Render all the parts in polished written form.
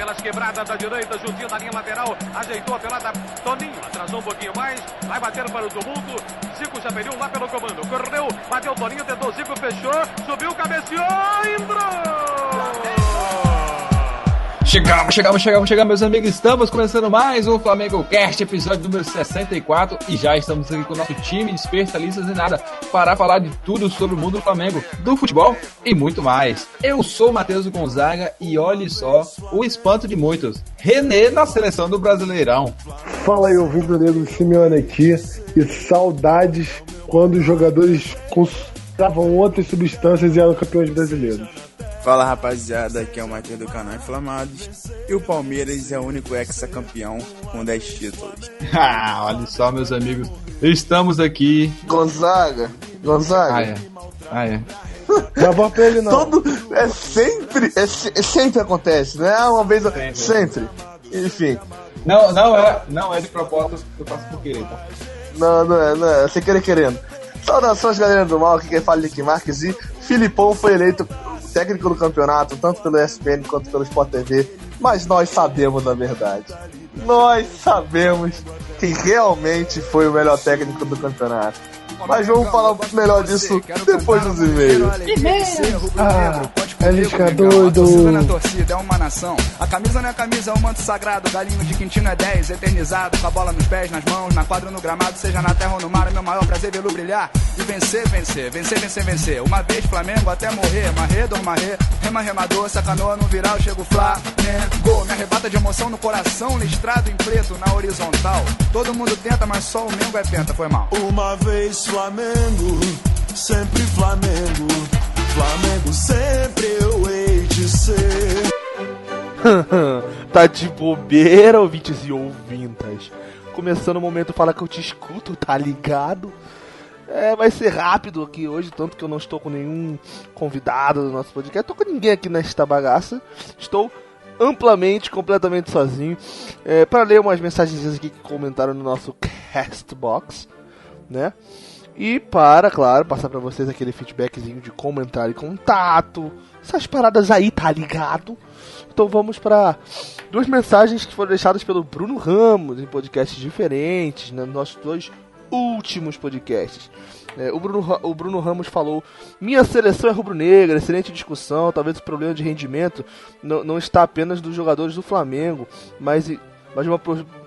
aquelas quebradas da direita, juntinho da linha lateral, ajeitou a pelada, Toninho atrasou um pouquinho mais, vai bater para o tumulto, Zico já pediu lá pelo comando, correu, bateu Toninho, tentou Zico, fechou, subiu, cabeceou, entrou! Chegamos, meus amigos, estamos começando mais um Flamengo Cast, episódio número 64, e já estamos aqui com o nosso time de especialistas em nada, para falar de tudo sobre o mundo do Flamengo, do futebol e muito mais. Eu sou o Matheus Gonzaga e olhe só o espanto de muitos, René na seleção do Brasileirão. Fala aí, ouvindo o Nego Simeone aqui, e saudades quando os jogadores consumavam outras substâncias e eram campeões brasileiros. Fala rapaziada, aqui é o Matheus do canal Inflamados e o Palmeiras é o único ex-campeão com 10 títulos. Olha só, meus amigos, estamos aqui. Gonzaga. É. Não vou pra ele não. Sempre acontece, né? Uma vez, sempre. Enfim. Não é de propósito, eu faço por querer, tá? Não é, sem querendo. Saudações, galera do mal, aqui quem fala é Nick Marques e Filipão foi eleito técnico do campeonato, tanto pelo ESPN quanto pelo Sport TV, mas nós sabemos a verdade. Nós sabemos quem realmente foi o melhor técnico do campeonato. Mas vamos falar melhor disso depois dos e-mails. Lisca doido. Na torcida é uma nação. A camisa não é camisa, é um manto sagrado. Galinho de Quintino é 10, eternizado. Com a bola nos pés, nas mãos, na quadra ou no gramado. Seja na terra ou no mar, é meu maior prazer vê-lo brilhar. E vencer. Uma vez Flamengo até morrer. Marré, remador, sacanoa no viral. Chego Flamengo, me arrebata de emoção no coração. Listrado em preto na horizontal. Todo mundo tenta, mas só o Mengo é penta, foi mal. Uma vez Flamengo, sempre Flamengo. Flamengo sempre eu hei de ser. Tá de bobeira, ouvintes e ouvintas. Começando o momento, fala que eu te escuto, tá ligado? Vai ser rápido aqui hoje, tanto que eu não estou com nenhum convidado do nosso podcast. Estou com ninguém aqui nesta bagaça. Estou amplamente, completamente sozinho. Para ler umas mensagens aqui que comentaram no nosso Castbox, né? E para, claro, passar pra vocês aquele feedbackzinho de como entrar em contato, essas paradas aí, tá ligado? Então vamos para duas mensagens que foram deixadas pelo Bruno Ramos em podcasts diferentes, né, nos nossos dois últimos podcasts. O Bruno Ramos falou: minha seleção é rubro-negra, excelente discussão, talvez o problema de rendimento não está apenas dos jogadores do Flamengo, mas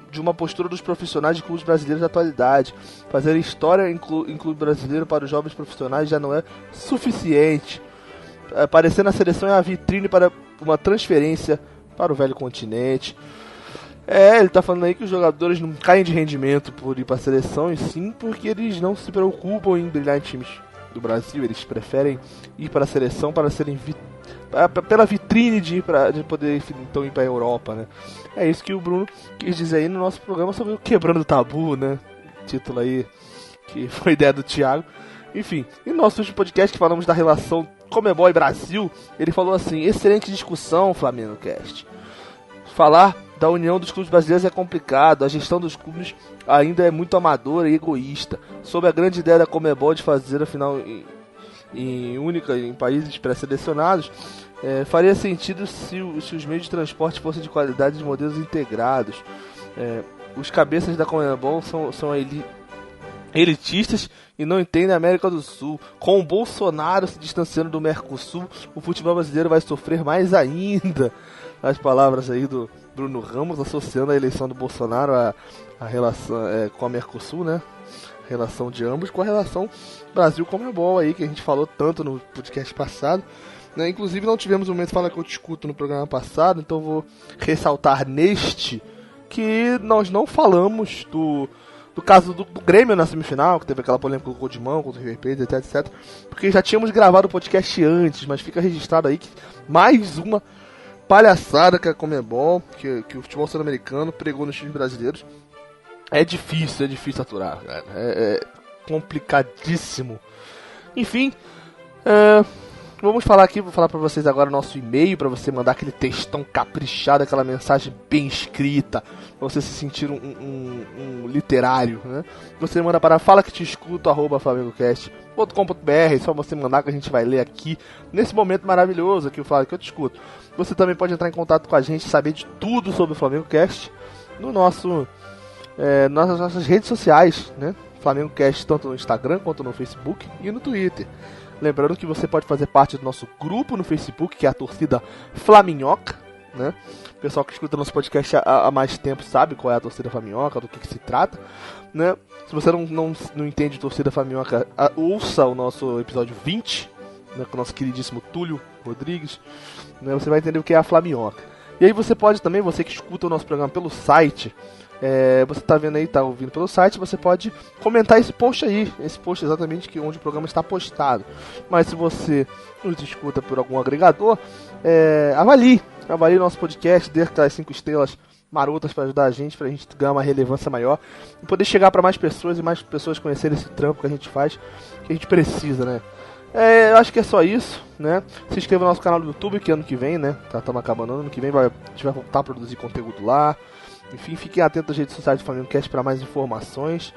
de uma postura dos profissionais de clubes brasileiros da atualidade. Fazer história em clube brasileiro para os jovens profissionais já não é suficiente. Aparecer na seleção é a vitrine para uma transferência para o velho continente. Ele tá falando aí que os jogadores não caem de rendimento por ir para a seleção, e sim porque eles não se preocupam em brilhar em times do Brasil. Eles preferem ir para a seleção para serem pela vitrine de poder então ir para a Europa, né? É isso que o Bruno quis dizer aí no nosso programa sobre o Quebrando o Tabu, né? Título aí que foi ideia do Thiago. Enfim, em nosso último podcast que falamos da relação Conmebol e Brasil, ele falou assim: excelente discussão, Flamengo Cast. Falar da união dos clubes brasileiros é complicado, a gestão dos clubes ainda é muito amadora e egoísta. Sob a grande ideia da Conmebol de fazer a final em países pré-selecionados, faria sentido se os meios de transporte fossem de qualidade de modelos integrados. Os cabeças da Conmebol são elitistas e não entendem a América do Sul. Com o Bolsonaro se distanciando do Mercosul, o futebol brasileiro vai sofrer mais ainda. As palavras aí do Bruno Ramos, associando a eleição do Bolsonaro à relação com a Mercosul, né? Relação de ambos com a relação Brasil-Conmebol aí, que a gente falou tanto no podcast passado, né? Inclusive não tivemos o momento de falar que eu discuto no programa passado, então vou ressaltar neste que nós não falamos do caso do Grêmio na semifinal, que teve aquela polêmica com o gol de mão, contra o River Plate, etc, porque já tínhamos gravado o podcast antes, mas fica registrado aí que mais uma palhaçada que a Conmebol, que o futebol sul-americano pregou nos times brasileiros. É difícil aturar, cara. É complicadíssimo. Enfim, vamos falar aqui, vou falar pra vocês agora o nosso e-mail, pra você mandar aquele textão caprichado, aquela mensagem bem escrita, pra você se sentir um literário, né? Você manda para falaquetescuto@flamengocast.com.br, só você mandar que a gente vai ler aqui, nesse momento maravilhoso que eu falo que eu te escuto. Você também pode entrar em contato com a gente, saber de tudo sobre o Flamengo Cast, no nosso, nas nossas redes sociais, né? Flamengo Cast, tanto no Instagram, quanto no Facebook e no Twitter. Lembrando que você pode fazer parte do nosso grupo no Facebook, que é a torcida Flaminhoca, né? O pessoal que escuta nosso podcast há mais tempo sabe qual é a torcida Flaminhoca, do que se trata, né? Se você não entende torcida Flaminhoca, ouça o nosso episódio 20, né, com o nosso queridíssimo Túlio Rodrigues, né? Você vai entender o que é a Flaminhoca. E aí você pode também, você que escuta o nosso programa pelo site, você tá vendo aí, tá ouvindo pelo site, você pode comentar esse post aí, esse post exatamente onde o programa está postado. Mas se você nos escuta por algum agregador, avalie o nosso podcast, dê aquelas 5 estrelas marotas para ajudar a gente ganhar uma relevância maior e poder chegar para mais pessoas e mais pessoas conhecerem esse trampo que a gente faz, que a gente precisa, né? Eu acho que é só isso, né? Se inscreva no nosso canal do YouTube, que ano que vem, né? Estamos acabando, ano que vem a gente vai voltar a produzir conteúdo lá. Enfim, fiquem atentos às redes sociais do Flamengo Cast para mais informações.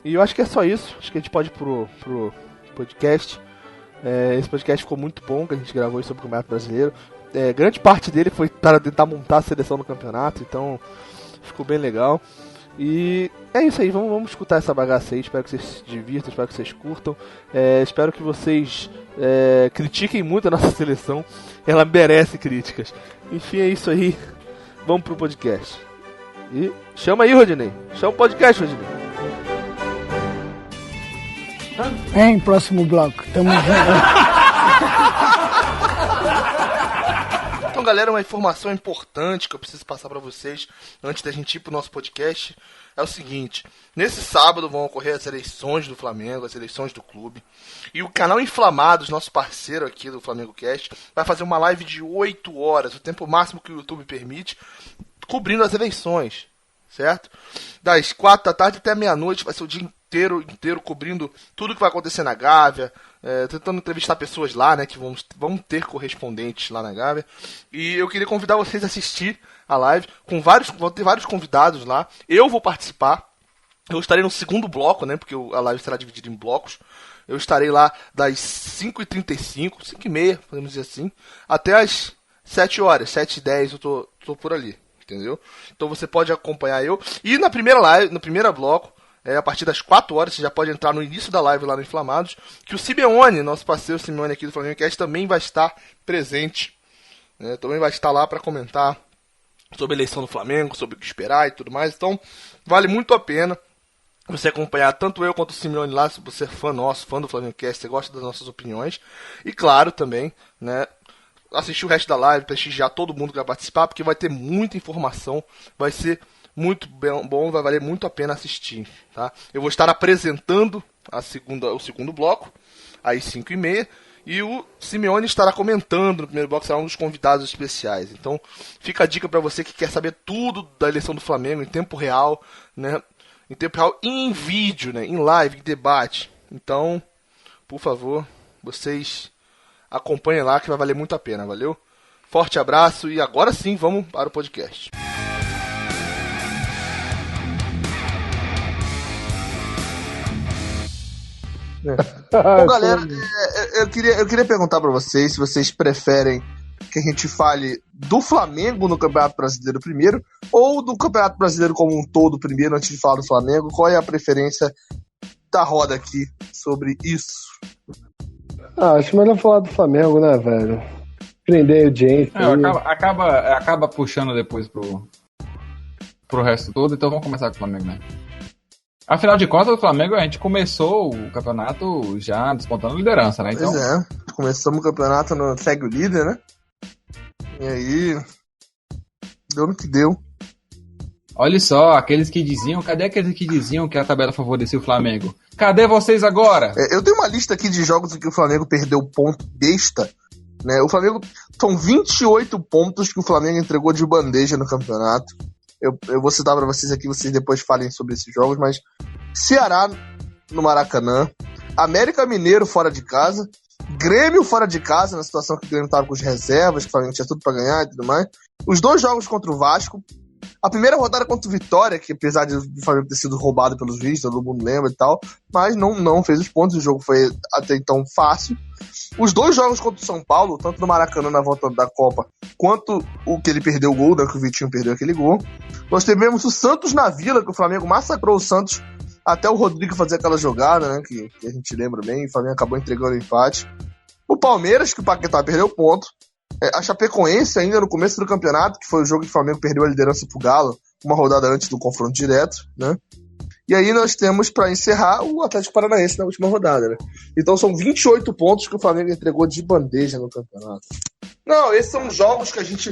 E eu acho que é só isso. Acho que a gente pode ir pro podcast. Esse podcast ficou muito bom, que a gente gravou sobre o Campeonato Brasileiro. Grande parte dele foi para tentar montar a seleção do campeonato, então ficou bem legal. E é isso aí, vamos escutar essa bagaça aí. Espero que vocês se divirtam, espero que vocês curtam. Espero que vocês critiquem muito a nossa seleção. Ela merece críticas. Enfim, é isso aí. Vamos pro podcast. E chama aí, Rodinei. Chama o podcast, Rodinei. Próximo bloco. Tamo junto. Então, galera, uma informação importante que eu preciso passar pra vocês antes da gente ir pro nosso podcast é o seguinte: nesse sábado vão ocorrer as eleições do Flamengo, as eleições do clube, e o canal Inflamados, nosso parceiro aqui do Flamengo Cast, vai fazer uma live de 8 horas, o tempo máximo que o YouTube permite, cobrindo as eleições, certo? Das 4 da tarde até meia-noite, vai ser o dia inteiro cobrindo tudo que vai acontecer na Gávea, tentando entrevistar pessoas lá, né, que vão ter correspondentes lá na Gávea. E eu queria convidar vocês a assistir a live, vão ter vários convidados lá. Eu vou participar, eu estarei no segundo bloco, né, porque a live será dividida em blocos. Eu estarei lá das 5h35, 5h30, podemos dizer assim, até as 7 horas, 7h10 eu tô por ali. Entendeu? Então você pode acompanhar eu. E na primeira live, no primeiro bloco, a partir das 4 horas, você já pode entrar no início da live lá no Inflamados, que o Simeone, nosso parceiro Simeone aqui do Flamengo Cast, também vai estar presente. Também vai estar lá para comentar sobre a eleição do Flamengo, sobre o que esperar e tudo mais. Então, vale muito a pena você acompanhar tanto eu quanto o Simeone lá, se você é fã nosso, fã do Flamengo Cast, você gosta das nossas opiniões. E claro, também, né, assistir o resto da live, prestigiar todo mundo que vai participar, porque vai ter muita informação, vai ser muito bom, vai valer muito a pena assistir, tá? Eu vou estar apresentando o segundo bloco, às 5h30, e o Simeone estará comentando no primeiro bloco, será um dos convidados especiais. Então, fica a dica para você que quer saber tudo da eleição do Flamengo em tempo real, né? Em tempo real e em vídeo, né? Em live, em debate. Então, por favor, vocês acompanhem lá que vai valer muito a pena, valeu? Forte abraço e agora sim, vamos para o podcast. Bom, galera, eu queria perguntar pra vocês se vocês preferem que a gente fale do Flamengo no Campeonato Brasileiro primeiro ou do Campeonato Brasileiro como um todo primeiro, antes de falar do Flamengo. Qual é a preferência da roda aqui sobre isso? Acho melhor falar do Flamengo, né, velho? Prender a audiência. Acaba puxando depois pro resto todo, então vamos começar com o Flamengo, né? Afinal de contas, o Flamengo, a gente começou o campeonato já despontando liderança, né? Então... Pois é, começamos o campeonato no segue o líder, né? E aí, deu no que deu. Olha só, cadê aqueles que diziam que a tabela favorecia o Flamengo? Cadê vocês agora? Eu tenho uma lista aqui de jogos em que o Flamengo perdeu ponto besta, né? O Flamengo, são 28 pontos que o Flamengo entregou de bandeja no campeonato. Eu vou citar pra vocês aqui, vocês depois falem sobre esses jogos, mas Ceará no Maracanã, América Mineiro fora de casa, Grêmio fora de casa, na situação que o Grêmio tava com as reservas, que o Flamengo tinha tudo pra ganhar e tudo mais. Os 2 jogos contra o Vasco. A primeira rodada contra o Vitória, que apesar de o Flamengo ter sido roubado pelos juízes, todo mundo lembra e tal, mas não fez os pontos, o jogo foi até então fácil. Os 2 jogos contra o São Paulo, tanto no Maracanã na volta da Copa, quanto o que ele perdeu o gol, né, que o Vitinho perdeu aquele gol. Nós tivemos o Santos na Vila, que o Flamengo massacrou o Santos, até o Rodrigo fazer aquela jogada, né, que a gente lembra bem, o Flamengo acabou entregando o empate. O Palmeiras, que o Paquetá perdeu ponto. A Chapecoense, ainda no começo do campeonato, que foi o jogo que o Flamengo perdeu a liderança pro Galo, uma rodada antes do confronto direto, né? E aí nós temos, pra encerrar, o Atlético Paranaense na última rodada, né? Então são 28 pontos que o Flamengo entregou de bandeja no campeonato. Não, esses são jogos que a gente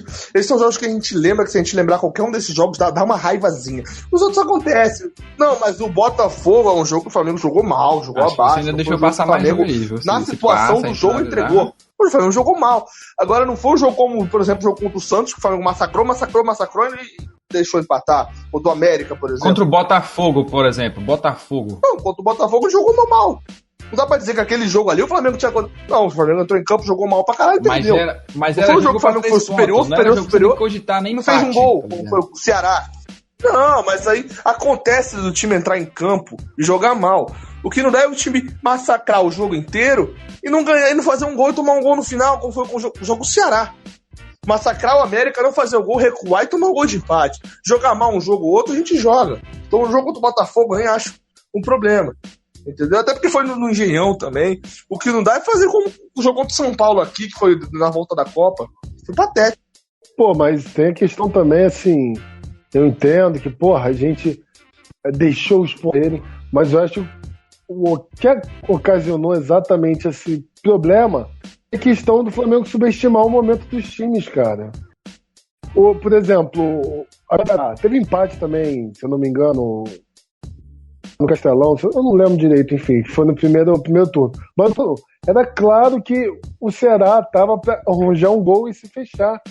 lembra, que se a gente lembrar qualquer um desses jogos, dá uma raivazinha. Os outros acontecem. Não, mas o Botafogo é um jogo que o Flamengo jogou mal, jogou abaixo. Você ainda deixou passar mais jogo aí, na situação do jogo entregou. O Flamengo jogou mal. Agora não foi um jogo como, por exemplo, o jogo contra o Santos, que o Flamengo massacrou e deixou empatar. Ou do América, por exemplo. Contra o Botafogo, por exemplo. Botafogo. Não, contra o Botafogo jogou mal. Não dá pra dizer que aquele jogo ali o Flamengo tinha... Não, o Flamengo entrou em campo, jogou mal pra caralho e perdeu. Mas não era foi um jogo que o Flamengo foi superior, não fez um gol, como foi o Ceará. Não, mas aí acontece do time entrar em campo e jogar mal. O que não dá é o time massacrar o jogo inteiro e não ganhar, e não fazer um gol e tomar um gol no final, como foi com o jogo do Ceará. Massacrar o América, não fazer o gol, recuar e tomar um gol de empate. Jogar mal um jogo ou outro, a gente joga. Então o jogo contra o Botafogo eu nem acho um problema. Entendeu? Até porque foi no Engenhão também. O que não dá é fazer como o jogo contra o São Paulo aqui, que foi na volta da Copa. Foi patético. Pô, mas tem a questão também, assim, eu entendo que, porra, a gente deixou os pontos dele, mas eu acho que o que ocasionou exatamente esse problema é a questão do Flamengo subestimar o momento dos times, cara. Por exemplo, teve empate também, se eu não me engano, no Castelão, eu não lembro direito, enfim, foi no primeiro turno. Mas era claro que o Ceará tava pra arranjar um gol e se fechar.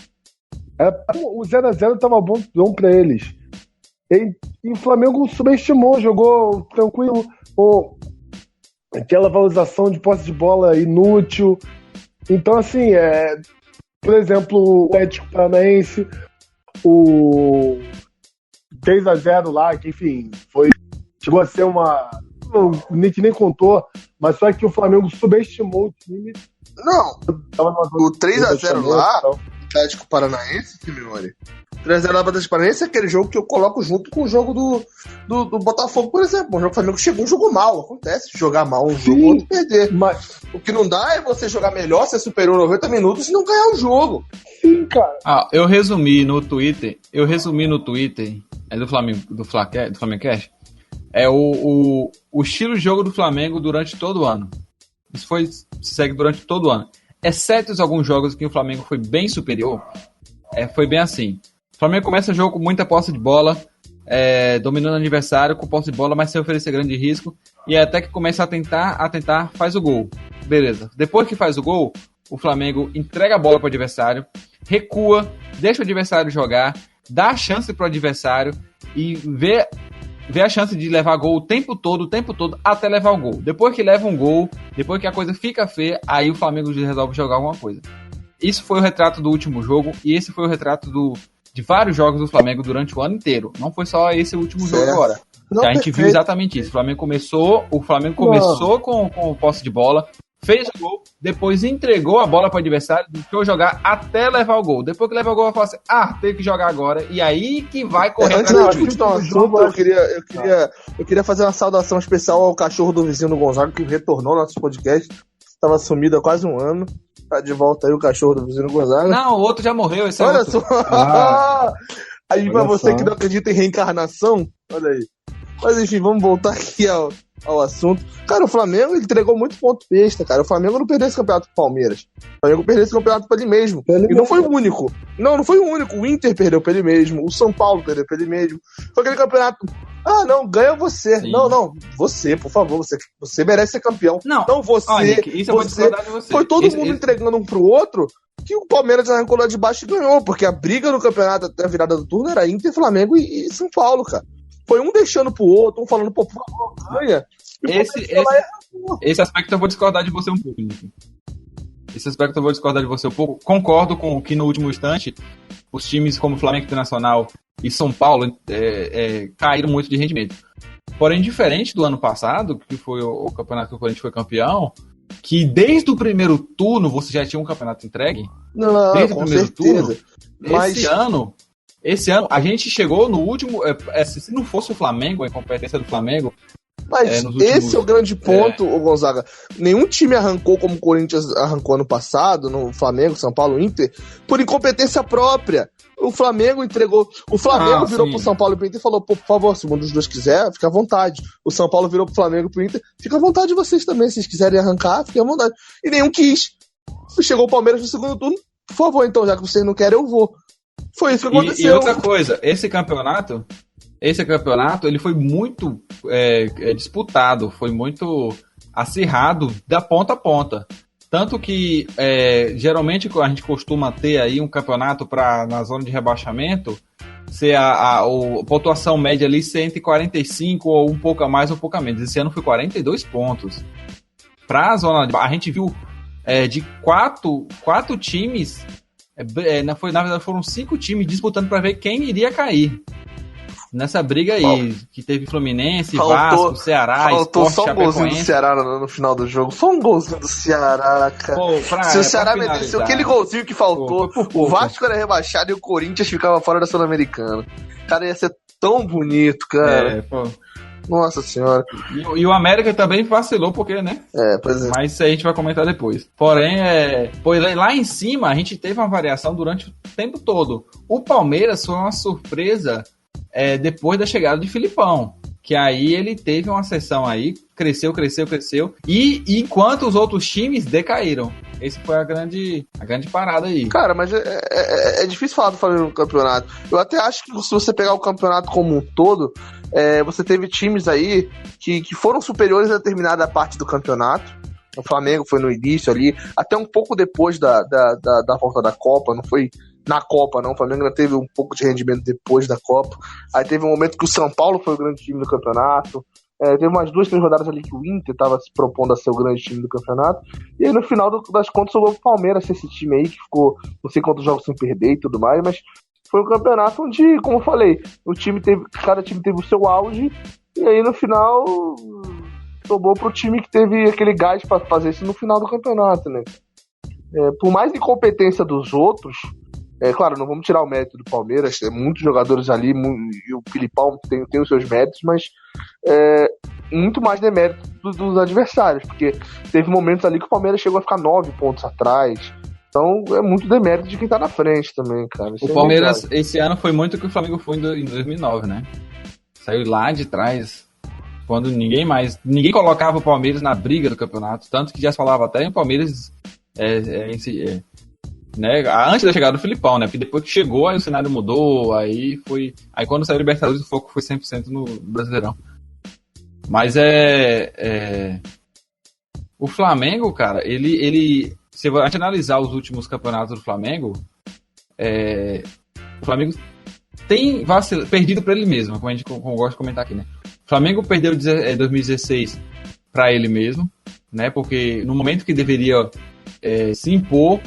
O 0x0 tava bom pra eles. E o Flamengo subestimou, jogou tranquilo, aquela valorização de posse de bola inútil. Então, assim, por exemplo, o Atlético Paranaense, o 3x0 lá, que enfim, chegou a ser uma... O Nick nem contou, mas só que o Flamengo subestimou o time. Não, o 3x0 lá, Atlético Paranaense, Simeone. 3x0 lá Atlético Paranaense é aquele jogo que eu coloco junto com o jogo do Botafogo, por exemplo. Um jogo que o Flamengo chegou, jogou mal. Acontece jogar mal um jogo, outro perder. Mas o que não dá é você jogar melhor, ser superior 90 minutos e não ganhar o jogo. Sim, cara. Eu resumi no Twitter, do Flamencast, é o estilo de jogo do Flamengo durante todo o ano. Isso segue durante todo o ano. Exceto alguns jogos que o Flamengo foi bem superior, foi bem assim. O Flamengo começa o jogo com muita posse de bola, dominando o adversário com posse de bola, mas sem oferecer grande risco, e até que começa a tentar, faz o gol. Beleza. Depois que faz o gol, o Flamengo entrega a bola para o adversário, recua, deixa o adversário jogar, dá a chance para o adversário e vê a chance de levar gol o tempo todo, até levar o gol. Depois que leva um gol, depois que a coisa fica feia, aí o Flamengo resolve jogar alguma coisa. Isso foi o retrato do último jogo, e esse foi o retrato de vários jogos do Flamengo durante o ano inteiro. Não foi só esse último jogo agora. A gente viu exatamente isso. O Flamengo começou com o posse de bola, fez o gol, depois entregou a bola para o adversário, deixou jogar até levar o gol. Depois que leva o gol, vai falar assim, tem que jogar agora. E aí que vai correr atrás do jogo. Eu queria fazer uma saudação especial ao cachorro do vizinho do Gonzaga, que retornou ao nosso podcast. Estava sumido há quase um ano. Tá de volta aí o cachorro do vizinho do Gonzaga. Não, o outro já morreu. Esse olha outro. Só. Aí pra você que não acredita em reencarnação, olha aí. Mas enfim, vamos voltar aqui ao assunto. Cara, o Flamengo entregou muito ponto besta, cara. O Flamengo não perdeu esse campeonato pro Palmeiras. O Flamengo perdeu esse campeonato pra ele mesmo. E não foi o único. Não foi o único. O Inter perdeu pra ele mesmo. O São Paulo perdeu pra ele mesmo. Foi aquele campeonato. Não, ganha você. Sim. Não, você, por favor. Você merece ser campeão. Não você. Olha, Nick, isso eu vou discordar de você. Foi todo mundo entregando um pro outro que o Palmeiras arrancou lá de baixo e ganhou. Porque a briga no campeonato até a virada do turno era Inter, Flamengo e São Paulo, cara. Foi um deixando pro outro, um falando, por favor, ganha. Esse aspecto eu vou discordar de você um pouco, Nick. Esse aspecto eu vou discordar de você um pouco. Concordo com que no último instante, os times como Flamengo Internacional e São Paulo caíram muito de rendimento. Porém, diferente do ano passado, que foi o campeonato que o Corinthians foi campeão, que desde o primeiro turno você já tinha um campeonato entregue. Não, desde o com primeiro certeza. turno. Mas... Esse ano, a gente chegou no último. Se não fosse o Flamengo, a incompetência do Flamengo. Mas esse é o grande ponto, ô Gonzaga. Nenhum time arrancou como o Corinthians arrancou ano passado, no Flamengo, São Paulo, Inter, por incompetência própria. O Flamengo entregou. O Flamengo virou pro São Paulo e pro Inter e falou: pô, por favor, se um dos dois quiser, fica à vontade. O São Paulo virou pro Flamengo e pro Inter, fica à vontade vocês também. Se vocês quiserem arrancar, fiquem à vontade. E nenhum quis. Chegou o Palmeiras no segundo turno, por favor, então, já que vocês não querem, eu vou. Foi isso que aconteceu. E outra coisa, esse campeonato ele foi muito disputado, foi muito acirrado da ponta a ponta. Tanto que geralmente a gente costuma ter aí um campeonato na zona de rebaixamento ser a pontuação média ali ser entre 45 ou um pouco a mais ou um pouco a menos. Esse ano foi 42 pontos. Pra zona de... A gente viu de quatro times... na verdade foram 5 times disputando para ver quem iria cair nessa briga aí, que teve Fluminense, Vasco, Ceará, faltou Sport, só um golzinho do Ceará no final do jogo. Foi um golzinho do Ceará, cara. Se o Ceará metesse aquele golzinho que faltou, o Vasco era rebaixado e o Corinthians ficava fora da Sul-Americana. Cara, ia ser tão bonito, cara. Nossa senhora. E o América também vacilou, porque, né? Pois é. Mas isso aí a gente vai comentar depois. Porém, lá em cima, a gente teve uma variação durante o tempo todo. O Palmeiras foi uma surpresa depois da chegada de Filipão. Que aí ele teve uma sessão aí, cresceu. E enquanto os outros times decaíram. Essa foi a grande parada aí. Cara, mas é difícil falar do Flamengo no campeonato. Eu até acho que se você pegar o campeonato como um todo, você teve times aí que foram superiores a determinada parte do campeonato. O Flamengo foi no início ali, até um pouco depois da volta da Copa, não foi na Copa, não. O Flamengo ainda teve um pouco de rendimento depois da Copa. Aí teve um momento que o São Paulo foi o grande time do campeonato. Teve umas 2-3 rodadas ali que o Inter estava se propondo a ser o grande time do campeonato. E aí no final das contas sobrou o Palmeiras, esse time aí que ficou não sei quantos jogos sem perder e tudo mais, mas foi um campeonato onde, como eu falei, cada time teve o seu auge, e aí no final sobrou pro time que teve aquele gás para fazer isso no final do campeonato, né? Por mais incompetência dos outros, claro, não vamos tirar o mérito do Palmeiras, tem muitos jogadores ali, e o Filipão tem os seus méritos, mas muito mais demérito dos adversários, porque teve momentos ali que o Palmeiras chegou a ficar 9 pontos atrás, então é muito demérito de quem tá na frente também, cara. O Palmeiras esse ano foi muito o que o Flamengo foi em 2009, né? Saiu lá de trás, quando ninguém colocava o Palmeiras na briga do campeonato, tanto que já se falava até em Palmeiras né, antes da chegada do Filipão, né? Porque depois que chegou, aí o cenário mudou, aí quando saiu o Libertadores, o foco foi 100% no Brasileirão. Mas o Flamengo, cara, ele se a gente analisar os últimos campeonatos do Flamengo, o Flamengo tem perdido para ele mesmo, como eu gosto de comentar aqui, né? O Flamengo perdeu 2016 para ele mesmo, né? Porque no momento que deveria se impor,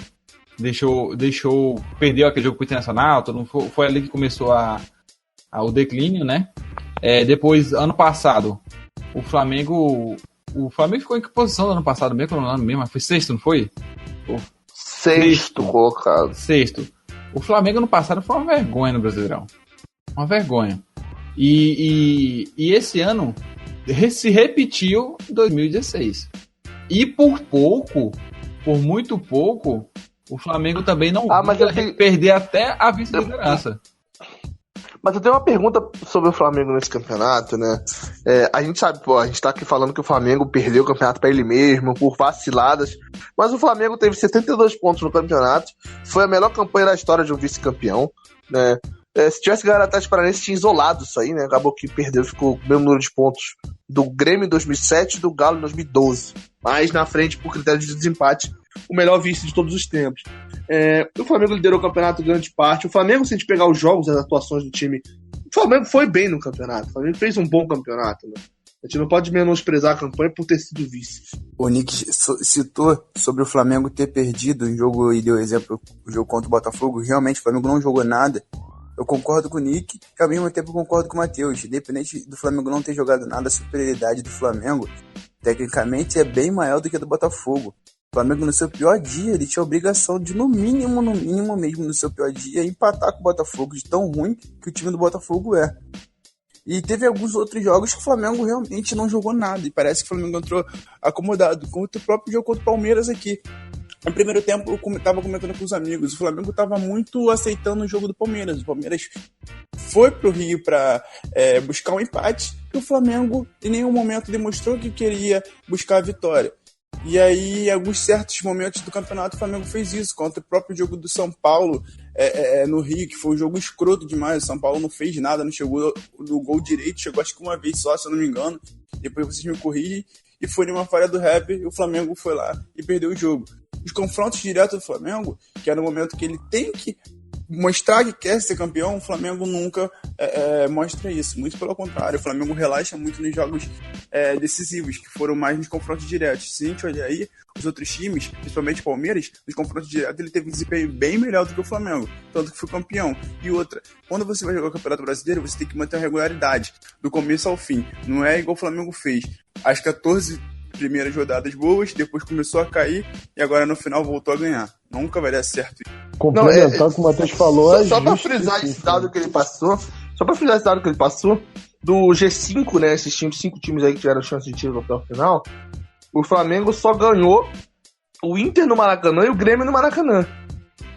perdeu aquele jogo com o Internacional, foi ali que começou o declínio, né? Depois, ano passado, o Flamengo ficou em que posição no ano passado mesmo? No ano mesmo? Foi sexto, não foi? Sexto colocado. Sexto. O Flamengo no passado foi uma vergonha no Brasileirão. Uma vergonha. E esse ano se repetiu em 2016. E por muito pouco, o Flamengo também não vai perder até a vice-liderança. Mas eu tenho uma pergunta sobre o Flamengo nesse campeonato, né? A gente sabe, a gente tá aqui falando que o Flamengo perdeu o campeonato pra ele mesmo, por vaciladas, mas o Flamengo teve 72 pontos no campeonato, foi a melhor campanha da história de um vice-campeão, né? Se tivesse ganhado o Atlético Paranaense, tinha isolado isso aí, né? Acabou que perdeu, ficou com o mesmo número de pontos do Grêmio em 2007 e do Galo em 2012. Mas na frente, por critério de desempate, o melhor vice de todos os tempos. O Flamengo liderou o campeonato grande parte. O Flamengo, se a gente pegar os jogos, as atuações do time, o Flamengo foi bem no campeonato. O Flamengo fez um bom campeonato, né? A gente não pode menosprezar a campanha por ter sido vice. O Nick citou sobre o Flamengo ter perdido o jogo e deu exemplo o jogo contra o Botafogo. Realmente, o Flamengo não jogou nada. Eu concordo com o Nick e ao mesmo tempo concordo com o Matheus. Independente do Flamengo não ter jogado nada, a superioridade do Flamengo, tecnicamente, é bem maior do que a do Botafogo. O Flamengo, no seu pior dia, ele tinha a obrigação de, no mínimo mesmo, no seu pior dia, empatar com o Botafogo, de tão ruim que o time do Botafogo é. E teve alguns outros jogos que o Flamengo realmente não jogou nada. E parece que o Flamengo entrou acomodado. Como o próprio jogo contra o Palmeiras aqui. No primeiro tempo, eu estava comentando com os amigos. O Flamengo estava muito aceitando o jogo do Palmeiras. O Palmeiras foi pro Rio para buscar um empate. E o Flamengo, em nenhum momento, demonstrou que queria buscar a vitória. E aí, em alguns certos momentos do campeonato, o Flamengo fez isso. Contra o próprio jogo do São Paulo, no Rio, que foi um jogo escroto demais. O São Paulo não fez nada, não chegou no gol direito, chegou acho que uma vez só, se eu não me engano. Depois vocês me corrigem. E foi numa falha do Rap, e o Flamengo foi lá e perdeu o jogo. Os confrontos diretos do Flamengo, que era no momento que ele tem que mostrar que quer ser campeão, o Flamengo nunca mostra isso. Muito pelo contrário, o Flamengo relaxa muito nos jogos decisivos, que foram mais nos confrontos diretos. Se a gente olhar aí, os outros times, principalmente o Palmeiras, nos confrontos diretos ele teve um desempenho bem melhor do que o Flamengo, tanto que foi campeão. E outra, quando você vai jogar o Campeonato Brasileiro, você tem que manter a regularidade, do começo ao fim. Não é igual o Flamengo fez. As 14 primeiras rodadas boas, depois começou a cair e agora no final voltou a ganhar. Nunca vai dar certo. Complementando o que o Matheus falou, só pra frisar esse dado que ele passou, do G5, né, esses 5 times aí que tiveram chance de tiro até o final, o Flamengo só ganhou o Inter no Maracanã e o Grêmio no Maracanã.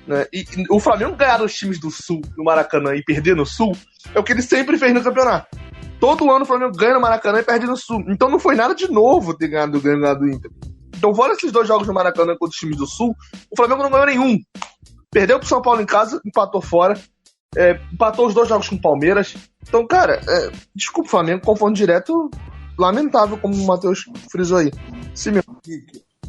Né? E o Flamengo ganhar os times do Sul no Maracanã e perder no Sul é o que ele sempre fez no campeonato. Todo ano o Flamengo ganha no Maracanã e perde no Sul. Então não foi nada de novo ter ganhado do Grêmio e do Inter. Então fora esses 2 jogos no Maracanã contra os times do Sul, o Flamengo não ganhou nenhum. Perdeu pro São Paulo em casa, empatou fora. Empatou os 2 jogos com o Palmeiras. Então, cara, desculpa o Flamengo, confronto direto lamentável, como o Matheus frisou aí. Sim, meu.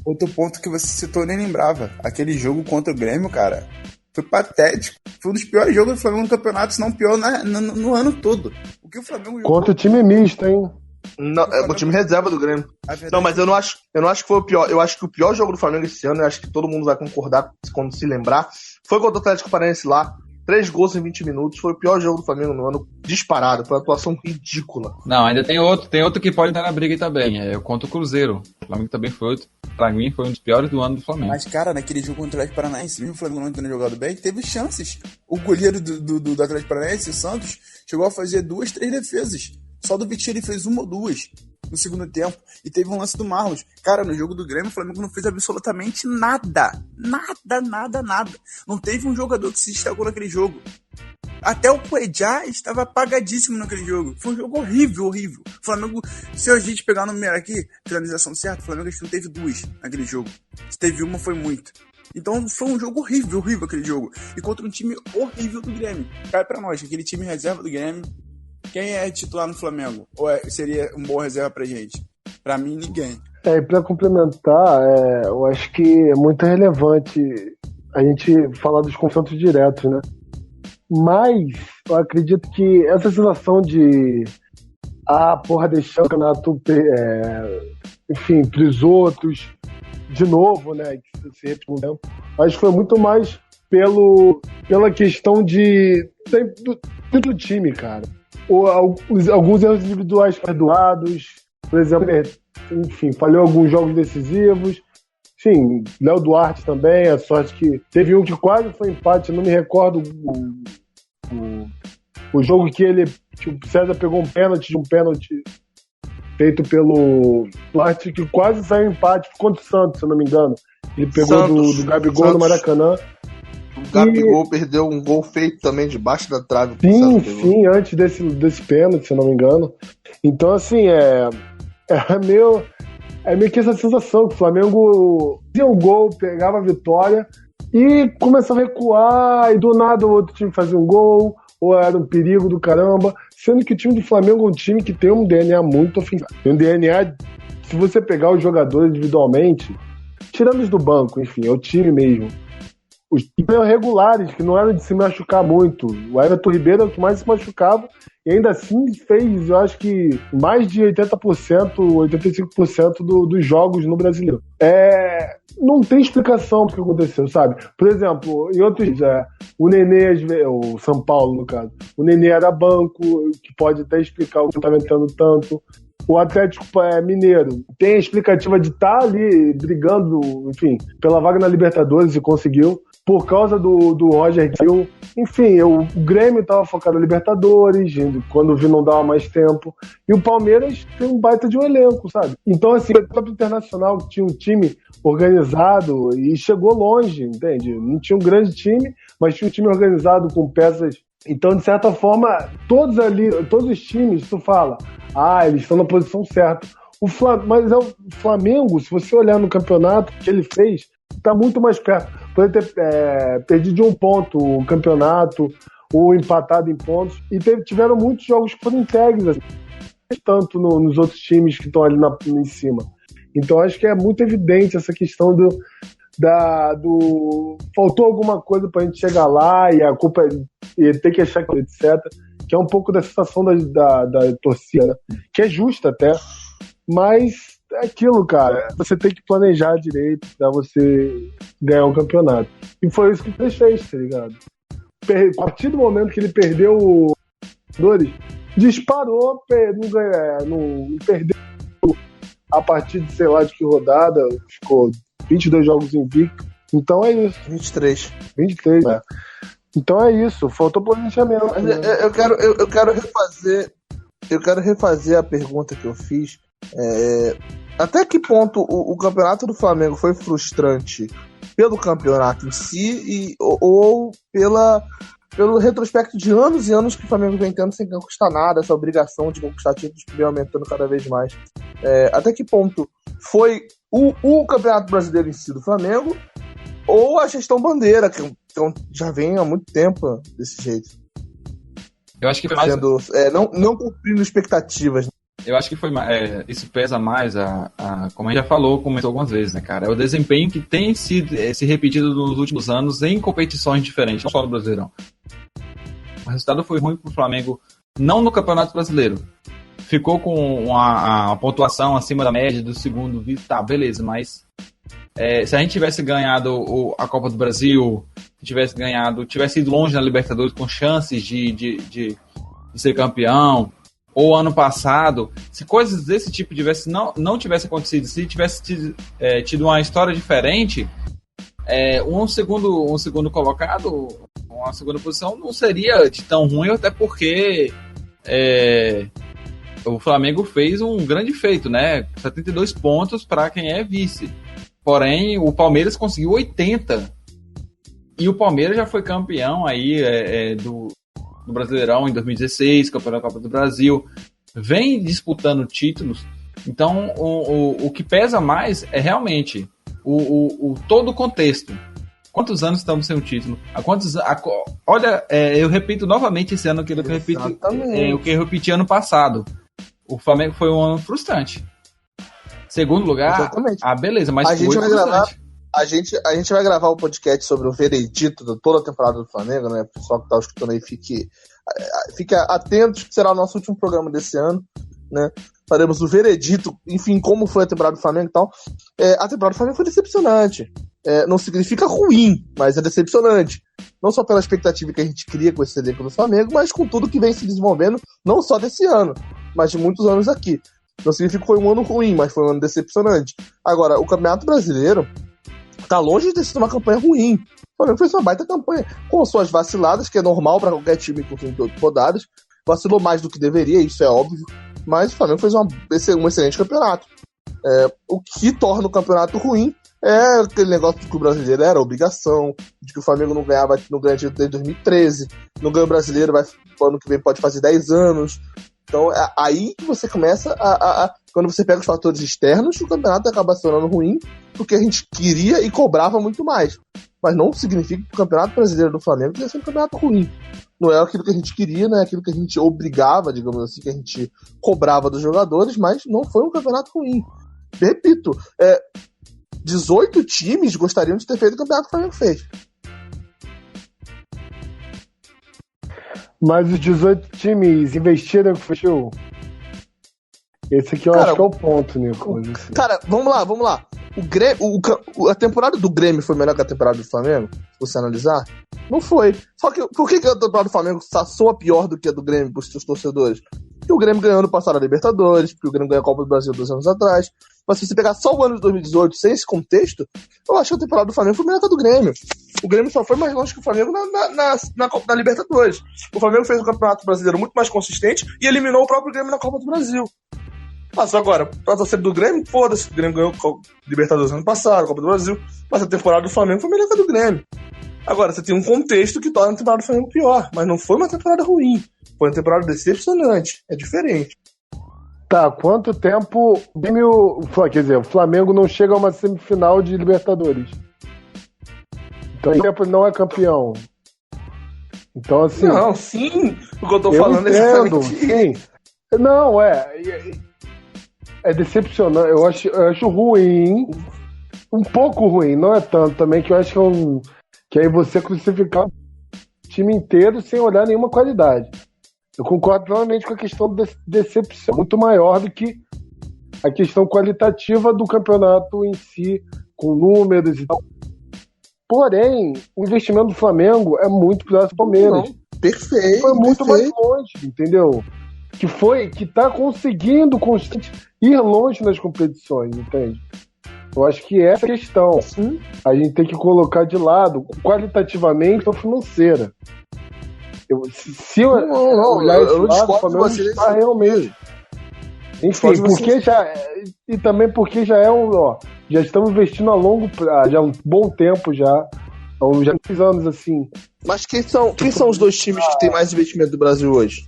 Outro ponto que você citou, eu nem lembrava. Aquele jogo contra o Grêmio, cara, foi patético. Foi um dos piores jogos do Flamengo no campeonato, se não pior no ano todo. O que o Flamengo jogou... Contra o time misto, hein? Não, o time reserva do Grêmio. Não, mas eu não acho que foi o pior. Eu acho que o pior jogo do Flamengo esse ano, eu acho que todo mundo vai concordar quando se lembrar, foi contra o Atlético Paranaense lá. 3 gols em 20 minutos. Foi o pior jogo do Flamengo no ano, disparado. Foi uma atuação ridícula. Não, ainda tem outro que pode estar na briga também. Contra o Cruzeiro. O Flamengo também foi outro. Pra mim, foi um dos piores do ano do Flamengo. Mas, cara, naquele jogo contra o Atlético Paranaense, mesmo o Flamengo não tendo jogado bem, teve chances. O goleiro do Atlético Paranaense, o Santos, chegou a fazer 2, 3 defesas. Só do Vitinho ele fez 1 ou 2 no segundo tempo. E teve um lance do Marlos. Cara, no jogo do Grêmio, o Flamengo não fez absolutamente nada. Nada. Não teve um jogador que se destacou naquele jogo. Até o Cuejá estava apagadíssimo naquele jogo. Foi um jogo horrível. O Flamengo, se a gente pegar no número aqui, finalização certa, o Flamengo não teve 2 naquele jogo. Se teve 1, foi muito. Então foi um jogo horrível aquele jogo. E contra um time horrível do Grêmio. Cai pra nós, aquele time reserva do Grêmio. Quem é titular no Flamengo? Ou seria um bom reserva pra gente? Pra mim, ninguém. E pra complementar, eu acho que é muito relevante a gente falar dos confrontos diretos, né? Mas eu acredito que essa sensação de deixar o campeonato enfim, pros outros de novo, né? Que se repete, acho que foi muito mais pela questão do time, cara. Alguns erros individuais perdoados, por exemplo, enfim, falhou alguns jogos decisivos. Enfim, Léo Duarte também, a sorte que teve um que quase foi empate, não me recordo o jogo que o César pegou um pênalti feito pelo Duarte, que quase saiu empate contra o Santos, se eu não me engano. Ele pegou do Gabigol no Maracanã. O Gabigol perdeu um gol feito também debaixo da trave. Sim, antes desse pênalti, se eu não me engano. Então, assim, é meio que essa sensação que o Flamengo fazia um gol, pegava a vitória e começava a recuar, e do nada o outro time fazia um gol, ou era um perigo do caramba, sendo que o time do Flamengo é um time que tem um DNA muito ofensivo. Tem um DNA, se você pegar os jogadores individualmente, tirando os do banco, enfim, é o time mesmo. Os times regulares, que não eram de se machucar muito. O Everton Ribeiro era o que mais se machucava e ainda assim fez, eu acho que mais de 80%, 85% dos jogos no Brasileiro. Não tem explicação do que aconteceu, sabe? Por exemplo, em outros o Nenê, o São Paulo, no caso, o Nenê era banco, que pode até explicar o que tá entrando tanto. O Atlético Mineiro tem a explicativa de estar ali brigando, enfim, pela vaga na Libertadores e conseguiu, por causa do Roger Hill. Enfim, o Grêmio estava focado na Libertadores, quando vi não dava mais tempo. E o Palmeiras tem um baita de um elenco, sabe? Então, assim, o próprio Internacional tinha um time organizado e chegou longe, entende? Não tinha um grande time, mas tinha um time organizado com peças. Então, de certa forma, todos os times, tu fala, eles estão na posição certa. Mas o Flamengo, se você olhar no campeonato que ele fez, está muito mais perto. Pode ter perdido de um ponto o campeonato, ou empatado em pontos. E tiveram muitos jogos que foram entregues, assim, tanto nos outros times que estão ali em cima. Então acho que é muito evidente essa questão faltou alguma coisa pra gente chegar lá e a culpa e ter que achar que etc. Que é um pouco da situação da torcida, né? Que é justa até, mas é aquilo, cara. Você tem que planejar direito pra você ganhar um campeonato. E foi isso que ele fez, tá ligado? A partir do momento que ele perdeu o Dores, disparou, não perdeu a partir de sei lá de que rodada, ficou 22 jogos invicto. Então é isso. 23, né? Então é isso, faltou planejamento. Mas né? eu quero refazer a pergunta que eu fiz. Até que ponto o campeonato do Flamengo foi frustrante pelo campeonato em si ou pelo retrospecto de anos e anos que o Flamengo vem tendo sem conquistar nada, essa obrigação de conquistar títulos que vem aumentando cada vez mais. Até que ponto foi o Campeonato Brasileiro em si do Flamengo ou a gestão bandeira, que já vem há muito tempo desse jeito? Eu acho que foi mais... não cumprindo expectativas. Eu acho que foi isso pesa mais, como a gente já comentou algumas vezes, né, cara? É o desempenho que tem se repetido nos últimos anos em competições diferentes, não só no Brasileirão. O resultado foi ruim pro Flamengo, não no Campeonato Brasileiro. Ficou com a pontuação acima da média do segundo, tá, beleza, mas se a gente tivesse ganhado a Copa do Brasil, tivesse ido longe na Libertadores com chances de ser campeão, ou ano passado, se coisas desse tipo não tivesse acontecido, se tivesse tido uma história diferente, um segundo colocado, uma segunda posição não seria de tão ruim, até porque o Flamengo fez um grande feito, né? 72 pontos para quem é vice. Porém, o Palmeiras conseguiu 80. E o Palmeiras já foi campeão aí do Brasileirão em 2016, campeão da Copa do Brasil, vem disputando títulos. Então o que pesa mais é realmente todo o contexto. Quantos anos estamos sem o título? Olha, eu repito novamente esse ano aquilo que eu repeti ano passado. O Flamengo foi um ano frustrante. Segundo lugar, exatamente. Beleza, mas foi frustrante. A gente vai gravar um podcast sobre o veredito de toda a temporada do Flamengo, né? O pessoal que tá escutando aí fique atentos, que será o nosso último programa desse ano, né? Faremos o veredito, enfim, como foi a temporada do Flamengo e tal. A temporada do Flamengo foi decepcionante. Não significa ruim, mas é decepcionante. Não só pela expectativa que a gente cria com esse elenco do Flamengo, mas com tudo que vem se desenvolvendo, não só desse ano, mas de muitos anos aqui. Não significa que foi um ano ruim, mas foi um ano decepcionante. Agora, o Campeonato Brasileiro tá longe de ter sido uma campanha ruim. O Flamengo fez uma baita campanha, com suas vaciladas, que é normal para qualquer time com 38 rodadas. Vacilou mais do que deveria, isso é óbvio, mas o Flamengo fez um excelente campeonato. O que torna o campeonato ruim é aquele negócio de que o brasileiro era obrigação, de que o Flamengo não ganha título desde 2013, não ganha o brasileiro, ano que vem pode fazer 10 anos. Então é aí que você começa quando você pega os fatores externos, o campeonato acaba se tornando ruim, porque a gente queria e cobrava muito mais. Mas não significa que o Campeonato Brasileiro do Flamengo ia ser um campeonato ruim. Não é aquilo que a gente queria, não é aquilo que a gente obrigava, digamos assim, que a gente cobrava dos jogadores, mas não foi um campeonato ruim. Repito, 18 times gostariam de ter feito o campeonato que o Flamengo fez. Mas os 18 times investiram que fechou. Esse aqui eu acho que é o ponto, Nicolas. Assim. Cara, vamos lá. O Grêmio, a temporada do Grêmio foi melhor que a temporada do Flamengo? Se você analisar? Não foi. Só que por que a temporada do Flamengo soa pior do que a do Grêmio pros seus torcedores? Porque o Grêmio ganhou no passado a Libertadores, porque o Grêmio ganhou a Copa do Brasil 2 anos atrás. Mas se você pegar só o ano de 2018 sem esse contexto, eu acho que a temporada do Flamengo foi melhor que a do Grêmio. O Grêmio só foi mais longe que o Flamengo na Libertadores. O Flamengo fez um campeonato brasileiro muito mais consistente e eliminou o próprio Grêmio na Copa do Brasil. Mas agora, pra torcida do Grêmio, foda-se, o Grêmio ganhou a Libertadores ano passado, a Copa do Brasil, mas a temporada do Flamengo foi melhor que a do Grêmio. Agora, você tem um contexto que torna a temporada do Flamengo pior, mas não foi uma temporada ruim, foi uma temporada decepcionante, é diferente. Tá, quanto tempo o Grêmio, quer dizer, o Flamengo não chega a uma semifinal de Libertadores? Então, o tempo ele não é campeão. Então, assim... Não, sim, o que eu tô falando é exatamente... Sim. Não, é decepcionante, eu acho ruim, um pouco ruim, não é tanto também, que eu acho que aí você crucificar o time inteiro sem olhar nenhuma qualidade. Eu concordo plenamente com a questão de decepção, muito maior do que a questão qualitativa do campeonato em si, com números e tal. Porém, o investimento do Flamengo é muito próximo do Palmeiras. Não, perfeito. Foi muito mais longe, entendeu? Que tá conseguindo ir longe nas competições, entende? Eu acho que essa é a questão. A gente tem que colocar de lado, qualitativamente ou financeira. Se eu olhar esse lado, o Flamengo está realmente. Enfim, porque e também porque já já estamos investindo a longo prazo, já há um bom tempo já 3 anos assim. Mas quem são os dois times que têm mais investimento do Brasil hoje?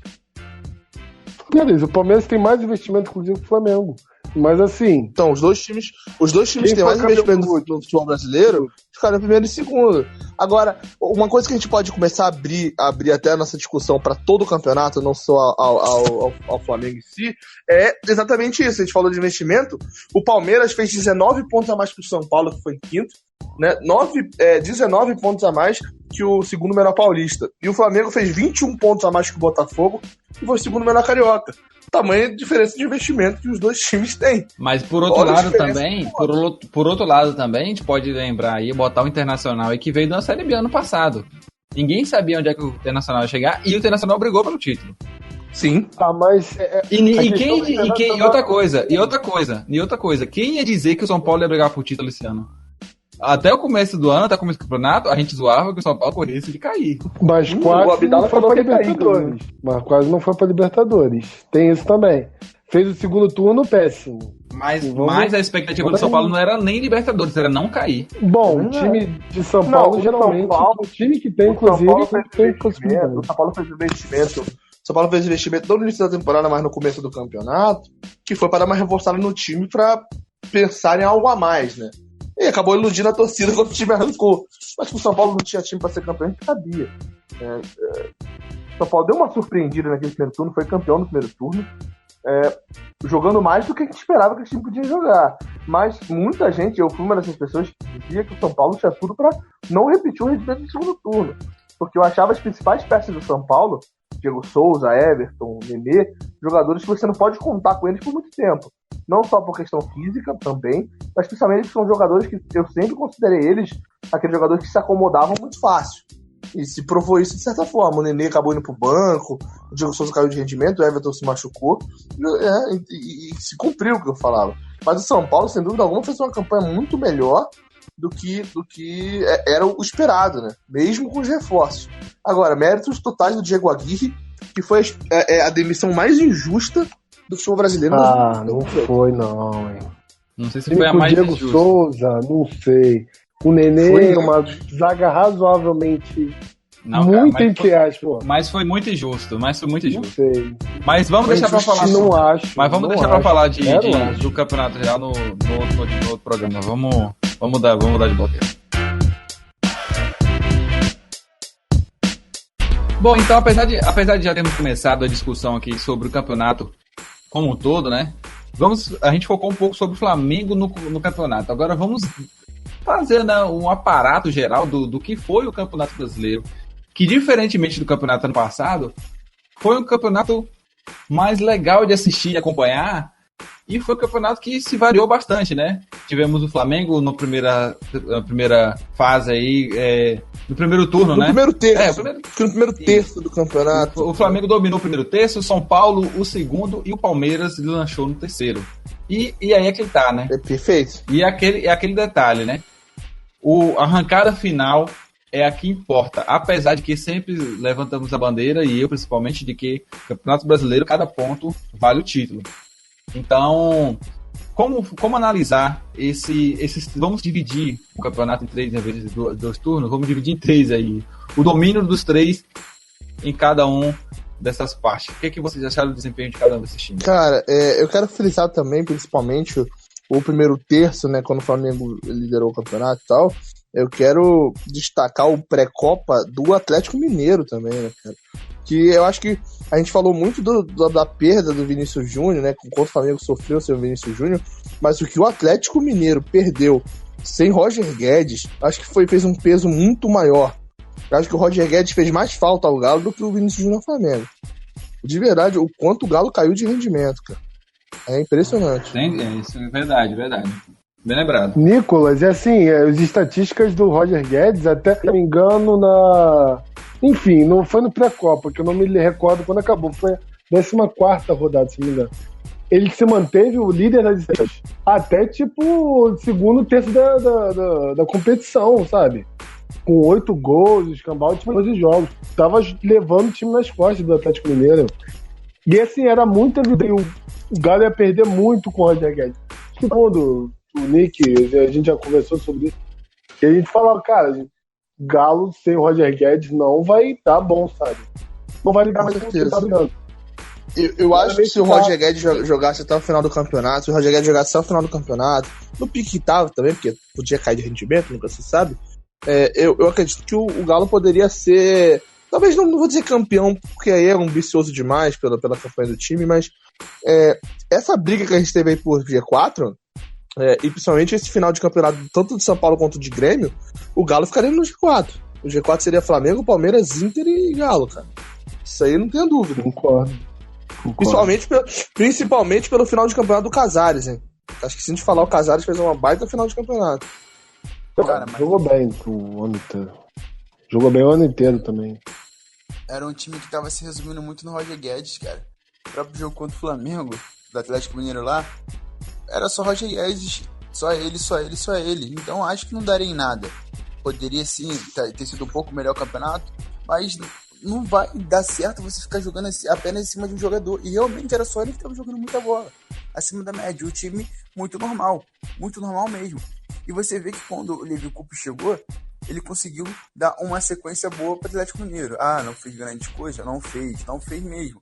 Beleza, o Palmeiras tem mais investimento, inclusive, que o Flamengo. Mas assim... Então, os dois times que têm mais investimento no futebol brasileiro ficaram em primeiro e segundo. Agora, uma coisa que a gente pode começar a abrir até a nossa discussão para todo o campeonato, não só ao Flamengo em si, é exatamente isso. A gente falou de investimento. O Palmeiras fez 19 pontos a mais que o São Paulo, que foi em quinto. Né? 19 pontos a mais que o segundo menor paulista. E o Flamengo fez 21 pontos a mais que o Botafogo e foi o segundo menor carioca. Tamanha diferença de investimento que os dois times têm. Mas por outro lado também, por outro lado também, a gente pode lembrar aí, botar o Internacional aí que veio da Série B ano passado. Ninguém sabia onde é que o Internacional ia chegar e o Internacional brigou pelo título. Sim. Mas outra coisa, quem ia dizer que o São Paulo ia brigar por título esse ano? Até o começo do ano, até o começo do campeonato, a gente zoava que o São Paulo corria de cair. Mas quase não foi pra Libertadores. Mas quase não foi pra Libertadores. Tem isso também. Fez o segundo turno péssimo. Mas a expectativa do São Paulo não era nem Libertadores, era não cair. Bom, o time de São Paulo, geralmente, o time que tem, inclusive, tem possibilidade. O São Paulo fez investimento. O São Paulo fez investimento não no início da temporada, mas no começo do campeonato, que foi para dar uma reforçada no time para pensar em algo a mais, né? E acabou iludindo a torcida quando o time arrancou. Mas que o São Paulo não tinha time para ser campeão, a gente sabia. O São Paulo deu uma surpreendida naquele primeiro turno, foi campeão no primeiro turno, jogando mais do que a gente esperava que o time podia jogar. Mas muita gente, eu fui uma dessas pessoas que dizia que o São Paulo tinha tudo para não repetir o rendimento do segundo turno. Porque eu achava as principais peças do São Paulo, Diego Souza, Everton, Nenê, jogadores que você não pode contar com eles por muito tempo. Não só por questão física também, mas principalmente são jogadores que eu sempre considerei eles aqueles jogadores que se acomodavam muito fácil. E se provou isso de certa forma. O Nenê acabou indo pro banco, o Diego Souza caiu de rendimento, o Everton se machucou, e se cumpriu o que eu falava. Mas o São Paulo, sem dúvida alguma, fez uma campanha muito melhor do que era o esperado, né? Mesmo com os reforços. Agora, méritos totais do Diego Aguirre, que foi a demissão mais injusta do futebol brasileiro. Não foi, hein? Não sei se foi a mais Diego injusta. Souza, não sei. O Nenê, uma zaga razoavelmente... entre aspas. Mas foi muito injusto. Não sei. Mas vamos deixar pra falar. Não acho. Mas vamos deixar pra falar do campeonato real no outro programa. Vamos mudar de bloqueio. Bom, então, apesar de já termos começado a discussão aqui sobre o campeonato como um todo, né? A gente focou um pouco sobre o Flamengo no campeonato. Agora vamos fazer, né, um aparato geral do que foi o Campeonato Brasileiro. que, diferentemente do campeonato ano passado, foi um campeonato mais legal de assistir e acompanhar, e foi um campeonato que se variou bastante, né? Tivemos o Flamengo na primeira fase aí, no primeiro turno, né? No primeiro terço do campeonato. O Flamengo dominou o primeiro terço, o São Paulo o segundo e o Palmeiras lanchou no terceiro. E aí é que tá, né? É perfeito. E aquele detalhe, né? A arrancada final é a que importa, apesar de que sempre levantamos a bandeira, e eu principalmente, de que Campeonato Brasileiro, cada ponto vale o título. Então, como analisar esses... Vamos dividir o campeonato em 3, em vez de 2 turnos, vamos dividir em 3 aí. O domínio dos 3 em cada um dessas partes. O que vocês acharam do desempenho de cada um desses times? Cara, eu quero frisar também, principalmente, o primeiro terço, né, quando o Flamengo liderou o campeonato e tal. Eu quero destacar o pré-copa do Atlético Mineiro também, né, cara? Que eu acho que a gente falou muito da perda do Vinícius Júnior, né? Quanto o Flamengo sofreu sem o Vinícius Júnior, mas o que o Atlético Mineiro perdeu sem Roger Guedes, acho que fez um peso muito maior. Eu acho que o Roger Guedes fez mais falta ao Galo do que o Vinícius Júnior ao Flamengo. De verdade, o quanto o Galo caiu de rendimento, cara. É impressionante. Isso é verdade. Bem lembrado. Nicolas, assim, as estatísticas do Roger Guedes, até se não me engano, enfim, não foi no pré-copa, que eu não me recordo quando acabou, foi a 14ª rodada, se não me engano. Ele se manteve o líder das estatísticas até, tipo, segundo terço da competição, sabe? Com 8 gols, escambau de 12 jogos. Tava levando o time nas costas do Atlético Mineiro. E, assim, era muito evidente. O Galo ia perder muito com o Roger Guedes. Quando o Nick, a gente já conversou sobre isso, e a gente falava, cara, Galo sem o Roger Guedes não vai dar bom, sabe? Não vai ligar mais com o tá brigando. Eu acho que se o Roger Guedes jogasse até o final do campeonato, se o Roger Guedes jogasse até o final do campeonato, no pique que tava também, porque podia cair de rendimento, nunca se sabe, eu acredito que o Galo poderia ser, talvez não vou dizer campeão, porque aí é ambicioso demais pela campanha do time, mas essa briga que a gente teve aí por G4, e principalmente esse final de campeonato, tanto de São Paulo quanto de Grêmio, o Galo ficaria no G4. O G4 seria Flamengo, Palmeiras, Inter e Galo, cara. Isso aí não tenho dúvida. Concordo. Principalmente pelo final de campeonato do Casares, hein? Acho que se a gente falar, o Casares fez uma baita final de campeonato. Cara, jogou bem o ano inteiro. Jogou bem o ano inteiro também. Era um time que tava se resumindo muito no Roger Guedes, cara. O próprio jogo contra o Flamengo, do Atlético Mineiro lá, era só Roger Guedes, só ele. Então acho que não daria em nada. Poderia sim ter sido um pouco melhor o campeonato, mas não vai dar certo você ficar jogando apenas em cima de um jogador. E realmente era só ele que estava jogando muita bola, acima da média. O time muito normal mesmo. E você vê que quando o Levi Coupe chegou, ele conseguiu dar uma sequência boa para o Atlético Mineiro. Não fez grande coisa? Não fez mesmo.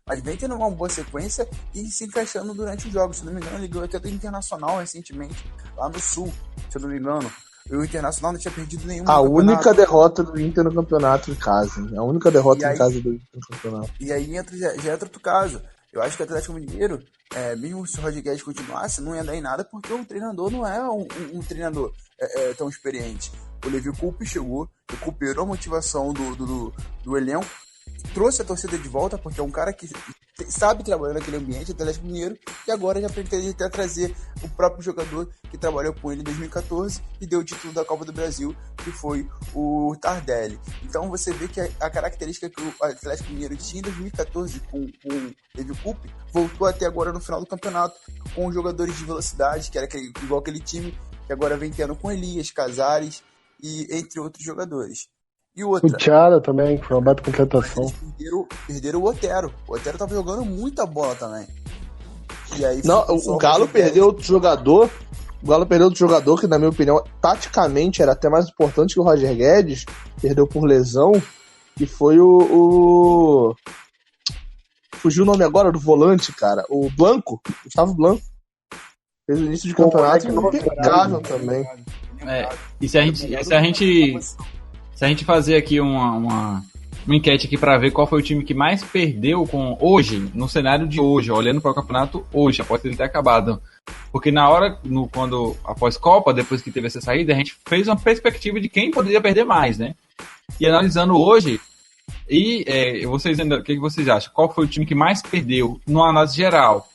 Mas vem tendo uma boa sequência e se encaixando durante os jogos. Se não me engano, ele ganhou até do Internacional recentemente, lá no Sul, se eu não me engano. O Internacional não tinha perdido nenhuma. A única derrota do Inter no campeonato em casa. Hein? A única derrota em casa do Inter no campeonato. E aí já entra outro caso. Eu acho que o Atlético Mineiro, mesmo se o Roger Guedes continuasse, não ia dar em nada, porque o treinador não é um treinador tão experiente. O Levi Coupe chegou, recuperou a motivação do elenco, trouxe a torcida de volta, porque é um cara que sabe trabalhar naquele ambiente, o Atlético Mineiro, e agora já pretende até trazer o próprio jogador que trabalhou com ele em 2014 e deu o título da Copa do Brasil, que foi o Tardelli. Então você vê que a característica que o Atlético Mineiro tinha em 2014 com o Levi Coupe voltou até agora no final do campeonato com jogadores de velocidade, que era igual aquele time que agora vem tendo com Elias, Casares e entre outros jogadores. E outra, o Thiago também, que foi uma baita contratação. Perderam o Otero. O Otero tava jogando muita bola também. E aí o Galo perdeu outro jogador. O Galo perdeu outro jogador que, na minha opinião, taticamente era até mais importante que o Roger Guedes. Perdeu por lesão. Que foi o fugiu o nome agora do volante, cara. O Blanco. Gustavo Blanco. Fez o início de campeonato impecável também. E se a gente fazer aqui uma enquete aqui para ver qual foi o time que mais perdeu hoje, no cenário de hoje, olhando para o campeonato hoje, após ele ter acabado. Porque na hora, após Copa, depois que teve essa saída, a gente fez uma perspectiva de quem poderia perder mais, né? E analisando hoje, vocês ainda, o que vocês acham? Qual foi o time que mais perdeu numa análise geral?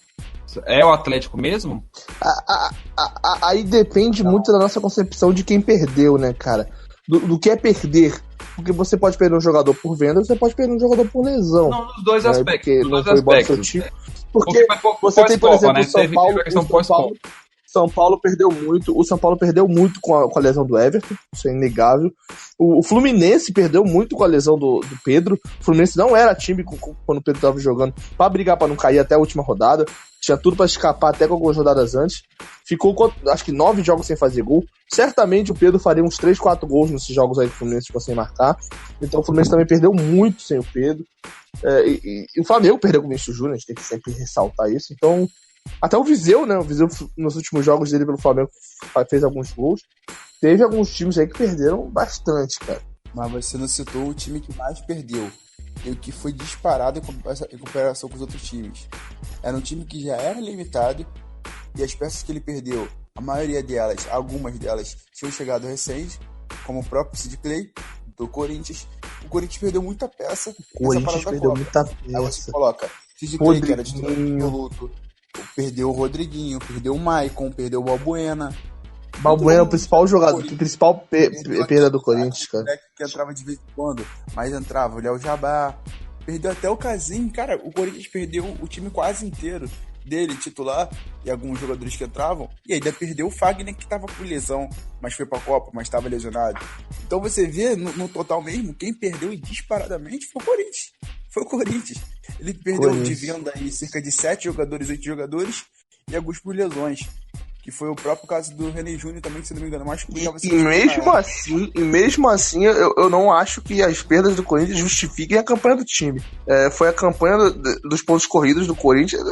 É o Atlético mesmo? Aí depende muito da nossa concepção de quem perdeu, né, cara? Do que é perder. Porque você pode perder um jogador por venda, você pode perder um jogador por lesão. Não, nos dois aspectos. Porque não foi embora do seu time. Porque você tem, por exemplo, o São Paulo perdeu muito. O São Paulo perdeu muito com a lesão do Everton, isso é inegável. O Fluminense perdeu muito com a lesão do Pedro. O Fluminense não era time quando o Pedro estava jogando pra brigar pra não cair até a última rodada. Tinha tudo pra escapar até com algumas rodadas antes. Ficou, acho que 9 jogos sem fazer gol. Certamente o Pedro faria uns 3, 4 gols nesses jogos aí que o Fluminense ficou sem marcar. Então o Fluminense também perdeu muito sem o Pedro. E o Flamengo perdeu com o Vinícius Júnior, a gente tem que sempre ressaltar isso. Então, até o Viseu, né? O Viseu, nos últimos jogos dele pelo Flamengo, fez alguns gols. Teve alguns times aí que perderam bastante, cara. Mas você não citou o time que mais perdeu. E o que foi disparado em comparação com os outros times. Era um time que já era limitado. E as peças que ele perdeu, a maioria delas, algumas delas, tinham chegado recente. Como o próprio Sid Clay, do Corinthians. O Corinthians perdeu muita peça. O Corinthians perdeu muita peça. Aí você coloca Sid Clay, que era de luto. Perdeu o Rodriguinho, perdeu o Maicon, perdeu o Balbuena. Balbuena é o principal jogador, a principal perda do Corinthians, cara. Que entrava de vez em quando, mas entrava o Léo Jabá. Perdeu até o Casim, cara. O Corinthians perdeu o time quase inteiro dele, titular, e alguns jogadores que entravam. E ainda perdeu o Fagner, que tava com lesão, mas foi pra Copa, mas tava lesionado. Então você vê, no total mesmo, quem perdeu disparadamente foi o Corinthians. Foi o Corinthians. Ele perdeu de venda aí cerca de 7 jogadores, 8 jogadores, e alguns por lesões. Que foi o próprio caso do René Júnior também, se não me engano. Mais E mesmo assim, eu não acho que as perdas do Corinthians justifiquem a campanha do time. Foi a campanha dos pontos corridos do Corinthians,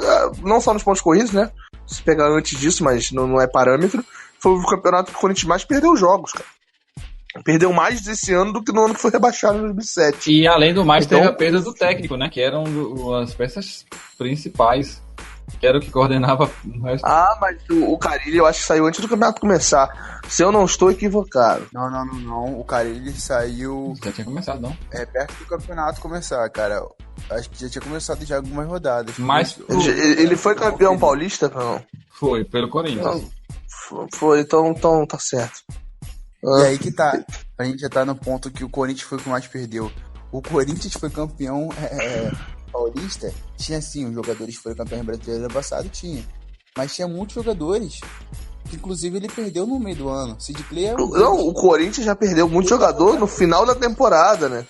não só nos pontos corridos, né? Se pegar antes disso, mas não é parâmetro. Foi o campeonato que o Corinthians mais perdeu jogos, cara. Perdeu mais desse ano do que no ano que foi rebaixado em 2007. E além do mais, teve a perda do técnico, né? Que eram as peças principais. Que era o que coordenava o resto. Mas o Carille eu acho que saiu antes do campeonato começar. Se eu não estou equivocado. Não. O Carille saiu... Já tinha começado, não? Perto do campeonato começar, cara. Acho que já tinha começado já algumas rodadas. Mas ele foi campeão paulista, não? Foi, pelo Corinthians. Foi, então tá certo. E aí que tá. A gente já tá no ponto que o Corinthians foi o que mais perdeu. O Corinthians foi campeão paulista. Tinha sim, os jogadores que foram campeões brasileiros ano passado, tinha. Mas tinha muitos jogadores que inclusive ele perdeu no meio do ano. Sid Clay o Corinthians já perdeu muito jogador no final da temporada, né?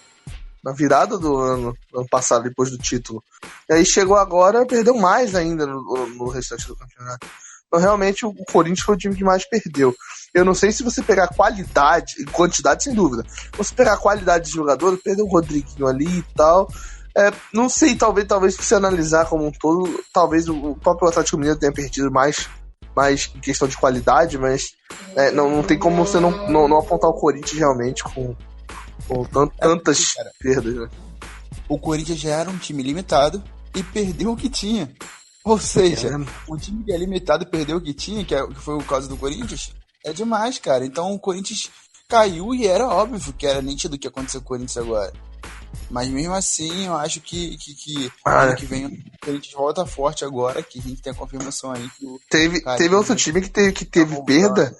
Na virada do ano passado, depois do título. E aí chegou agora, perdeu mais ainda no restante do campeonato. Então, realmente, o Corinthians foi o time que mais perdeu. Eu não sei se você pegar qualidade, quantidade sem dúvida. Se você pegar qualidade de jogador, perdeu o Rodriguinho ali e tal. Não sei, talvez se você analisar como um todo, talvez o próprio Atlético Mineiro tenha perdido mais em questão de qualidade, mas não tem como você não apontar o Corinthians realmente com tantas perdas, né? O Corinthians já era um time limitado e perdeu o que tinha. Ou seja, o time que é limitado perdeu o que tinha, que foi o caso do Corinthians, é demais, cara. Então o Corinthians caiu e era óbvio que era nítido o que aconteceu com o Corinthians agora. Mas mesmo assim, eu acho que ano que vem o Corinthians volta forte agora, que a gente tem a confirmação aí. Teve outro time que teve perda,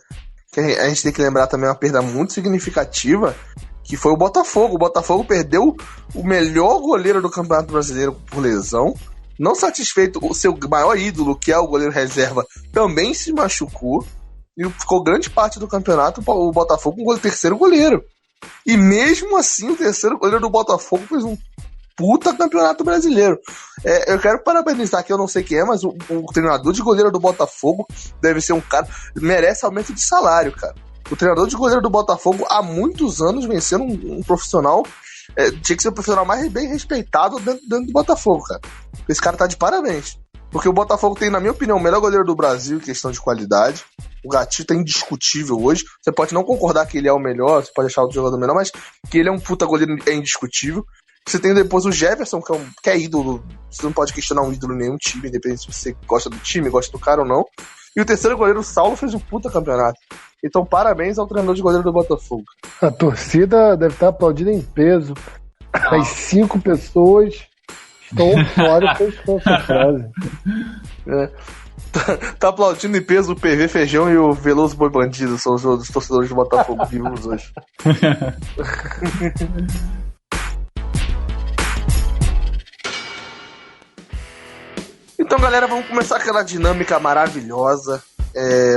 que a gente tem que lembrar também, uma perda muito significativa, que foi o Botafogo. O Botafogo perdeu o melhor goleiro do Campeonato Brasileiro por lesão. Não satisfeito, o seu maior ídolo, que é o goleiro reserva, também se machucou. E ficou grande parte do campeonato o Botafogo com o terceiro goleiro. E mesmo assim, o terceiro goleiro do Botafogo fez um puta campeonato brasileiro. Eu quero parabenizar aqui, eu não sei quem é, mas o treinador de goleiro do Botafogo deve ser um cara... Merece aumento de salário, cara. O treinador de goleiro do Botafogo, há muitos anos, vencendo um profissional... tinha que ser o profissional mais bem respeitado dentro do Botafogo, cara. Esse cara tá de parabéns. Porque o Botafogo tem, na minha opinião, o melhor goleiro do Brasil em questão de qualidade. O Gatito é indiscutível hoje. Você pode não concordar que ele é o melhor, você pode achar outro jogador melhor, mas que ele é um puta goleiro é indiscutível. Você tem depois o Jefferson, que é ídolo. Você não pode questionar um ídolo em nenhum time, independente se você gosta do time, gosta do cara ou não. E o terceiro goleiro, o Saulo, fez um puta campeonato. Então, parabéns ao treinador de goleiro do Botafogo. A torcida deve estar aplaudindo em peso. As 5 pessoas estão eufóricas com essa frase. Tá aplaudindo em peso o PV Feijão e o Veloso Boi Bandido, são os torcedores do Botafogo vivos hoje. Então, galera, vamos começar aquela dinâmica maravilhosa.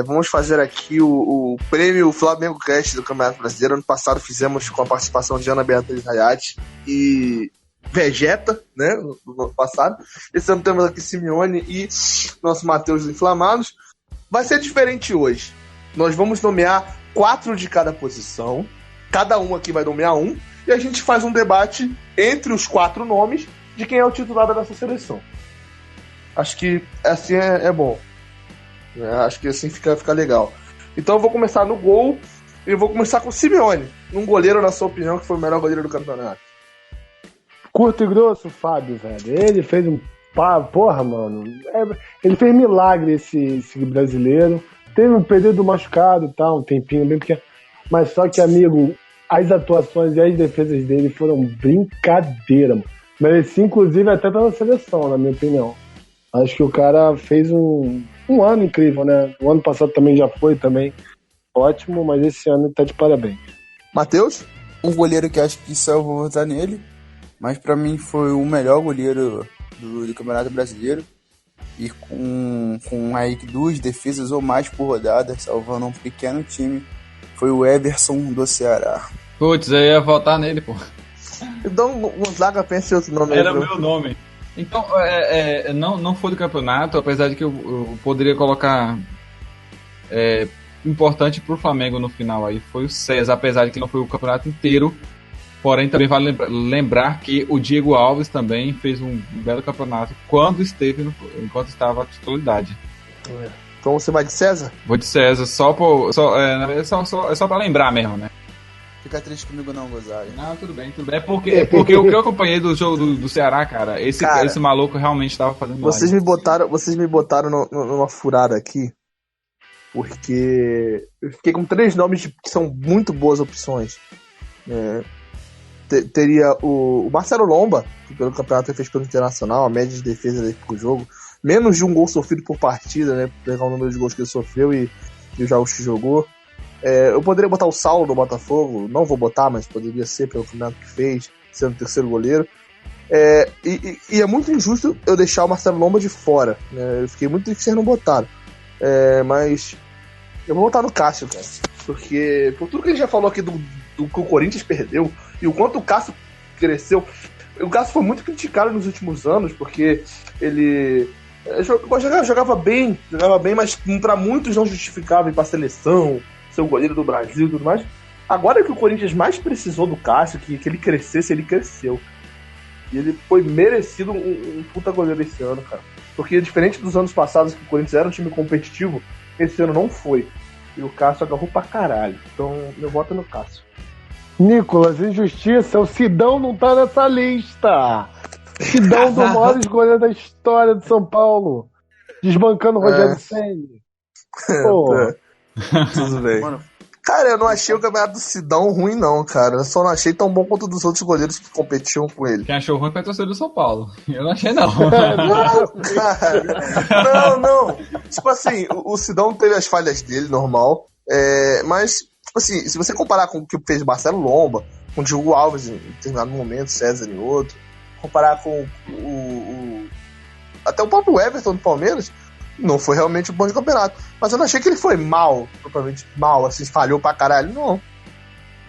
Vamos fazer aqui o prêmio Flamengo Cast do Campeonato Brasileiro. Ano passado fizemos com a participação de Ana Beatriz Hayat e Vegeta, né, no ano passado. Esse ano temos aqui Simeone e nosso Matheus Inflamados. Vai ser diferente hoje. Nós vamos nomear 4 de cada posição. Cada um aqui vai nomear um. E a gente faz um debate entre os 4 nomes de quem é o titular dessa seleção. Acho que assim é bom. Acho que assim fica legal. Então eu vou começar no gol. E eu vou começar com o Simeone. Um goleiro, na sua opinião, que foi o melhor goleiro do campeonato. Curto e grosso, Fábio, velho. Ele fez porra, mano. Ele fez milagre esse brasileiro. Teve um período machucado e tal, um tempinho bem pequeno. Mas só que, amigo, as atuações e as defesas dele foram brincadeira, mano. Merecia, inclusive, até estar na seleção, na minha opinião. Acho que o cara fez um ano incrível, né? O ano passado também já foi também ótimo, mas esse ano tá de parabéns. Matheus? Um goleiro que acho que só eu vou votar nele, mas pra mim foi o melhor goleiro do Campeonato Brasileiro. E com aí 2 defesas ou mais por rodada, salvando um pequeno time, foi o Everson do Ceará. Putz, eu ia votar nele, pô. Então, Gonzaga, pense em outro nome. Era o meu nome. Então, não foi do campeonato, apesar de que eu poderia colocar importante pro Flamengo no final aí, foi o César, apesar de que não foi o campeonato inteiro, porém também vale lembrar que o Diego Alves também fez um belo campeonato enquanto estava a titularidade. Então você vai de César? Vou de César, só pra lembrar mesmo, né? Fica triste comigo não, Gonzaga. Não, tudo bem. É porque o que eu acompanhei do jogo do Ceará, cara, esse maluco realmente estava fazendo vocês me botaram numa furada aqui, porque eu fiquei com 3 nomes que são muito boas opções. Teria o Marcelo Lomba, que pelo campeonato ele fez pelo Internacional, a média de defesa dele por jogo, menos de um gol sofrido por partida, né? Pegar o número de gols que ele sofreu e os jogos que jogou. Eu poderia botar o Saulo do Botafogo, não vou botar, mas poderia ser pelo campeonato que fez, sendo o terceiro goleiro. E é muito injusto eu deixar o Marcelo Lomba de fora, né? Eu fiquei muito triste que vocês não botaram. Mas eu vou botar no Cássio, cara, porque por tudo que a gente já falou aqui do que o Corinthians perdeu e o quanto o Cássio cresceu. O Cássio foi muito criticado nos últimos anos, porque ele jogava bem, mas para muitos não justificava ir para a seleção, ser o goleiro do Brasil e tudo mais. Agora que o Corinthians mais precisou do Cássio, que ele crescesse, ele cresceu. E ele foi merecido um puta goleiro esse ano, cara. Porque diferente dos anos passados, que o Corinthians era um time competitivo, esse ano não foi. E o Cássio agarrou pra caralho. Então, meu voto é no Cássio. Nicolas, injustiça, o Sidão não tá nessa lista. Sidão do maior goleiro da história de São Paulo. Desbancando o Rogério Ceni. Pô. Tudo bem. Mano, cara, eu não achei o campeonato do Sidão ruim, não, cara. Eu só não achei tão bom quanto dos outros goleiros que competiam com ele. Quem achou ruim foi a torcida do São Paulo. Eu não achei, não. Não, cara. Não. Tipo assim, o Sidão teve as falhas dele, normal. Mas, tipo assim, se você comparar com o que fez Marcelo Lomba, com o Diego Alves em determinado momento, César em outro, comparar com até o próprio Everton do Palmeiras, não foi realmente um bom campeonato. Mas eu não achei que ele foi mal, propriamente mal, assim, falhou pra caralho, não.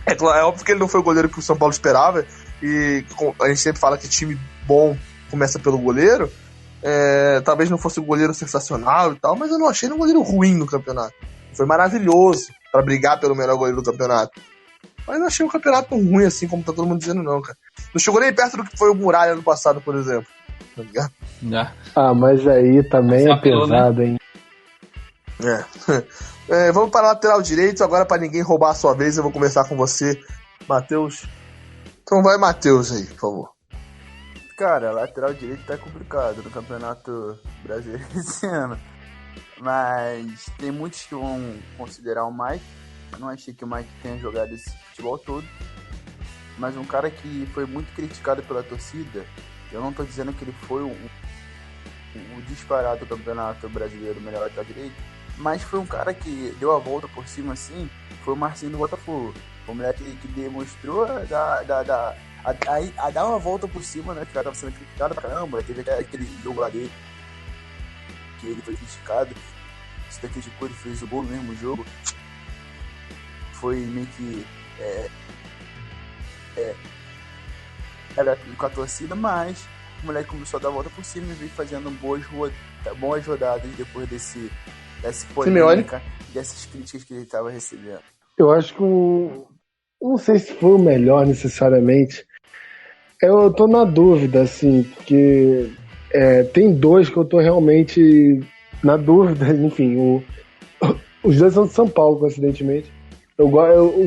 É óbvio que ele não foi o goleiro que o São Paulo esperava, e a gente sempre fala que time bom começa pelo goleiro. Talvez não fosse um goleiro sensacional e tal, mas eu não achei ele um goleiro ruim no campeonato. Foi maravilhoso pra brigar pelo melhor goleiro do campeonato. Mas não achei um campeonato tão ruim assim, como tá todo mundo dizendo, não, cara. Não chegou nem perto do que foi o Muralha ano passado, por exemplo. Tá ligado? Mas aí também é pesado, né? Hein? Vamos para a lateral direito. Agora, para ninguém roubar a sua vez, eu vou começar com você, Matheus. Então vai, Matheus, aí, por favor. Cara, lateral direito tá complicado no Campeonato Brasileiro esse ano. Mas tem muitos que vão considerar o Mike. Eu não achei que o Mike tenha jogado esse futebol todo, mas um cara que foi muito criticado pela torcida. Eu não tô dizendo que ele foi o disparado do campeonato brasileiro, melhor lateral direito, mas foi um cara que deu a volta por cima assim, foi o Marcinho do Botafogo. Foi um moleque que demonstrou a dar uma volta por cima, né? Que o cara tava sendo criticado pra caramba. Teve aquele jogo lá dele que ele foi criticado. Se daqui criticou, ele fez o gol no mesmo jogo. Foi meio que era com a torcida, mas o moleque começou a dar a volta por cima e veio fazendo boas rodadas depois dessa polêmica, dessas críticas que ele estava recebendo. Eu acho que não sei se foi o melhor necessariamente. Eu tô na dúvida, assim, porque tem dois que eu tô realmente na dúvida. Enfim, os dois são de São Paulo, coincidentemente. Eu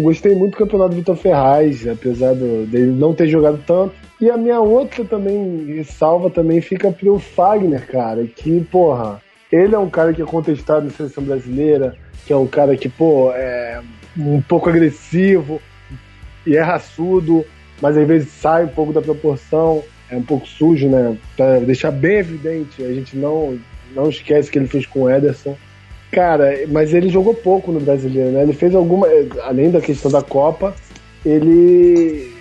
gostei muito do campeonato do Vitor Ferraz, apesar dele não ter jogado tanto. E a minha outra também ressalva também fica pro Fagner, cara, que, porra, ele é um cara que é contestado na seleção brasileira, que é um cara que, é um pouco agressivo e é raçudo, mas às vezes sai um pouco da proporção, é um pouco sujo, né? Pra deixar bem evidente, a gente não esquece que ele fez com o Ederson. Cara, mas ele jogou pouco no Brasileiro, né? Ele fez além da questão da Copa, ele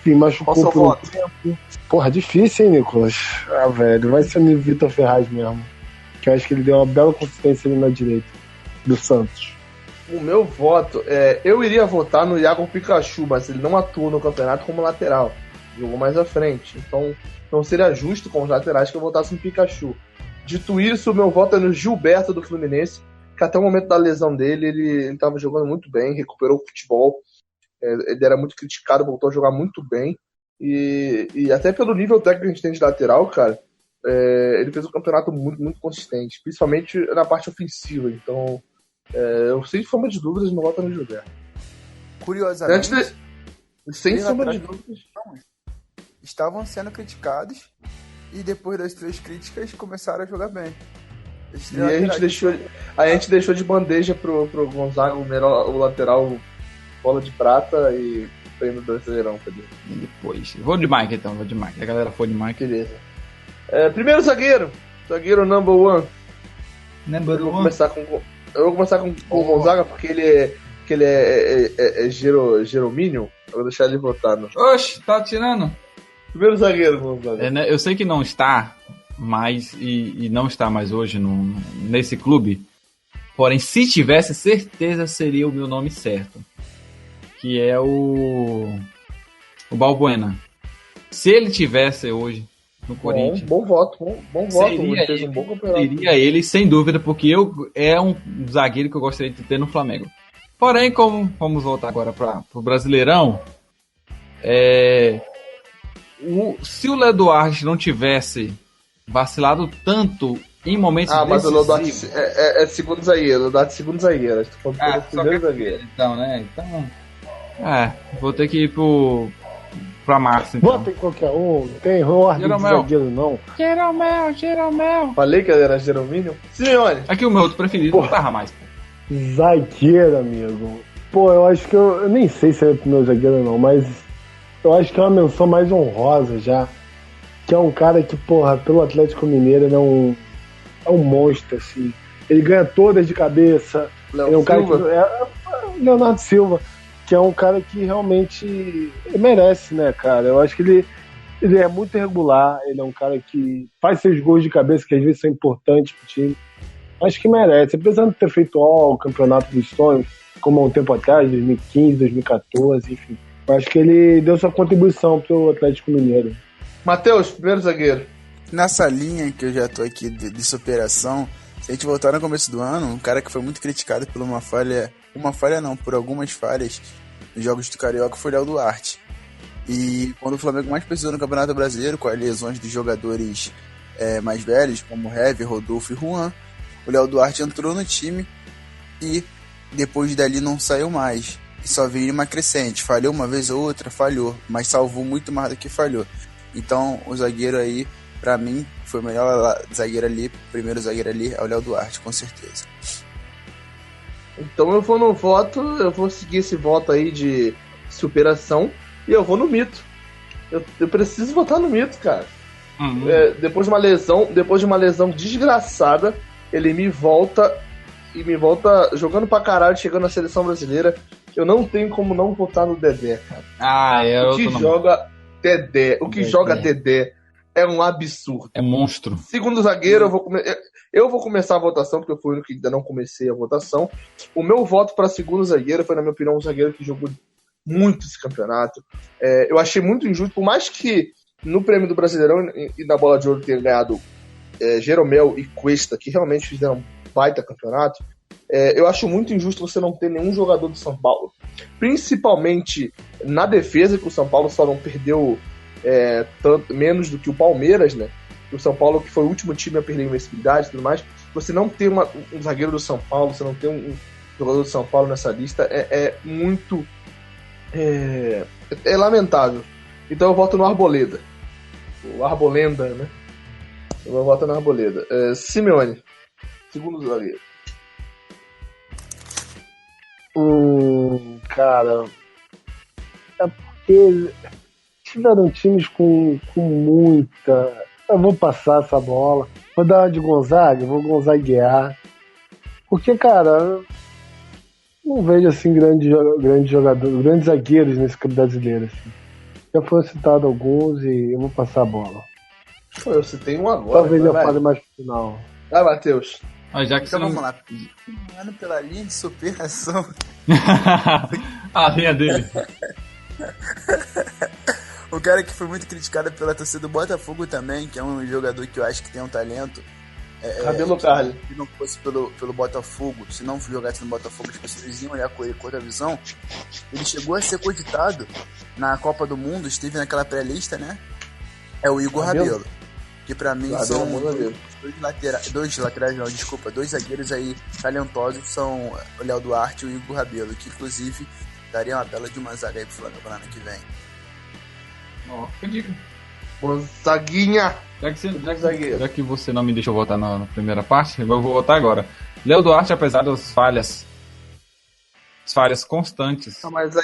machucou por um tempo. Porra, difícil, hein, Nicolas? Ah, velho, vai ser o Vitor Ferraz mesmo. Que eu acho que ele deu uma bela consistência ali na direita do Santos. O meu voto eu iria votar no Iago Pikachu, mas ele não atua no campeonato como lateral. Jogou mais à frente. Então não seria justo com os laterais que eu votasse no Pikachu. Dito isso, o meu voto é no Gilberto do Fluminense, que até o momento da lesão dele, ele estava jogando muito bem, recuperou o futebol. Ele era muito criticado, voltou a jogar muito bem. E até pelo nível técnico que a gente tem de lateral, cara, ele fez um campeonato muito, muito consistente, principalmente na parte ofensiva. Então, eu sem sombra de dúvidas, meu voto é no Gilberto. Curiosamente, sem sombra de dúvidas, estavam sendo criticados e depois das 3 críticas começaram a jogar bem. E a gente deixou de bandeja pro Gonzaga o lateral bola de prata e prêmio brasileirão pra ele. E depois. Vou de Mike então, A galera foi de Mike. Beleza. Primeiro zagueiro number one. Eu vou começar com o Gonzaga porque ele é Jeromínio. Eu vou deixar ele votar. Oxe, tá tirando? Primeiro zagueiro, Gonzaga. Eu sei que não está mais e não está mais hoje nesse clube. Porém, se tivesse, certeza seria o meu nome certo. Que é o Balbuena. Se ele tivesse hoje no Corinthians. Bom voto. Ele fez um bom campeonato. Seria ele, sem dúvida, porque é um zagueiro que eu gostaria de ter no Flamengo. Porém, como vamos voltar agora para o Brasileirão, se o Léo Duarte não tivesse vacilado tanto em momentos decisivos... mas o Léo Duarte é segundo zagueiro. O Duarte é segundo zagueiro. Estou falando primeiro zagueiro. Então, né? Vou ter que ir pra Márcia, então. Bota em qualquer um. Tem ordem de zagueiro, não. Jeromel. Falei que era Jeromínio. Simeone. Aqui o meu outro preferido não tava mais. Zagueiro, amigo. Eu acho que eu nem sei se é o meu zagueiro ou não, mas eu acho que é uma menção mais honrosa já. Que é um cara que, pelo Atlético Mineiro, ele é um monstro, assim. Ele ganha todas de cabeça. Leonardo Silva, que é um cara que realmente merece, né, cara? Eu acho que ele é muito irregular, ele é um cara que faz seus gols de cabeça, que às vezes são importantes pro time. Acho que merece, apesar de ter feito o Campeonato dos Sonhos, como há um tempo atrás, 2015, 2014, enfim. Eu acho que ele deu sua contribuição pro Atlético Mineiro. Matheus, primeiro zagueiro. Nessa linha que eu já tô aqui de superação, se a gente voltar no começo do ano, um cara que foi muito criticado por por algumas falhas nos jogos do Carioca foi o Léo Duarte. E quando o Flamengo mais precisou no Campeonato Brasileiro, com as lesões dos jogadores mais velhos, como Hever, Rodolfo e Juan, o Léo Duarte entrou no time e depois dali não saiu mais. E só veio uma crescente. Falhou uma vez ou outra, falhou, mas salvou muito mais do que falhou. Então, o zagueiro aí, pra mim, foi o melhor zagueiro ali, primeiro zagueiro ali, é o Léo Duarte, com certeza. Então eu vou no voto, eu vou seguir esse voto aí de superação e eu vou no Mito. Eu preciso votar no Mito, cara. Depois de uma lesão desgraçada, ele me volta jogando pra caralho, chegando na seleção brasileira. Eu não tenho como não votar no Dedé, cara. O que joga Dedé é um absurdo. É monstro. Segundo zagueiro, eu vou começar a votação, porque eu fui o único que ainda não comecei a votação. O meu voto para segundo zagueiro foi, na minha opinião, um zagueiro que jogou muito esse campeonato. Eu achei muito injusto, por mais que no prêmio do Brasileirão e na Bola de Ouro tenha ganhado Jeromel e Cuesta, que realmente fizeram um baita campeonato, eu acho muito injusto você não ter nenhum jogador do São Paulo. Principalmente na defesa, que o São Paulo só não perdeu menos do que o Palmeiras, né? O São Paulo, que foi o último time a perder invencibilidade e tudo mais. Você não ter um zagueiro do São Paulo, você não ter um jogador do São Paulo nessa lista é muito... É lamentável. Então eu voto no Arboleda. O Arbolenda, né? Eu voto no Arboleda. Simeone, segundo zagueiro. Cara, é porque tiveram times com muita... Eu vou passar essa bola. Vou dar uma de Gonzaga, vou gonzaguear. Porque, cara, não vejo assim grandes jogadores, grandes zagueiros nesse campo brasileiro. Assim. Já foram citados alguns e eu vou passar a bola. Eu citei um agora. Talvez eu fale mais pro final. Vai, Matheus. Já que então vamos lá. Mano, pela linha de superação. A linha dele. O cara que foi muito criticado pela torcida do Botafogo também, que é um jogador que eu acho que tem um talento. Rabelo Carli. Se não fosse pelo Botafogo, se não jogasse no Botafogo, as pessoas iam olhar com ele com outra visão. Ele chegou a ser cogitado na Copa do Mundo, esteve naquela pré-lista, né? É o Igor Rabelo. Que pra mim são dois zagueiros aí talentosos, são o Léo Duarte e o Igor Rabelo, que inclusive daria uma bela de uma zaga aí pro Flamengo no ano que vem. Eu digo. Gonzaguinha! Já que você não me deixou votar na primeira parte, eu vou votar agora. Léo Duarte, apesar das falhas constantes. Mas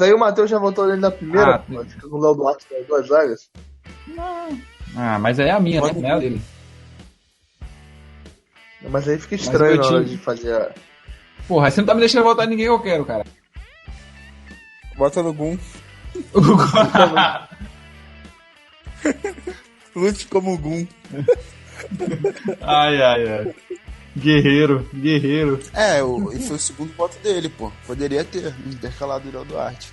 aí o Matheus já votou nele na primeira. O Léo Duarte tem 2 zagas. Mas aí é a minha, né? Não é a dele. Mas aí fica estranho na hora de fazer a... Porra, aí você não tá me deixando votar em ninguém que eu quero, cara. Bota no Gum. Lute como Gum. Ai. Guerreiro. E foi o segundo voto dele, pô. Poderia ter intercalado o Léo Duarte.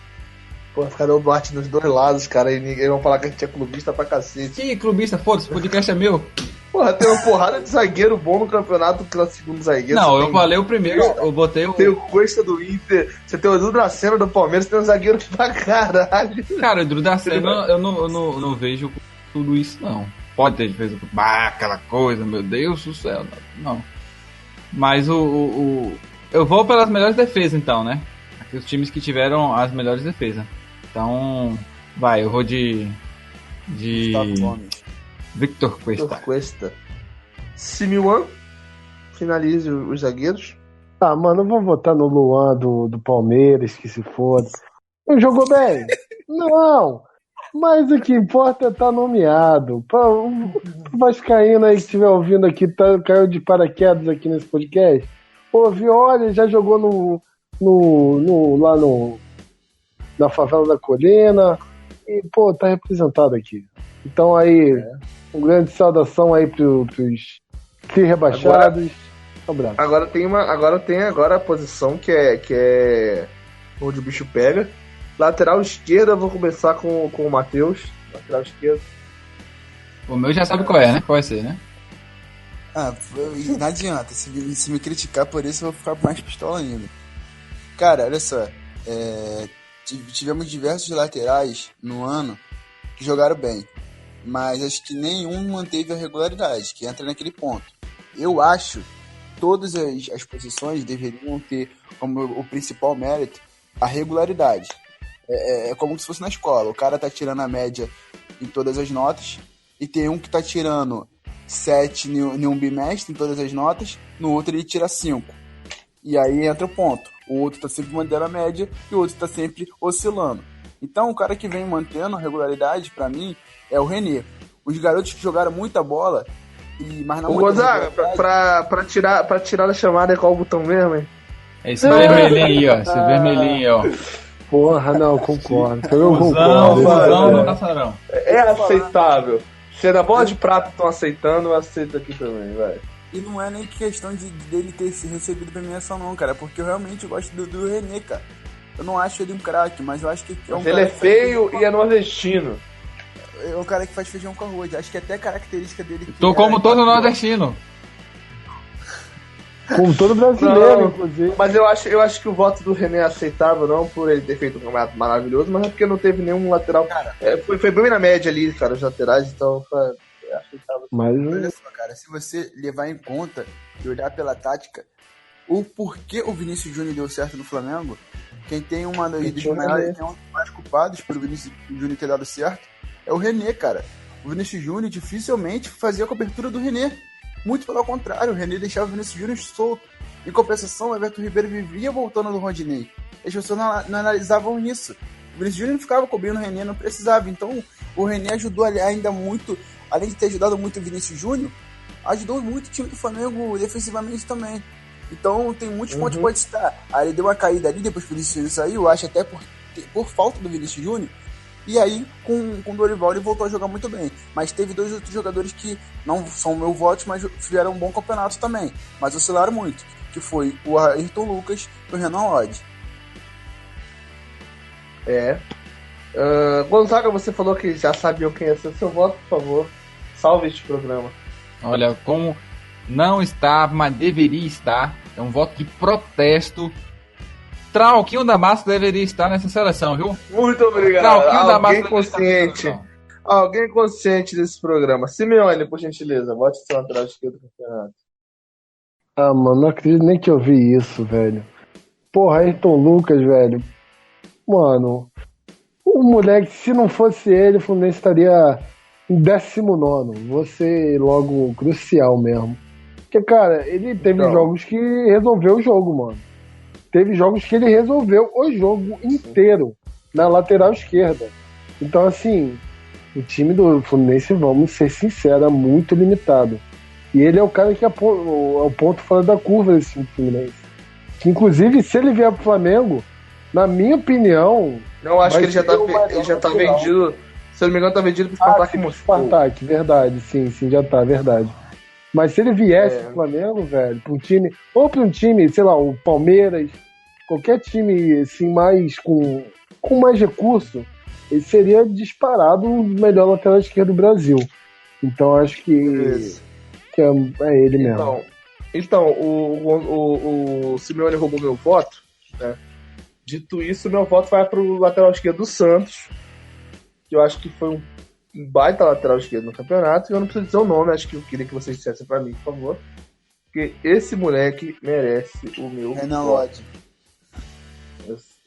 Pô, ficar o Duarte nos dois lados, cara, e ninguém vai falar que a gente é clubista pra cacete. Que clubista? Foda-se, o podcast é meu. Porra, tem uma porrada de zagueiro bom no campeonato que é o segundo zagueiro. Não, eu falei o primeiro, eu botei o... Tem o Cuesta do Inter, você tem o Edu Dracena do Palmeiras, você tem um zagueiro pra caralho. Cara, o Edu Dracena, eu não vejo tudo isso, não. Pode ter feito aquela coisa, meu Deus do céu, não. Mas eu vou pelas melhores defesas, então, né? Os times que tiveram as melhores defesas. Então, eu vou de Victor Cuesta. Simeone, finalize os zagueiros. Mano, eu vou votar no Luan do Palmeiras, que se foda. Não jogou bem? Não! Mas o que importa é estar nomeado. O vascaíno aí que estiver ouvindo aqui, caiu de paraquedas aqui nesse podcast. Olha, já jogou lá na favela da Colina e, tá representado aqui. Então aí, uma grande saudação aí pros rebaixados. Abraço. Agora tem a posição que é onde o bicho pega. Lateral esquerda, eu vou começar com o Matheus. Lateral esquerda. O meu já sabe qual é, né? Qual vai ser, né? Não adianta. Se me criticar por isso, eu vou ficar mais pistola ainda. Cara, olha só. Tivemos diversos laterais no ano que jogaram bem. Mas acho que nenhum manteve a regularidade, que entra naquele ponto. Eu acho que todas as posições deveriam ter como o principal mérito a regularidade. É como se fosse na escola. O cara tá tirando a média em todas as notas e tem um que tá tirando 7 em um bimestre em todas as notas, no outro ele tira 5. E aí entra o ponto. O outro tá sempre mantendo a média e o outro tá sempre oscilando. Então o cara que vem mantendo a regularidade, pra mim, é o René. Os garotos que jogaram muita bola, mas não O muita Gonzaga, pra tirar da chamada, qual o botão mesmo, hein? É esse vermelhinho aí, ó. Esse vermelhinho, ó. Porra, não, concordo. Eu Fusão, concordo. fusão no Caçarão. É aceitável. Se é da bola de prata estão aceitando, eu aceito aqui também, velho. E não é nem questão dele ter recebido premiação não, cara. Porque eu realmente gosto do René, cara. Eu não acho ele um craque, mas eu acho que é um Ele cara é que feio e é nordestino. é um cara que faz feijão com arroz. Acho que até característica dele... Tô como todo nordestino. Como todo brasileiro, Não, inclusive. Mas eu acho que o voto do René é aceitável, não por ele ter feito um campeonato maravilhoso, mas é porque não teve nenhum lateral. Cara, foi bem na média ali, cara, os laterais, então foi aceitável. Mas olha só, cara, se você levar em conta e olhar pela tática, o porquê o Vinícius Júnior deu certo no Flamengo, quem tem um dos mais culpados pelo Vinícius Júnior ter dado certo é o René, cara. O Vinícius Júnior dificilmente fazia a cobertura do René. Muito pelo contrário, o René deixava o Vinícius Júnior solto. Em compensação, o Everton Ribeiro vivia voltando do Rodinei. As pessoas não analisavam isso. O Vinícius Júnior não ficava cobrindo o René, não precisava. Então, o René ajudou ainda muito, além de ter ajudado muito o Vinícius Júnior, ajudou muito o time do Flamengo defensivamente também. Então, tem muitos pontos que pode estar. Aí ele deu uma caída ali, depois que o Vinícius Júnior saiu, acho até por falta do Vinícius Júnior. E aí, com o Dorival, ele voltou a jogar muito bem. Mas teve dois outros jogadores que não são meu voto, mas fizeram um bom campeonato também. Mas oscilaram muito. Que foi o Ayrton Lucas e o Renan Lodge. Gonzaga, você falou que já sabiam quem ia ser seu voto, por favor. Salve este programa. Olha, como não está, mas deveria estar. É um voto de protesto. Trauquinho da Massa deveria estar nessa seleção, viu? Muito obrigado. Alguém consciente desse programa. Simeone, por gentileza, vote seu lateral esquerdo do campeonato. Ah, mano, não acredito nem que eu vi isso, velho. Porra, Ayrton Lucas, velho. Mano, o moleque, se não fosse ele, o Fluminense estaria em 19º. Vou ser logo crucial mesmo. Porque, cara, ele teve jogos que resolveu o jogo, mano. Teve jogos que ele resolveu o jogo inteiro na lateral esquerda. Então, assim, o time do Fluminense, vamos ser sinceros, é muito limitado. E ele é o cara que é o ponto fora da curva desse time do Fluminense. Que, inclusive, se ele vier pro Flamengo, na minha opinião... Não, acho que ele já tá vendido... Se eu não me engano, tá vendido pro Spartak Moscou. Spartak, verdade. Sim, já tá, verdade. Mas se ele viesse pro Flamengo, velho, pra um time... Ou pra um time, sei lá, o Palmeiras... Qualquer time assim, mais com mais recurso, ele seria disparado o melhor lateral esquerdo do Brasil. Então acho que é ele mesmo. Então o Simeone roubou meu voto, né? Dito isso, meu voto vai pro lateral esquerdo do Santos, que eu acho que foi um baita lateral esquerdo no campeonato, e eu não preciso dizer o nome, acho que eu queria que vocês dissessem pra mim, por favor. Porque esse moleque merece o meu Renan voto. Lodge.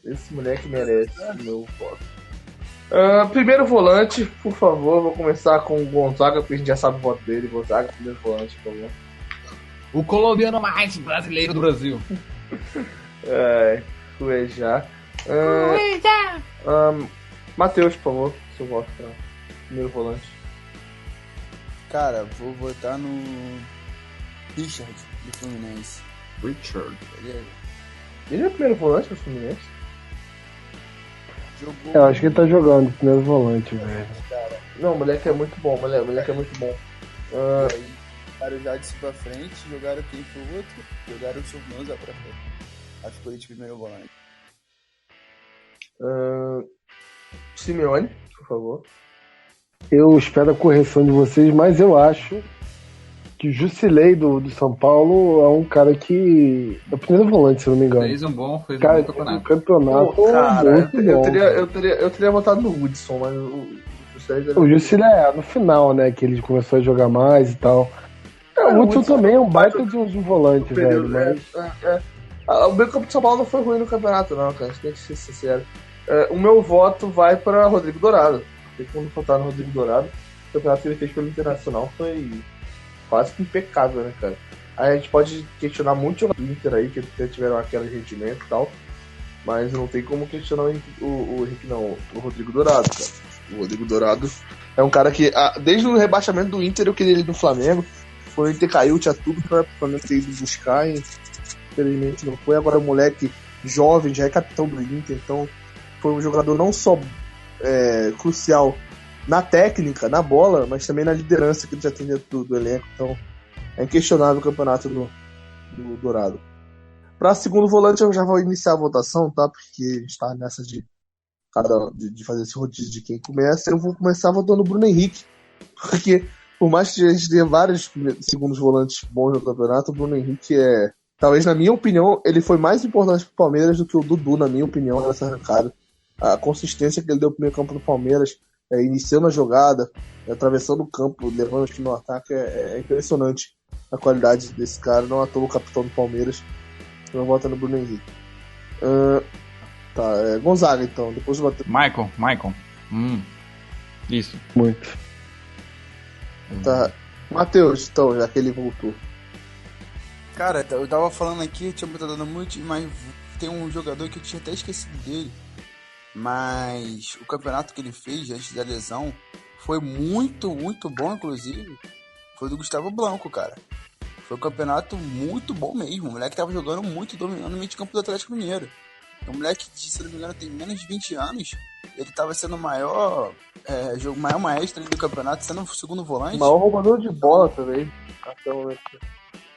Esse moleque merece o meu voto. Primeiro volante, por favor. Vou começar com o Gonzaga, porque a gente já sabe o voto dele. Gonzaga, primeiro volante, por favor. O colombiano mais brasileiro do Brasil. Cuejá. Matheus, por favor, seu voto para primeiro volante. Cara, vou votar no Richard, do Fluminense. Richard. Ele é o primeiro volante do Fluminense? Eu acho que ele tá jogando primeiro volante, velho. Não, o moleque é muito bom, moleque é muito bom. Jogaram o Jadson pra frente, jogaram quem pro outro, jogaram o Sornosa pra frente. Acho que foi de primeiro volante. Simeone, por favor. Eu espero a correção de vocês, mas eu acho que o Jusilei do São Paulo é um cara que... É o primeiro volante, se eu não me engano. Fez um bom campeonato. Cara, muito bom. Eu teria votado no Hudson, mas o Jusilei no final, né? Que ele começou a jogar mais e tal. O Hudson também é um baita de um volante, velho. Mas... O meio campo de São Paulo não foi ruim no campeonato, não, cara. Tem que ser sincero. O meu voto vai para Rodrigo Dourado. Tem como votar no Rodrigo Dourado. O campeonato que ele fez pelo Internacional foi quase que impecável, né, cara? Aí a gente pode questionar muito o Inter aí, que tiveram aquele rendimento e tal. Mas não tem como questionar o Rodrigo Dourado, cara. O Rodrigo Dourado é um cara que, desde o rebaixamento do Inter, eu queria ele no Flamengo. Quando o Inter caiu, tinha tudo para o Flamengo ter ido buscar e infelizmente não foi. Agora o moleque jovem, já é capitão do Inter, então foi um jogador não só crucial na técnica, na bola, mas também na liderança que ele já tem dentro do elenco. Então é inquestionável o campeonato do Dourado. Para segundo volante eu já vou iniciar a votação, tá? Porque a gente tá nessa de fazer esse rodízio de quem começa. Eu vou começar votando no Bruno Henrique, porque por mais que a gente tenha vários segundos volantes bons no campeonato, o Bruno Henrique talvez na minha opinião, ele foi mais importante pro Palmeiras do que o Dudu, na minha opinião, nessa arrancada. A consistência que ele deu pro meio campo do Palmeiras, iniciando a jogada, atravessando o campo, levando o time no ataque, é impressionante a qualidade desse cara. Não à toa o capitão do Palmeiras. Eu voto no Bruno Henrique. Gonzaga, então. Depois eu voto. Michael. Isso. Muito. Tá. Matheus, então, já que ele voltou. Cara, eu tava falando aqui, eu tinha botado muito, mas tem um jogador que eu tinha até esquecido dele. Mas o campeonato que ele fez antes da lesão foi muito, muito bom, inclusive. Foi do Gustavo Blanco, cara. Foi um campeonato muito bom mesmo. O moleque tava jogando muito, dominando o meio de campo do Atlético Mineiro. O moleque, se não me engano, tem menos de 20 anos. Ele tava sendo o maior maestro do campeonato, sendo o segundo volante. O maior roubador de bola também.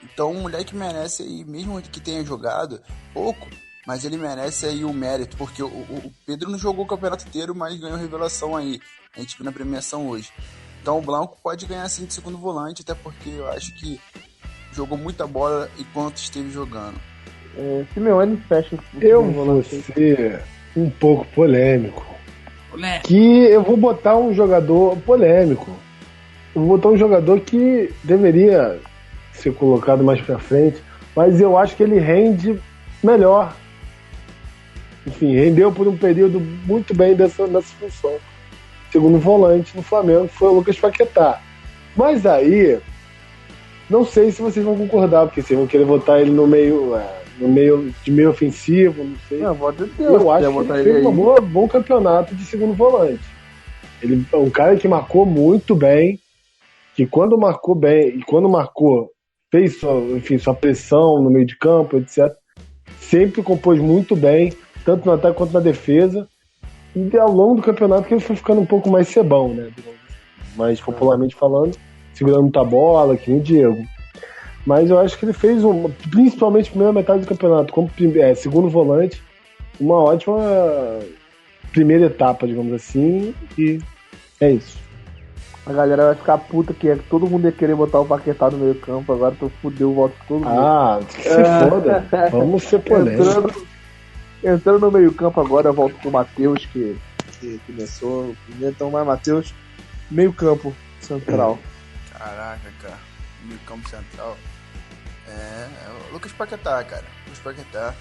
Então o moleque merece aí, mesmo que tenha jogado pouco, mas ele merece aí o mérito, porque o Pedro não jogou o campeonato inteiro, mas ganhou revelação aí. A gente viu na premiação hoje. Então o Blanco pode ganhar sim de segundo volante, até porque eu acho que jogou muita bola enquanto esteve jogando. Simeone fecha. Eu vou ser um pouco polêmico. Que eu vou botar um jogador polêmico. Eu vou botar um jogador que deveria ser colocado mais pra frente, mas eu acho que ele rende melhor. Enfim, rendeu por um período muito bem nessa função. Segundo volante no Flamengo foi o Lucas Paquetá. Mas aí, não sei se vocês vão concordar, porque vocês vão querer botar ele no meio de meio ofensivo, não sei. Eu acho que ele fez um bom campeonato de segundo volante. Ele é um cara que marcou muito bem, que quando marcou bem, e quando marcou, fez sua pressão no meio de campo, etc. Sempre compôs muito bem, tanto no ataque quanto na defesa. E ao longo do campeonato que ele foi ficando um pouco mais cebão, né? Mais popularmente falando, segurando muita bola, que nem o Diego. Mas eu acho que ele fez, principalmente a primeira metade do campeonato, como segundo volante, uma ótima primeira etapa, digamos assim, e é isso. A galera vai ficar puta que todo mundo ia querer botar o Paquetá no meio campo, agora tu fudeu o voto de todo mundo. Que se foda. Vamos ser polêmicos. Entrando no meio campo agora, eu volto com o Matheus, que começou. Então vai, Matheus, meio campo central. Caraca, cara. Meio campo central. O Lucas Paquetá, cara. Lucas Paquetá.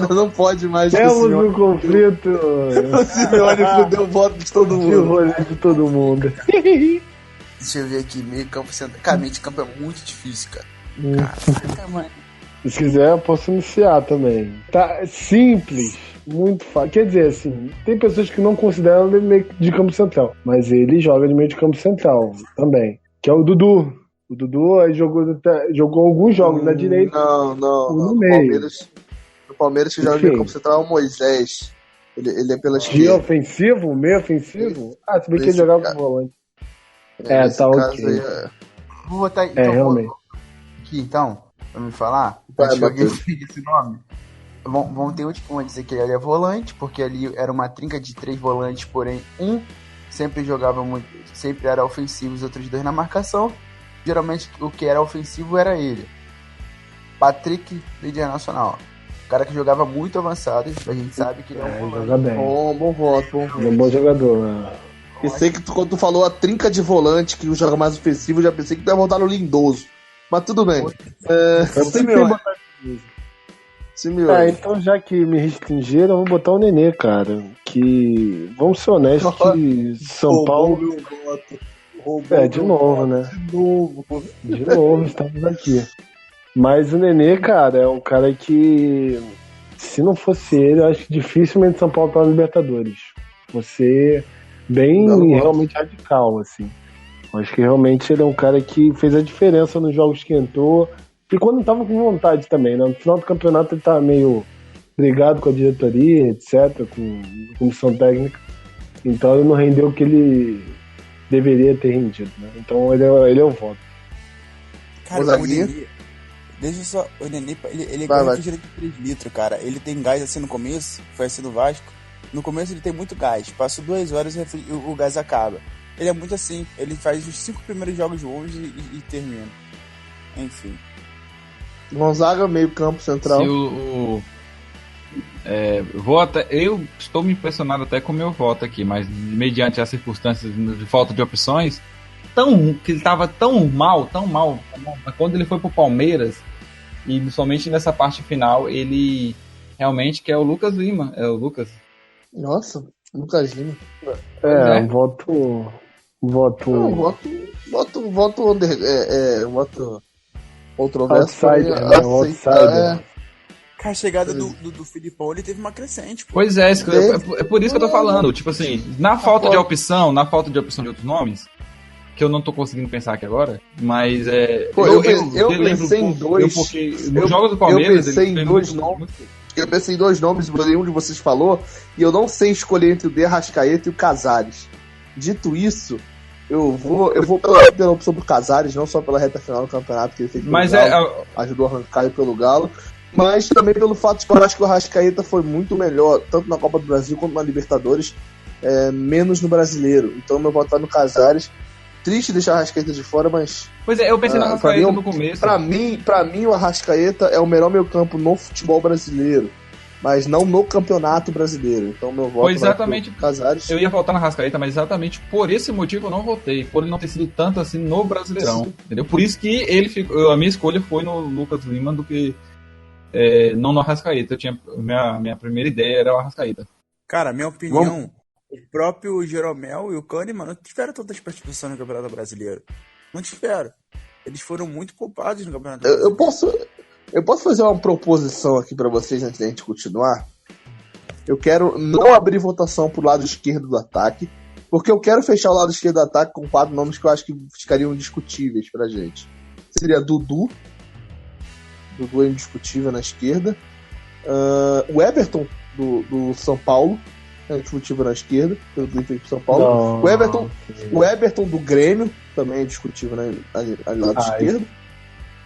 Não pode mais. Temos um conflito. O Simeone fudeu o voto de todo mundo. De todo mundo. Deixa eu ver aqui, meio campo central. Cara, meio de campo é muito difícil, cara. Caraca, mano. Se quiser, eu posso iniciar também. Tá simples, muito fácil. Quer dizer, assim, tem pessoas que não consideram ele meio de campo central, mas ele joga de meio de campo central também, que é o Dudu. O Dudu jogou alguns jogos na direita. Não. No meio. No Palmeiras que joga de meio campo central é o Moisés. Ele é pela esquerda. Ofensivo? Meio ofensivo? Se bem que ele jogava com volante. Tá ok. Vou botar realmente. Aqui então, pra me falar. Esse nome. Vão ter outros que vão dizer que ele é volante, porque ali era uma trinca de 3 volantes, porém um sempre jogava muito, sempre era ofensivo, os outros 2 na marcação. Geralmente o que era ofensivo era ele. Patrick, do Internacional. O cara que jogava muito avançado, a gente sabe que ele é um volante. Joga bem. Bom voto. Ele é um bom jogador, né? Pensei que quando tu falou a trinca de volante que joga mais ofensivo, já pensei que tu ia voltar no Lindoso. Mas tudo bem. Simeone. Então já que me restringiram, eu vou botar o Nenê, cara. Que, vamos ser honestos, que São Paulo... De novo, né? De novo, estamos aqui. Mas o Nenê, cara, é um cara que, se não fosse ele, eu acho que dificilmente São Paulo tá na Libertadores. Você bem realmente radical, assim. Eu acho que realmente ele é um cara que fez a diferença nos jogos que entrou. E quando tava com vontade também, né? No final do campeonato ele tava meio brigado com a diretoria, etc., com a comissão técnica. Então ele não rendeu o que ele deveria ter rendido, né? Então ele é o voto. Cara, o Nenê, deixa só, o Nenê, ele é igual refrigerante de 3 litros, cara. Ele tem gás assim no começo, foi assim no Vasco. No começo ele tem muito gás, passa 2 horas e o gás acaba. Ele é muito assim, ele faz os 5 primeiros jogos bons e termina. Enfim. Gonzaga, meio campo central. Se eu estou me impressionado até com o meu voto aqui, mas mediante as circunstâncias de falta de opções, que ele estava tão mal, quando ele foi pro Palmeiras, e somente nessa parte final, ele realmente quer o Lucas Lima. É o Lucas. Nossa, Lucas Lima. Voto controverso. Outsider. Cara, a chegada do Filipão, ele teve uma crescente. Pô. Pois é, é por isso que eu tô falando. Tipo assim, na falta de opção de outros nomes, que eu não tô conseguindo pensar aqui agora, mas eu pensei em dois. Nos jogos do Palmeiras, eu pensei em 2 nomes, nenhum de vocês falou, e eu não sei escolher entre o De Arrascaeta e o Casares. Dito isso, eu vou pela opção do Casares, não só pela reta final do campeonato que ele fez pelo Galo, ajudou a arrancar pelo Galo, mas também pelo fato de que eu acho que o Arrascaeta foi muito melhor, tanto na Copa do Brasil quanto na Libertadores, menos no Brasileiro. Então meu voto tá no Casares. Triste deixar o Arrascaeta de fora, mas... Pois é, eu pensei no Arrascaeta no começo. Pra mim, o Arrascaeta é o melhor meio campo no futebol brasileiro, mas não no campeonato brasileiro. Então meu voto foi exatamente pro Casares. Eu ia votar no Arrascaeta, mas exatamente por esse motivo eu não votei. Por ele não ter sido tanto assim no Brasileirão. Entendeu? Por isso que a minha escolha foi no Lucas Lima do que não no Arrascaeta. Minha primeira ideia era o Arrascaeta. Cara, minha opinião... O próprio Jeromel e o Kahneman não tiveram tanta participação no Campeonato Brasileiro. Não tiveram. Eles foram muito poupados no Campeonato Brasileiro. Eu posso fazer uma proposição aqui pra vocês antes da gente continuar? Eu quero não abrir votação pro lado esquerdo do ataque, porque eu quero fechar o lado esquerdo do ataque com 4 nomes que eu acho que ficariam indiscutíveis pra gente. Seria Dudu. Dudu é indiscutível na esquerda. O Everton do São Paulo. Discutível na esquerda, pelo Twitter de São Paulo. O Everton do Grêmio também é discutível ali do lado esquerdo.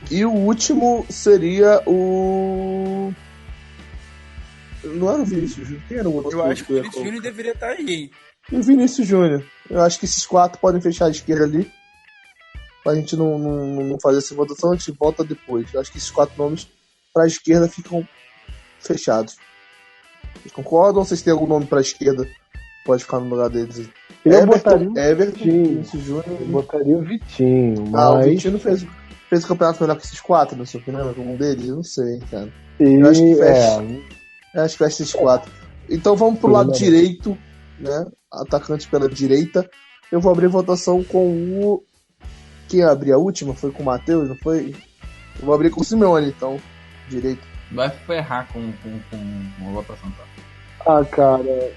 E o último seria o... Não era o Vinícius Júnior? Quem era o outro? Eu acho que o Vinícius Júnior deveria estar aí. E o Vinícius Júnior. Eu acho que esses 4 podem fechar a esquerda ali. Pra gente não fazer essa votação, a gente volta depois. Eu acho que esses 4 nomes pra esquerda ficam fechados. Vocês concordam ou vocês têm algum nome pra esquerda? Pode ficar no lugar deles. Everton, Vinícius Júnior. Eu botaria o Vitinho. Mas... o Vitinho fez o campeonato melhor que esses 4, não sei o que, né? Algum deles? Eu não sei, cara. Eu acho que fecha esses 4. Então vamos pro lado direito, né? Atacante pela direita. Eu vou abrir votação com o... Quem abriu a última? Foi com o Matheus, não foi? Eu vou abrir com o Simeone, então. Direito. Vai ferrar com a votação, tá? Cara.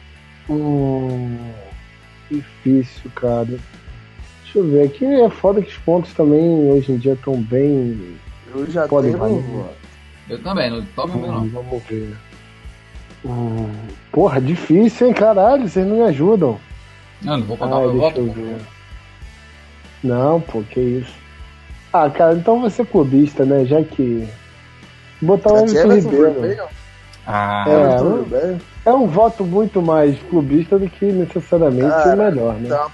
Difícil, cara. Deixa eu ver. Aqui é foda que os pontos também hoje em dia estão bem. Eu já tenho. Eu também, não tomo não. Vamos ver. Porra, difícil, hein? Caralho, vocês não me ajudam. Não vou contar meu voto. Deixa eu ver. Não, pô, que isso. Cara, então você clubista, né? Já que. Botar o Everton Ribeiro. É um voto muito mais clubista do que necessariamente o melhor, né? Tá uma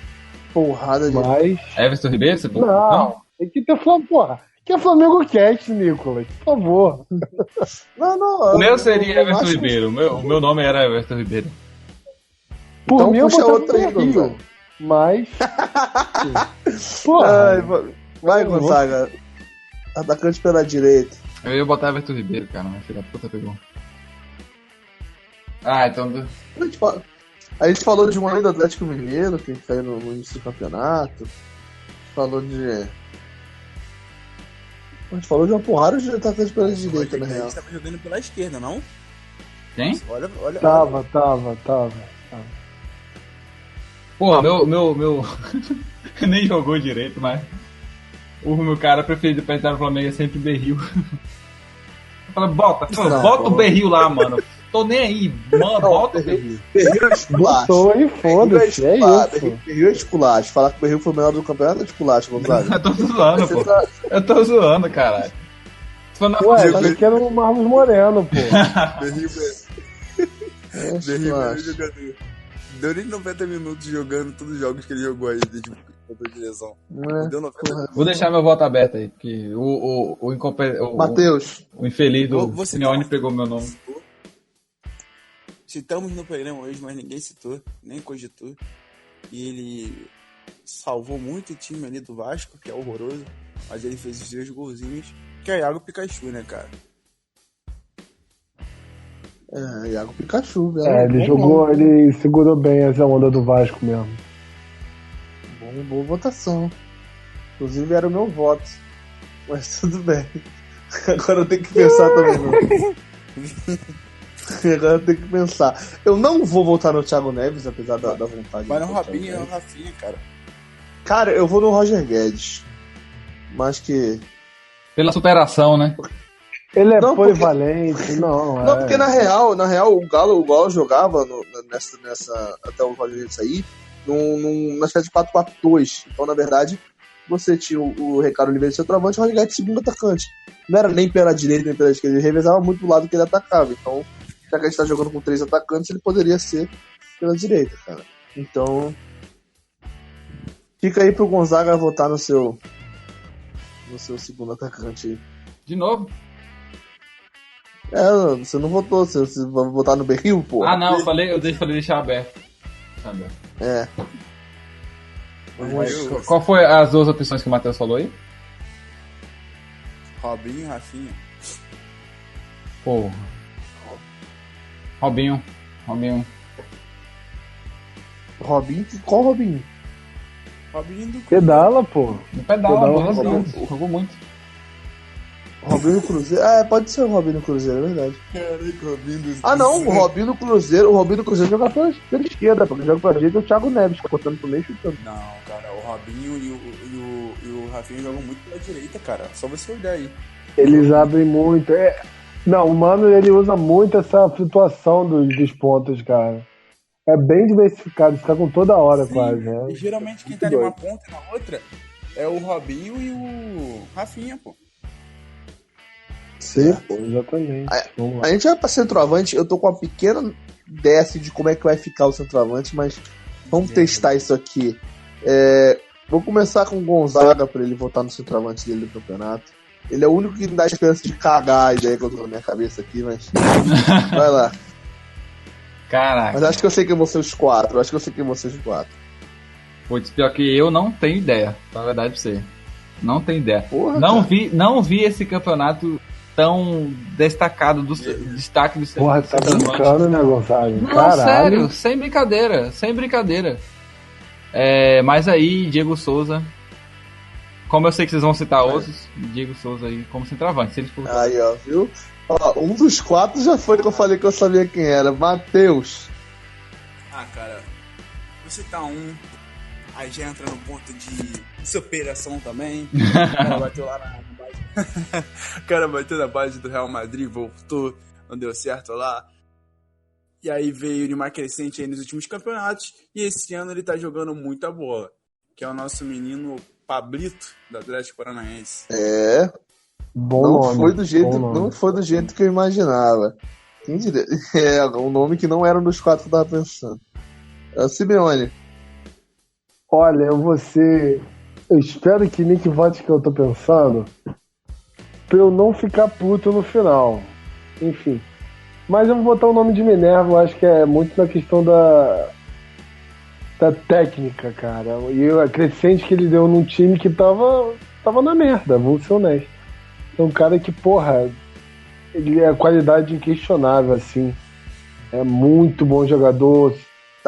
porrada de... Mas... Everton Ribeiro? Você não, tem que ter Flamengo, porra. Que é Flamengo Cast, Nicolas, por favor. Não. O meu seria Everton Ribeiro. O meu nome era Everton Ribeiro. Por então mim, eu puxa outra aí, Rio, mas... porra. Vai, Gonzaga. Atacante pela direita. Eu ia botar Everton Ribeiro, cara, mas filha da puta pegou. Então... A gente falou de um ano do Atlético Mineiro, que caiu no início do campeonato. Falou de... A gente falou de uma porrada de atacantes pela direita, na Ele real. estava jogando pela esquerda, não? Quem? Olha. Tava. Porra, meu... nem jogou direito, mas... O meu cara preferido pra entrar no Flamengo é sempre o Berril. Fala, bota o Berril lá, mano. Tô nem aí, mano, bota o Berril. Berril é esculacho. Botou aí, foda-se, é isso. Berril é esculacho. Falar que o Berril foi o melhor do campeonato é esculacho, Gonzaga. Eu tô zoando, pô. Eu tô zoando, caralho. Ué, achei que era o Marlos Moreno, pô. Berril é jogador. Deu nem 90 minutos jogando todos os jogos que ele jogou aí, desde que eu de lesão. Deu 90 minutos. Vou deixar meu voto aberto aí, porque Matheus. o infeliz do Você Simeone pegou meu nome. Citamos no programa hoje, mas ninguém citou, nem cogitou. E ele salvou muito o time ali do Vasco, que é horroroso, mas ele fez os 2 golzinhos, que é Iago Pikachu, né, cara? Iago Pikachu, velho. Ele segurou bem essa onda do Vasco mesmo. Boa votação. Inclusive era o meu voto. Mas tudo bem. Agora eu tenho que pensar também. Agora eu tenho que pensar. Eu não vou votar no Thiago Neves, apesar da vontade. Vai no Robinho e no Rafinha, cara. Cara, eu vou no Roger Guedes. Mas que... Pela superação, né? Ele é Não, polivalente, não. Não, porque na real o Galo jogava nessa até o Roger Guedes sair na espécie de 4-4-2. Então, na verdade, você tinha o Ricardo Oliveira de centroavante e o Roger Guedes segundo atacante. Não era nem pela direita nem pela esquerda, ele revezava muito do lado que ele atacava. Então, já que a gente tá jogando com 3 atacantes, ele poderia ser pela direita, cara. Então, fica aí pro Gonzaga votar no seu segundo atacante aí. De novo? Você não votou, você vai votar no Berril, pô. Ah, não, eu falei deixar aberto. Qual foi as 2 opções que o Matheus falou aí? Robinho e Rafinha. Pô. Robinho. Qual Robinho? Robinho do Pedala, pô. No pedala, jogou muito. Robinho no Cruzeiro? Pode ser o Robinho no Cruzeiro, é verdade. Caraca, Robinho do... O Robinho no Cruzeiro. O Robinho no Cruzeiro joga pela esquerda, porque joga pra direita é o Thiago Neves, cortando pro meio e chutando. Não, cara, o Robinho e o Rafinha jogam muito pela direita, cara. Só você olhar aí. Eles abrem muito. Não, o Mano, ele usa muito essa flutuação dos pontos, cara. É bem diversificado, está com toda hora. Sim, quase. Né? E geralmente quem tá em uma ponta e na outra é o Robinho e o Rafinha, pô. Sim, pô, exatamente. A gente vai pra centroavante, eu tô com uma pequena ideia de como é que vai ficar o centroavante, mas vamos testar isso aqui. Vou começar com o Gonzaga pra ele votar no centroavante dele do campeonato. Ele é o único que me dá esperança de cagar a ideia que eu tô na minha cabeça aqui, mas vai lá. Caraca. Mas acho que eu sei quem vão ser os 4. Putz, pior que eu não tenho ideia, na verdade pra você. Não tenho ideia. Porra, não vi esse campeonato tão destacado do destaque do Porra, tá brincando, né, Gonzaga? Não, caralho. Sério, sem brincadeira. Mas aí, Diego Souza. Como eu sei que vocês vão citar outros, Diego Souza aí como centroavante. Se ele for... Aí, ó, viu? Ó, um dos 4 já foi que eu falei que eu sabia quem era. Matheus. Cara, você tá aí já entra no ponto de superação também. O cara bateu lá na base. O cara bateu na base do Real Madrid, voltou, não deu certo lá. E aí veio de uma crescente aí nos últimos campeonatos. E esse ano ele tá jogando muita bola. Que é o nosso menino Pablito, da Atlético Paranaense. Não foi do jeito que eu imaginava. Quem diria? Um nome que não era um dos 4 que eu tava pensando. Simeone. Olha, eu espero que Nick vote que eu tô pensando, pra eu não ficar puto no final. Enfim. Mas eu vou botar o nome de Minerva, eu acho que é muito na questão da técnica, cara. E a crescente que ele deu num time que tava na merda, vou ser honesto. É um cara que, porra, ele é qualidade inquestionável, assim. É muito bom jogador.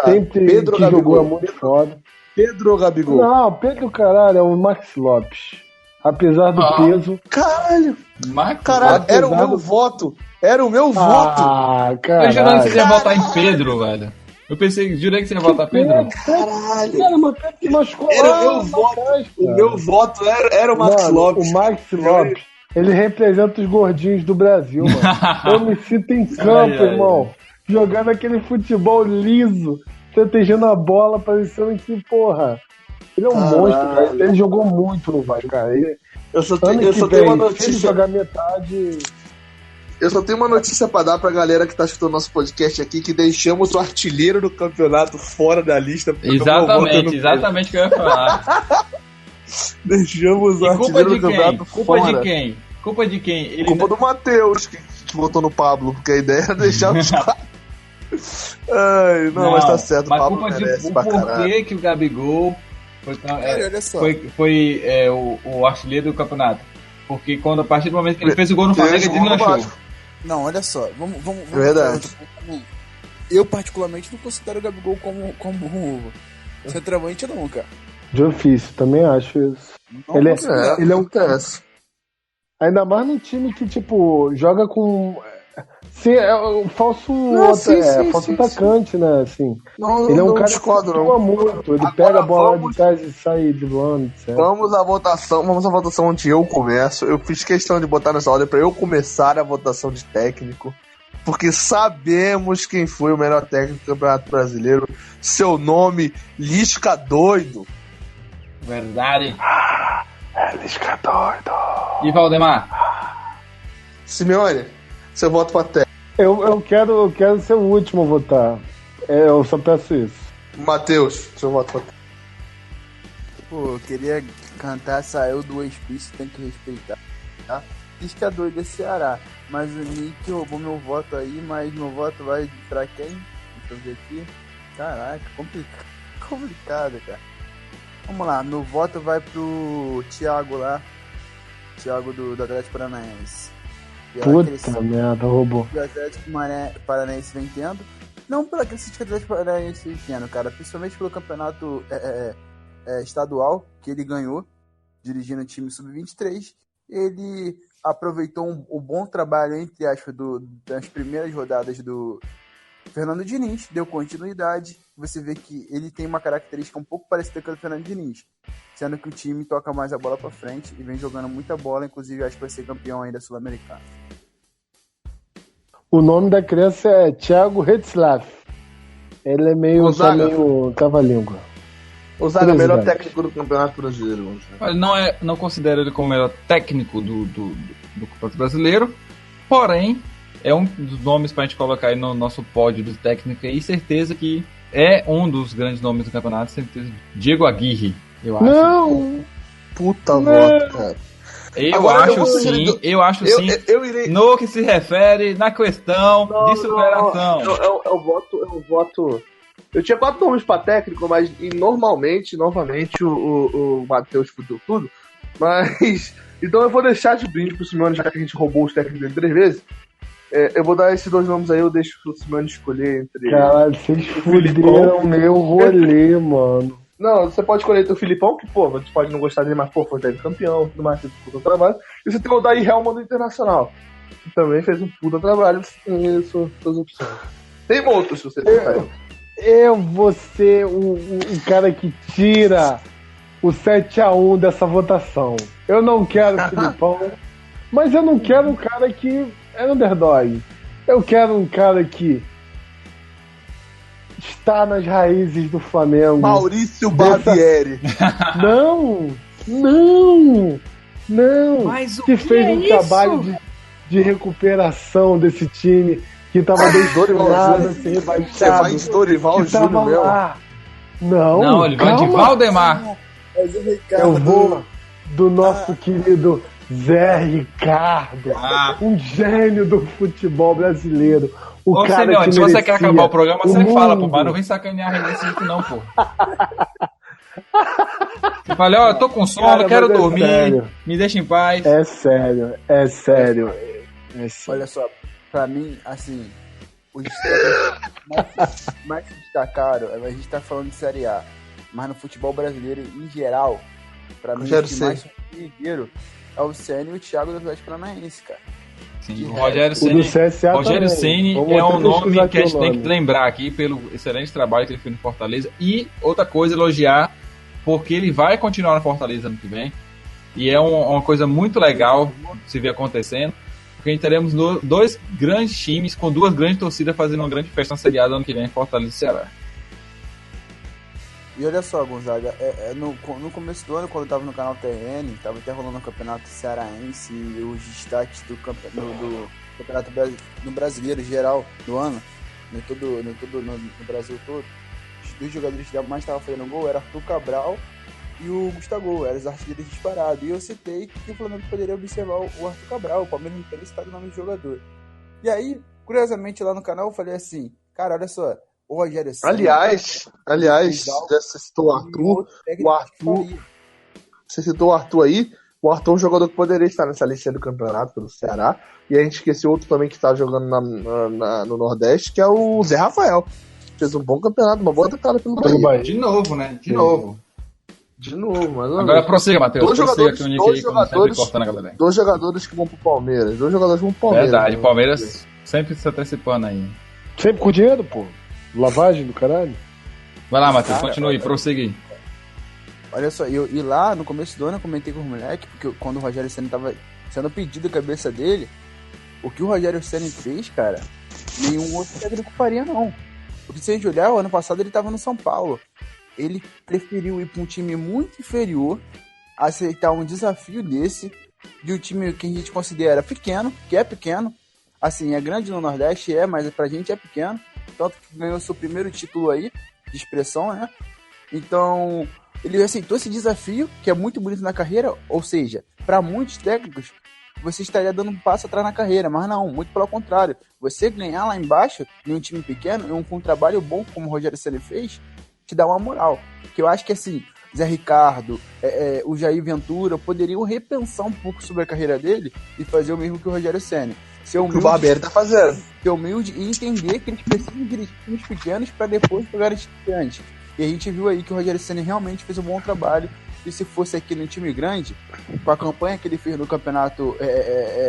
Sempre Pedro que Gabigol. jogou é muito foda. Pedro ou Gabigol? Não, Pedro, caralho, é o Max Lopes. Apesar do peso. Caralho! Marcos Caralho, Lopes. era o meu voto! Era o meu voto! Ah, Eu jurei que você caralho. ia votar em Pedro, velho. Jurei que você ia votar Pedro. Caralho! Cara, mas Pedro que machucou Era lá o meu voto! O meu voto era o Max Mano, Lopes. O Max Lopes, ele representa os gordinhos do Brasil, mano. Eu me sinto em campo, Ai, ai, irmão. Jogando aquele futebol liso, protegendo a bola, parecendo que, porra. Ele é um Caralho. monstro, cara. Ele jogou muito no Vasco, cara. Eu só Ano tenho que uma vem, se ele notícia. jogar metade. Eu só tenho uma notícia pra dar pra galera que tá escutando nosso podcast aqui, que deixamos o artilheiro do campeonato fora da lista. porque o meu voto Exatamente, não exatamente o que eu ia falar. Deixamos o E culpa artilheiro de do quem? campeonato Culpa fora. de quem? Culpa de quem? Ele Culpa do Matheus, que votou no Pablo, porque a ideia era deixar os quatro. Ai, não, mas tá certo, o mas Pablo culpa de merece o pra caralho. porquê que o Gabigol foi, olha só. o artilheiro do campeonato. Porque quando, a partir do momento que ele fez o gol no Flamengo, ele jogou no deslanchou. Vasco. Não, olha só, vamos Verdade. Eu particularmente não considero o Gabigol como um centroavante não, cara. Difícil, também acho isso. Não Ele considero. ele é um. Acontece. Ainda mais num time que, tipo, joga com. Sim, é o falso, sim, falso sim, atacante, né? Assim. Não, Ele é um não cara que discordo, flutua não. muito. Ele Agora pega a bola vamos- de trás e sai driblando, etc. Vamos à votação onde eu começo. Eu fiz questão de botar nessa ordem pra eu começar a votação de técnico, porque sabemos quem foi o melhor técnico do Campeonato Brasileiro. Seu nome, Lisca Doido. Verdade. Lisca doido. E Valdemar? Simeone, seu voto pra técnico. Eu quero ser o último a votar. Eu só peço isso. Matheus, seu voto pra técnico. Pô, eu queria cantar Saiu do Hospício, tem que respeitar, tá? Lisca doido é Ceará, mas o Nick roubou meu voto aí, mas meu voto vai pra quem? Deixa eu ver aqui. Caraca, complicado, cara. Vamos lá, meu voto vai pro Thiago lá. Thiago do Atlético Paranaense. Puta merda, roubou. O Atlético Paranaense vem tendo. Não pela crítica que o Atlético Paranaense vem tendo, cara. Principalmente pelo campeonato estadual que ele ganhou, dirigindo o time sub-23. Ele aproveitou o bom trabalho, entre aspas, das primeiras rodadas do Fernando Diniz, deu continuidade. Você vê que ele tem uma característica um pouco parecida com a do Fernando Diniz, sendo que o time toca mais a bola pra frente e vem jogando muita bola, inclusive acho que vai ser campeão ainda sul-americano. O nome da criança é Thiago Retzlaff. Ele é meio trava-língua. O Zaga, melhor Curiosidade. técnico do Campeonato Brasileiro. Vamos ver. Olha, não considero ele como o melhor técnico do Campeonato Brasileiro, porém, é um dos nomes pra gente colocar aí no nosso pódio do técnico aí, certeza que é um dos grandes nomes do campeonato, certeza. Diego Aguirre, eu acho. Não! Puta Não. voto, cara. Eu Agora, acho eu vou sim, sugerir- eu acho sim. Eu irei. No que se refere na questão de superação. Eu voto. Eu tinha 4 nomes pra técnico, mas novamente o Matheus fudeu tudo. Mas. Então eu vou deixar de brinde pro Simeone, já que a gente roubou os técnicos dele 3 vezes. Eu vou dar esses 2 nomes aí, eu deixo pro Simeone escolher entre. Caralho, vocês fuderam meu rolê, mano. Não, você pode escolher o Filipão, que, pô, você pode não gostar dele, mas, pô, foi técnico campeão, tudo mais, fez um puta trabalho. E você tem o Daí Helman do Internacional, que também fez um puta trabalho, você tem suas opções. Tem outros, se você pensar. Eu vou ser o cara que tira o 7-1 dessa votação. Eu não quero o Filipão, mas eu não quero um cara que é underdog. Eu quero um cara que está nas raízes do Flamengo. Maurício Barbieri. Não! Mas o que fez um trabalho de recuperação desse time que tava destinado a ser Você vai rebaixado. de Dorival Que tava Júnior mesmo? lá. Não, Ele vai de calma. Valdemar. Mas o Ricardo... Eu vou do nosso querido Zé Ricardo, Ah. um gênio do futebol brasileiro. O Ô, cara Simeone, que se você quer merecia acabar o programa, o você fala, pô, mundo. mas não vem sacanear a Renê Cinco, não, pô. Você fala, ó, eu tô com sono, Cara, quero mas é dormir, sério. me deixa em paz. É sério. É sério. Olha só, pra mim, assim, os destaques mais se destacaram, a gente tá falando de Série A, mas no futebol brasileiro, em geral, pra mim, Rogério os que mais Ceni. Mineiro é o Ceni e o Thiago do Atlético Paranaense, cara. Sim, o Rogério O do Ceni. CSA Rogério também. Ceni Vamos é até um nome pesquisar que a aqui gente o tem que nome. lembrar aqui pelo excelente trabalho que ele fez no Fortaleza. E outra coisa, elogiar, porque ele vai continuar no Fortaleza ano que vem. E é uma coisa muito legal se ver acontecendo. Porque a gente teremos dois grandes times com duas grandes torcidas fazendo uma grande festa na Série A do ano que vem em Fortaleza e Ceará. E olha só, Gonzaga, no começo do ano, quando eu tava no canal TN, tava até rolando o campeonato cearense e os destaques do campeonato no brasileiro geral do ano, no Brasil todo. Os dois jogadores que mais estavam fazendo gol eram Arthur Cabral e o Gustavo, eram os artilheiros disparados. E eu citei que o Flamengo poderia observar o Arthur Cabral, o Palmeiras não teria citado o nome do jogador. E aí, curiosamente, lá no canal eu falei assim, cara, olha só, o Rogério Ceni... Aliás, você citou o Arthur. Você citou o Arthur aí. O Arthur é um jogador que poderia estar nessa lista do campeonato pelo Ceará. E a gente esqueceu outro também que está jogando no Nordeste, que é o Zé Rafael. Fez um bom campeonato, uma boa temporada pelo Bahia. De novo, né? De novo. Mas Agora prossiga, Matheus. Dois jogadores que vão pro Palmeiras. Verdade, o Palmeiras sempre se antecipando aí. Sempre com dinheiro, pô. Lavagem do caralho. Vai lá, Matheus, continue, prossiga. Olha só, e lá no começo do ano eu comentei com os moleques, porque quando o Rogério Ceni tava sendo pedido a cabeça dele, o que o Rogério Ceni fez, cara, nenhum outro técnico faria, não. Porque se a gente olhar, o ano passado ele tava no São Paulo. Ele preferiu ir pra um time muito inferior, aceitar um desafio desse, de um time que a gente considera pequeno, que é pequeno, assim, é grande no Nordeste, mas pra gente é pequeno, tanto que ganhou seu primeiro título aí, de expressão, né? Então, ele aceitou esse desafio, que é muito bonito na carreira, ou seja, para muitos técnicos, você estaria dando um passo atrás na carreira, mas não, muito pelo contrário. Você ganhar lá embaixo, em um time pequeno, com um trabalho bom, como o Rogério Ceni fez, te dá uma moral. Que eu acho que, assim, Zé Ricardo, o Jair Ventura poderiam repensar um pouco sobre a carreira dele e fazer o mesmo que o Rogério Ceni. Ser humilde, o Barbieri tá fazendo. Ser humilde e entender que eles precisam de times pequenos para depois pegar os gigantes. E a gente viu aí que o Rogério Ceni realmente fez um bom trabalho. E se fosse aqui no time grande, com a campanha que ele fez no campeonato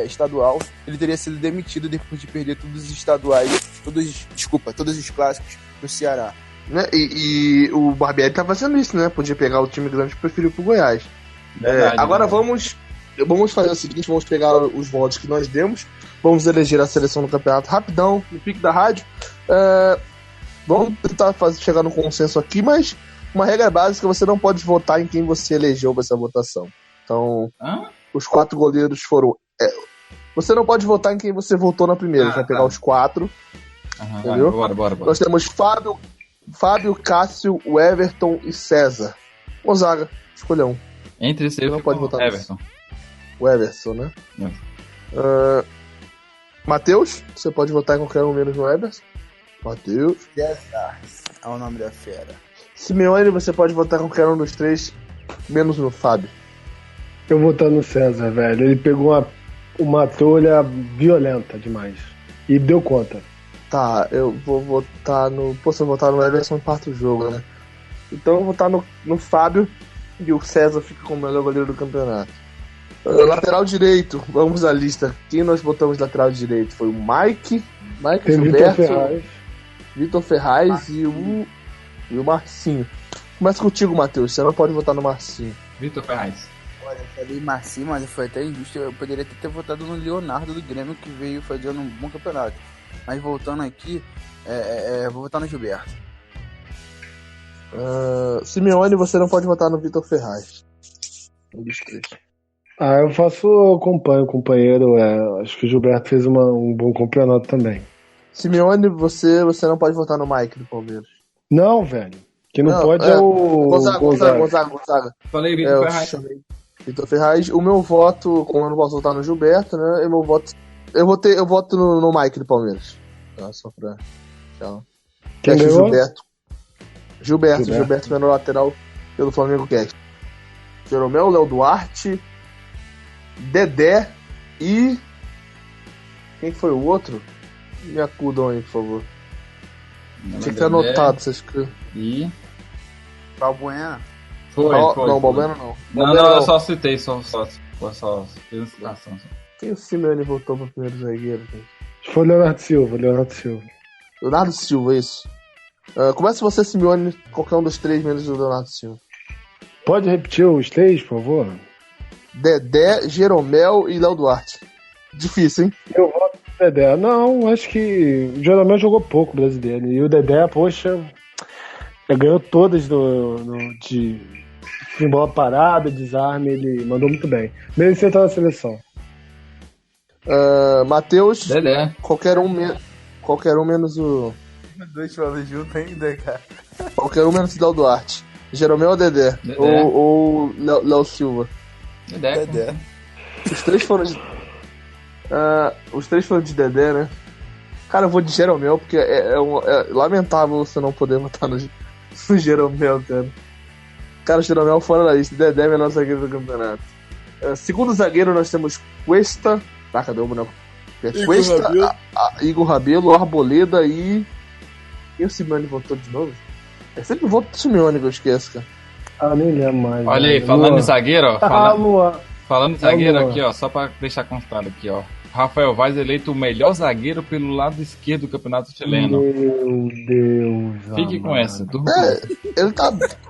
estadual, ele teria sido demitido depois de perder todos os estaduais, todos os clássicos do Ceará. Né? E o Barbieri tá fazendo isso, né? Podia pegar o time grande e preferiu pro Goiás. Agora vamos fazer o seguinte, vamos pegar os votos que nós demos, vamos eleger a seleção do campeonato rapidão, no pique da rádio. Vamos tentar chegar num consenso aqui, mas uma regra básica, você não pode votar em quem você elegeu para essa votação. Então, os 4 goleiros foram... você não pode votar em quem você votou na primeira, a gente vai pegar os 4. Entendeu? Bora. Nós temos Fábio, Cássio, o Everton e César. Gonzaga, escolha um. Entre esse eu não pode votar Everton. O Everton, né? Matheus, você pode votar em qualquer um menos no Everton. Matheus. César é o nome da fera. Simeone, você pode votar em qualquer um dos 3, menos no Fábio. Eu vou votar no César, velho. Ele pegou uma trolha violenta demais. E deu conta. Tá, eu vou votar no... Se eu votar no Everton, parto o jogo, né? Então eu vou votar no Fábio e o César fica como o melhor goleiro do campeonato. Lateral direito, vamos à lista. Quem nós botamos lateral direito? Foi o Mike Gilberto, Vitor Ferraz e o Marcinho. Começa contigo, Matheus. Você não pode votar no Marcinho. Vitor Ferraz. Olha, eu falei Marcinho, mas foi até injusto. Eu poderia ter votado no Leonardo do Grêmio, que veio fazendo um bom campeonato. Mas voltando aqui, vou votar no Gilberto. Simeone, você não pode votar no Vitor Ferraz. Um dos 3. Eu acompanho o companheiro. Acho que o Gilberto fez um bom campeonato também. Simeone, você não pode votar no Mike do Palmeiras. Não, velho. Quem não pode é o Gonzaga. Falei Vitor Ferraz. Vitor Ferraz. O meu voto, como eu não posso votar no Gilberto, né? Eu voto no Mike do Palmeiras. Tá, só pra... Tchau. Quem ganhou? Gilberto menor lateral pelo Flamengo Cast. Jeromel, Léo Duarte, Dedé e... Quem foi o outro? Me acudam aí, por favor. Tinha que ter anotado, vocês que... E... Balbuena. Foi. Não, o Balbuena não. Não, eu só citei, só fiz citação. Quem o Simeone voltou pro primeiro zagueiro, gente? Foi Leonardo Silva. Leonardo Silva, isso. Começa você, Simeone, qualquer um dos 3 menos do Leonardo Silva. Pode repetir os 3, por favor? Dedé, Jeromel e Léo Duarte. Difícil, hein? Eu voto no Dedé. Não, acho que o Jeromel jogou pouco brasileiro. E o Dedé, poxa, ganhou todas de bola parada, desarme, ele mandou muito bem. Merecia estar na seleção. Matheus, Dedé. qualquer um menos o... Dois falando junto ainda, cara. Qualquer um menos o Léo Duarte. Jeromel ou Dedé? Ou Léo Silva? Dedé. Os 3 foram de Dedé, né? Cara, eu vou de Jeromel, porque é lamentável você não poder votar no Jeromel, cara. Cara, o Jeromel fora da lista. Dedé é o melhor zagueiro do campeonato. Segundo zagueiro, nós temos Cuesta. Tá, cadê o boneco? Cuesta, Igor Rabelo, Arboleda e o Simeone votou de novo? É sempre o voto do Simeone que eu esqueço, cara. Nem lembro mais. Olha aí, falando em zagueiro, ó. Falando em zagueiro Luan. aqui, ó, só pra deixar constado aqui, ó. Rafael Vaz eleito o melhor zagueiro pelo lado esquerdo do campeonato chileno. Meu Deus. Fique com essa.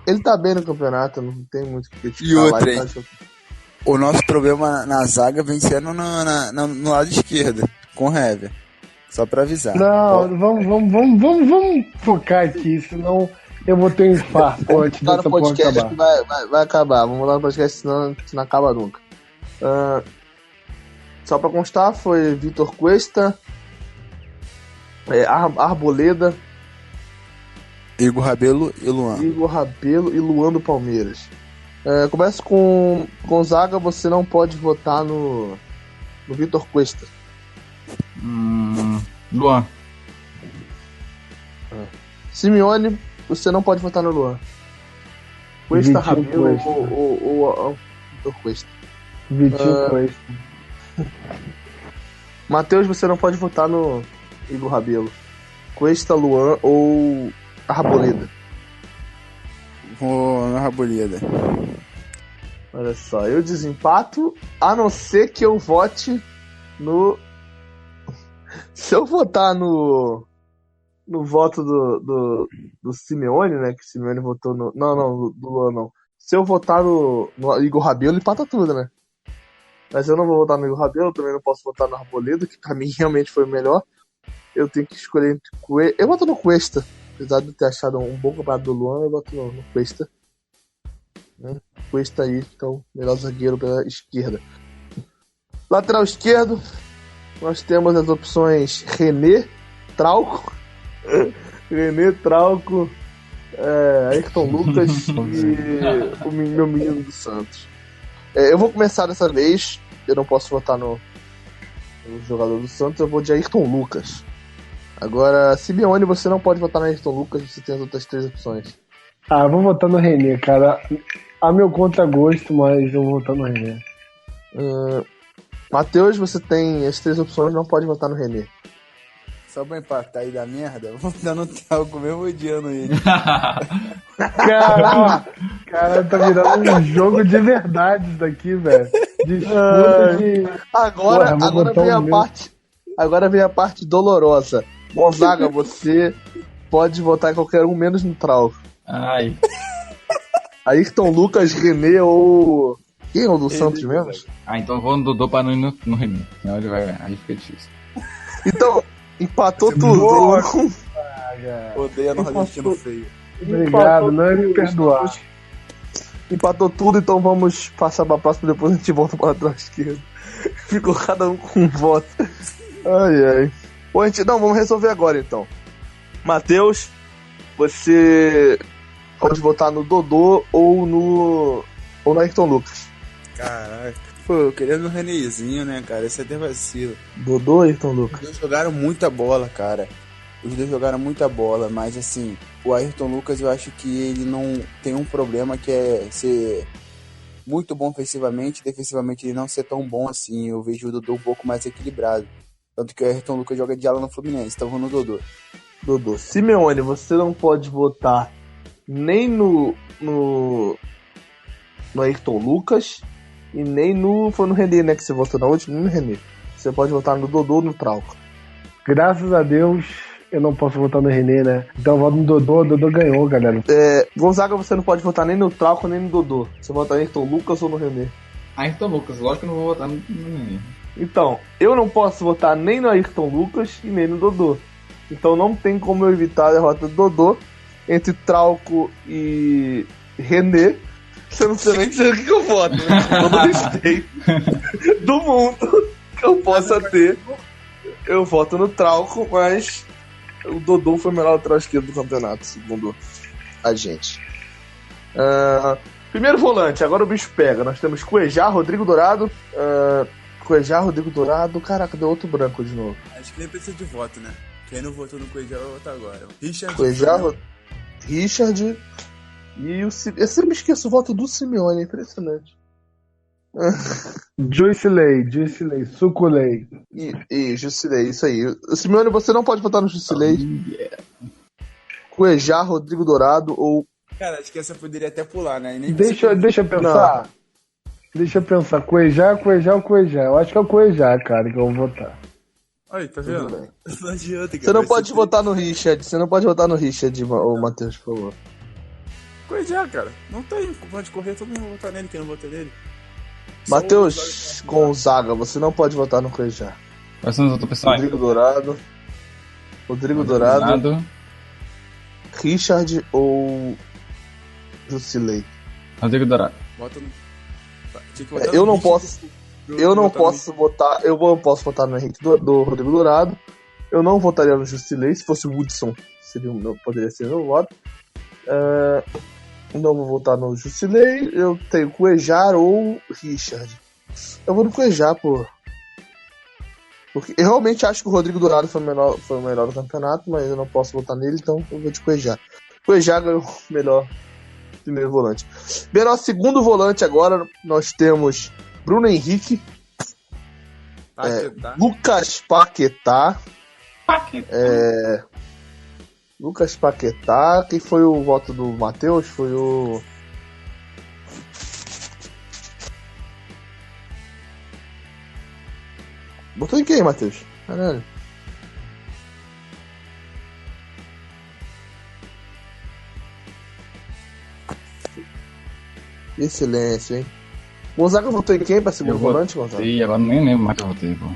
Ele tá bem no campeonato, não tem muito o que criticar. E outra, lá, hein? O nosso problema na zaga vem sendo no lado esquerdo, com o Hever. Só pra avisar. Não, vamos focar aqui, senão eu vou ter um infarto antes Tá no dessa porra podcast acabar. que vai acabar. Vamos lá no podcast, senão não acaba nunca. Só pra constar, foi Vitor Cuesta, Arboleda, Igor Rabelo e Luan do Palmeiras. Começa com Gonzaga, você não pode votar no Vitor Cuesta. Luan. Simeone, você não pode votar no Luan. Cuesta, Rabelo ou Vitor Cuesta. Vitinho Cuesta. Matheus, você não pode votar no Igor Rabelo. Cuesta, Luan ou Arboleda. Vou na Arboleda. Olha só, eu desempato, a não ser que eu vote no... Se eu votar no voto do Simeone, né, que o Simeone votou no... Não, do Luan não. Se eu votar no Igor Rabelo, empata tudo, né? Mas eu não vou votar no Igor Rabelo, também não posso votar no Arboleda, que pra mim realmente foi o melhor. Eu tenho que escolher entre Cuesta. Eu voto no Cuesta. Apesar de ter achado um bom campeonato do Luan, eu voto no Cuesta. Cuesta aí, então, melhor zagueiro pela esquerda. Lateral esquerdo, nós temos as opções René, Trauco, Ayrton Lucas e o meu menino do Santos. Eu vou começar dessa vez, eu não posso votar no jogador do Santos, eu vou de Ayrton Lucas. Agora, Simeone, você não pode votar no Ayrton Lucas, você tem as outras 3 opções. Eu vou votar no René, cara. A meu contragosto, mas eu vou votar no René. Matheus, você tem as 3 opções, não pode votar no René. Só pra empatar e dar merda, vou votar no Trauco mesmo odiando ele. Cara, tá virando um jogo de verdade isso daqui, velho. Disputa de... Agora vem a parte dolorosa. Gonzaga, você pode votar em qualquer um, menos no Trauco. Ai. Ayrton Lucas, René ou... Quem é o do Santos mesmo? Então eu vou no Dodô pra não ir no René. Senão ele vai ganhar, aí fica difícil. Então, empatou tudo. Odeia nordestino feio. Obrigado, não é me perdoar. Empatou tudo, então vamos passar pra próxima, depois a gente volta pra lateral esquerda. Ficou cada um com um voto. Ai. Bom, vamos resolver agora então. Matheus, você pode votar no Dodô ou no Ayrton Lucas. Caraca. Pô, eu queria no Renézinho, né, cara? Esse é até vacilo. Dodô ou Ayrton Lucas? Os dois jogaram muita bola, cara. Mas assim, o Ayrton Lucas eu acho que ele não tem um problema que é ser muito bom ofensivamente, defensivamente ele não ser tão bom assim. Eu vejo o Dodô um pouco mais equilibrado. Tanto que o Ayrton Lucas joga de ala no Fluminense, então vou no Dodô. Simeone, você não pode votar nem no no Ayrton Lucas e nem no... Foi no René, né, que você votou na última? Nem no René. Você pode votar no Dodô ou no Trauco. Graças a Deus, eu não posso votar no René, né? Então eu voto no Dodô, o Dodô ganhou, galera. Gonzaga, você não pode votar nem no Trauco nem no Dodô. Você vota no Ayrton Lucas ou no René? Ayrton Lucas, lógico que eu não vou votar no Nenê. Então, eu não posso votar nem no Ayrton Lucas e nem no Dodô. Então não tem como eu evitar a derrota do Dodô entre Trauco e René. Você não precisa nem dizer o que eu voto, né? Com todo respeito do mundo que eu possa ter. Eu voto no Trauco, mas o Dodô foi o melhor lateral esquerdo do campeonato, segundo a gente. Primeiro volante, agora o bicho pega. Nós temos Cuejá, Rodrigo Dourado. Cuejá, Rodrigo Dourado. Caraca, deu outro branco de novo. Acho que nem precisa de voto, né? Quem não votou no Cuejá vai votar agora. Cuejá, Richard. E eu sempre me esqueço o voto do Simeone, é impressionante. Jusilei, Suculei. Jusilei, isso aí. O Simeone, você não pode votar no Jusilei. Cuejá, Rodrigo Dourado ou... Cara, acho que essa poderia até pular, né? Nem Deixa eu pensar. Não. Deixa eu pensar. Cuejá ou Cuejá? Eu acho que é o Cuejá, cara, que eu vou votar. Olha, tá vendo? Não adianta, cara. Você não pode votar no Richard. Você não pode votar no Richard, ô Matheus, por favor. Cuejá, cara. Não tem. Pode correr, todo mundo vai votar nele, quem não vota nele. Matheus Gonzaga, você não pode votar no Cuejá. Quais são os outros pessoais? Rodrigo Dourado. Richard ou Jusilei? Rodrigo Dourado. Vota no... Eu não posso votar. Eu posso votar no Henrique do Rodrigo Dourado. Eu não votaria no Jusilei. Se fosse o Woodson, poderia ser meu voto. Não vou votar no Jusilei. Eu tenho Cuejá ou Richard. Eu vou no Cuejá, pô. Porque eu realmente acho que o Rodrigo Dourado foi o melhor do campeonato, mas eu não posso votar nele, então eu vou de Cuejá. Cuejá ganhou o melhor primeiro volante. Bem, nosso segundo volante agora, nós temos Bruno Henrique, Lucas Paquetá. Lucas Paquetá. Quem foi o voto do Matheus? Foi o... Botou em quem, Matheus? Caralho. Que silêncio, hein? Gonzaga votou em quem pra segundo volante, Gonzaga? Sim, agora nem lembro mais que eu votei, pô.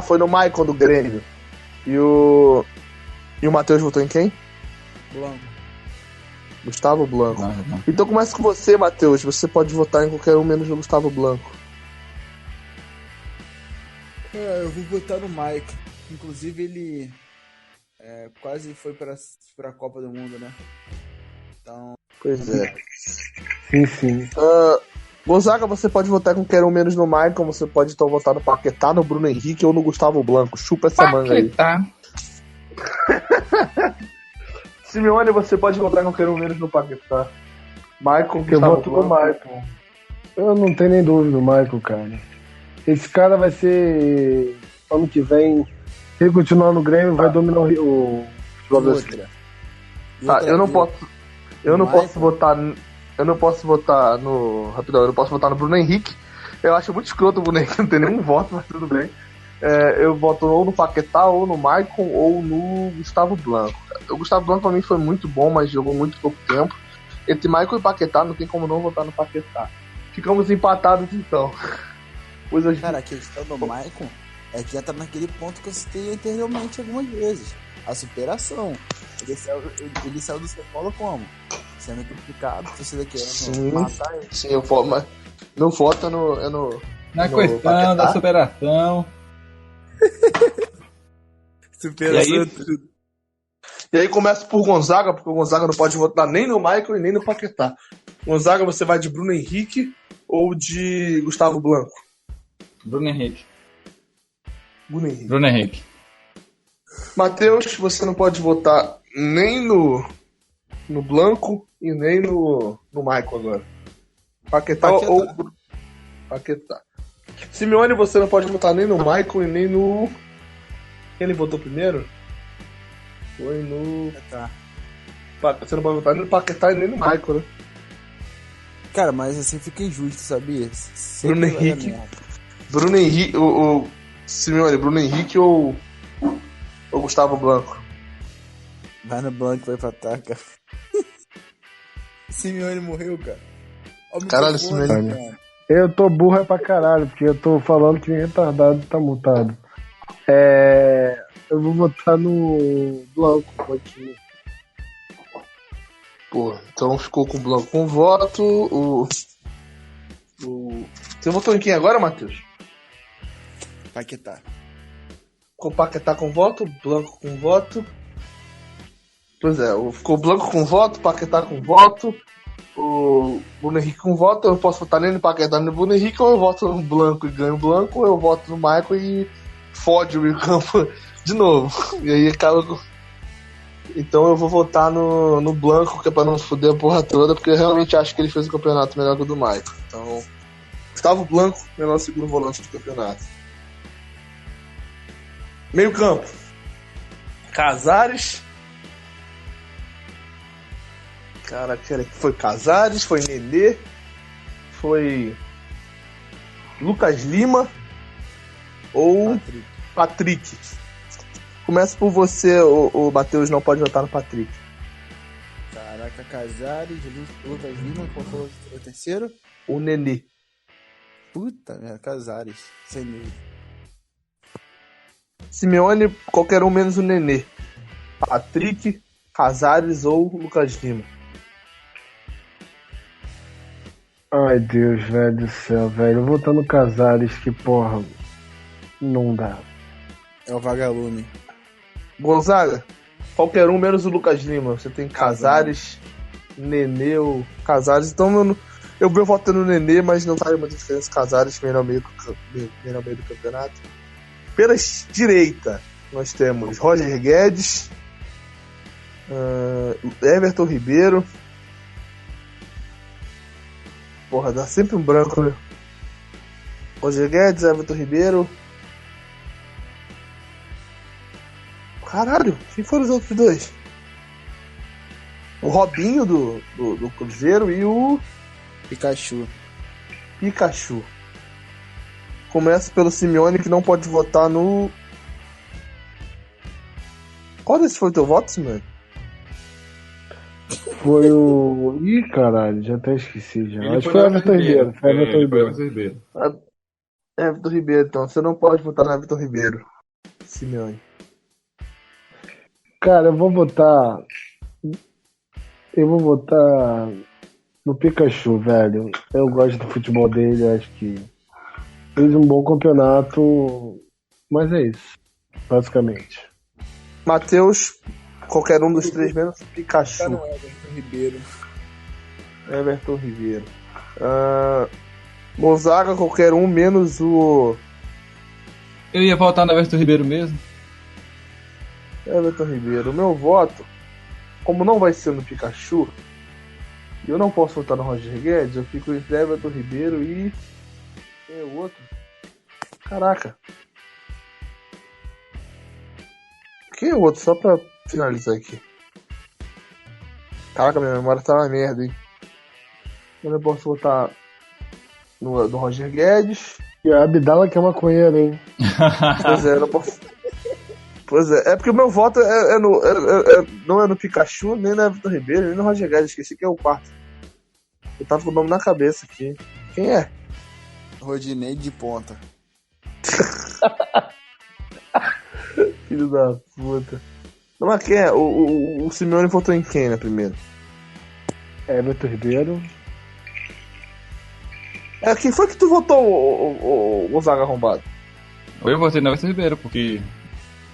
Foi no Maicon do Grêmio. E o Matheus votou em quem? Blanco. Gustavo Blanco. Não. Então começa com você, Matheus. Você pode votar em qualquer um menos no Gustavo Blanco. Eu vou votar no Mike. Inclusive ele quase foi pra Copa do Mundo, né? Então... Pois é. Sim. Gonzaga, você pode votar com qualquer um menos no Maicon. Você pode então votar no Paquetá, no Bruno Henrique ou no Gustavo Blanco. Chupa essa manga aí. Simeone, você pode votar com qualquer um menos no Paquetá. Maicon, eu voto no Maicon. Eu não tenho nem dúvida do Maicon, cara. Esse cara vai ser... Ano que vem, se ele continuar no Grêmio, vai dominar o futebol brasileiro. Eu não posso votar... Eu não posso votar no... Rapidão, eu não posso votar no Bruno Henrique. Eu acho muito escroto o Bruno Henrique, não tem nenhum voto, mas tudo bem. Eu voto ou no Paquetá, ou no Maicon, ou no Gustavo Blanco. O Gustavo Blanco pra mim foi muito bom, mas jogou muito pouco tempo. Entre Maicon e Paquetá, não tem como não votar no Paquetá. Ficamos empatados então. Cara, a questão do Maicon é que entra naquele ponto que eu citei anteriormente algumas vezes. A superação. Ele saiu do São Paulo como? Sendo criticado, se você quer matar ele. Sim, eu falo, mas meu voto é no na questão Paquetá. Da superação. Superação. E aí começa por Gonzaga, porque o Gonzaga não pode votar nem no Maicon e nem no Paquetá. Gonzaga, você vai de Bruno Henrique ou de Gustavo Blanco? Bruno Henrique. Matheus, você não pode votar nem no Blanco e nem no Maicon agora. Paquetá ou Paquetá. Simeone, você não pode votar nem no Maicon e nem no... Quem ele votou primeiro? Foi no... Paquetá. Você não pode votar nem no Paquetá e nem no Maicon, né? Cara, mas assim fica injusto, sabia? Sempre Bruno vai dar Henrique. merda. Bruno Henrique, o Simeone, Bruno Henrique ou Gustavo Blanco? Vai no Blanco, vai pra ataca. Simeone morreu, cara. Ó, o Caralho, microfone, Simeone. cara. Eu tô burro pra caralho, porque eu tô falando que retardado tá mutado. Eu vou votar no Blanco, Blanquinho. Pô, então ficou com o Blanco com voto. Você votou em quem agora, Matheus? Paquetá. Com o Paquetá com voto, Blanco com voto. Pois é, ficou o Blanco com voto, Paquetá com voto, o Bruno Henrique com voto. Eu posso votar nem no Paquetá nem no Bruno Henrique, ou eu voto no Blanco e ganho o Blanco, ou eu voto no Michael e fode o meio campo de novo. E aí acaba com... Então eu vou votar no Blanco, que é pra não foder a porra toda, porque eu realmente acho que ele fez o campeonato melhor que o do Michael. Então, Gustavo Blanco, melhor segundo volante do campeonato. Meio campo. Casares. Cara, foi Casares, foi Nenê, foi Lucas Lima ou Patrick. Começa por você, o Matheus não pode votar no Patrick. Caraca, Casares, Lucas Lima, qual foi o terceiro? O Nenê. Puta merda, Casares, sem dúvida. Simeone, qualquer um menos o Nenê. Patrick, Casares ou Lucas Lima. Ai, Deus, velho do céu, velho. Eu vou votar no Casares, que porra, não dá. É o Vagalume. Gonzaga, qualquer um menos o Lucas Lima. Você tem Casares, Nenê ou Casares. Então eu voto no Nenê, mas não faz muita diferença. Casares, melhor meio do campeonato. Pela direita, nós temos Roger Guedes, Everton Ribeiro. Porra, dá sempre um branco, né? Roger Guedes, Everton Ribeiro. Caralho, quem foram os outros dois? O Robinho do Cruzeiro e o Pikachu. Começa pelo Simeone, que não pode votar no... Qual desse foi o teu voto, Simeone? Foi o... Ih, caralho, já até esqueci já. Ele Acho que foi foi no Everton Ribeiro. Foi Everton Foi Ribeiro. Everton Ribeiro. Everton Ribeiro, então. Você não pode votar no Everton Ribeiro, Simeone. Cara, eu vou votar no Pikachu, velho. Eu gosto do futebol dele, acho que fez um bom campeonato, mas é isso, basicamente. Matheus, qualquer um dos três menos Pikachu. Tá no Everton Ribeiro. Everton Ribeiro. Gonzaga, qualquer um menos o Eu ia votar no Everton Ribeiro mesmo. Everton Ribeiro. O meu voto, como não vai ser no Pikachu, e eu não posso votar no Roger Guedes, eu fico entre Everton Ribeiro e... Quem é o outro? Caraca. Quem é o outro? Só pra finalizar aqui. Caraca, minha memória tá uma merda, hein? Eu não posso votar no Roger Guedes. E a Abdala que é maconheiro, hein? Pois é, eu não posso... Pois é porque o meu voto não é no Pikachu, nem no Everton Ribeiro, nem no Roger Guedes. Esqueci que é o quarto. Eu tava com o nome na cabeça aqui. Quem é? Rodinei de ponta. Filho da puta. Não, mas quem é? O Simeone votou em quem na primeira? Everton Ribeiro. Quem foi que tu votou, o Gonzaga arrombado? Eu votei no Everton Ribeiro, porque...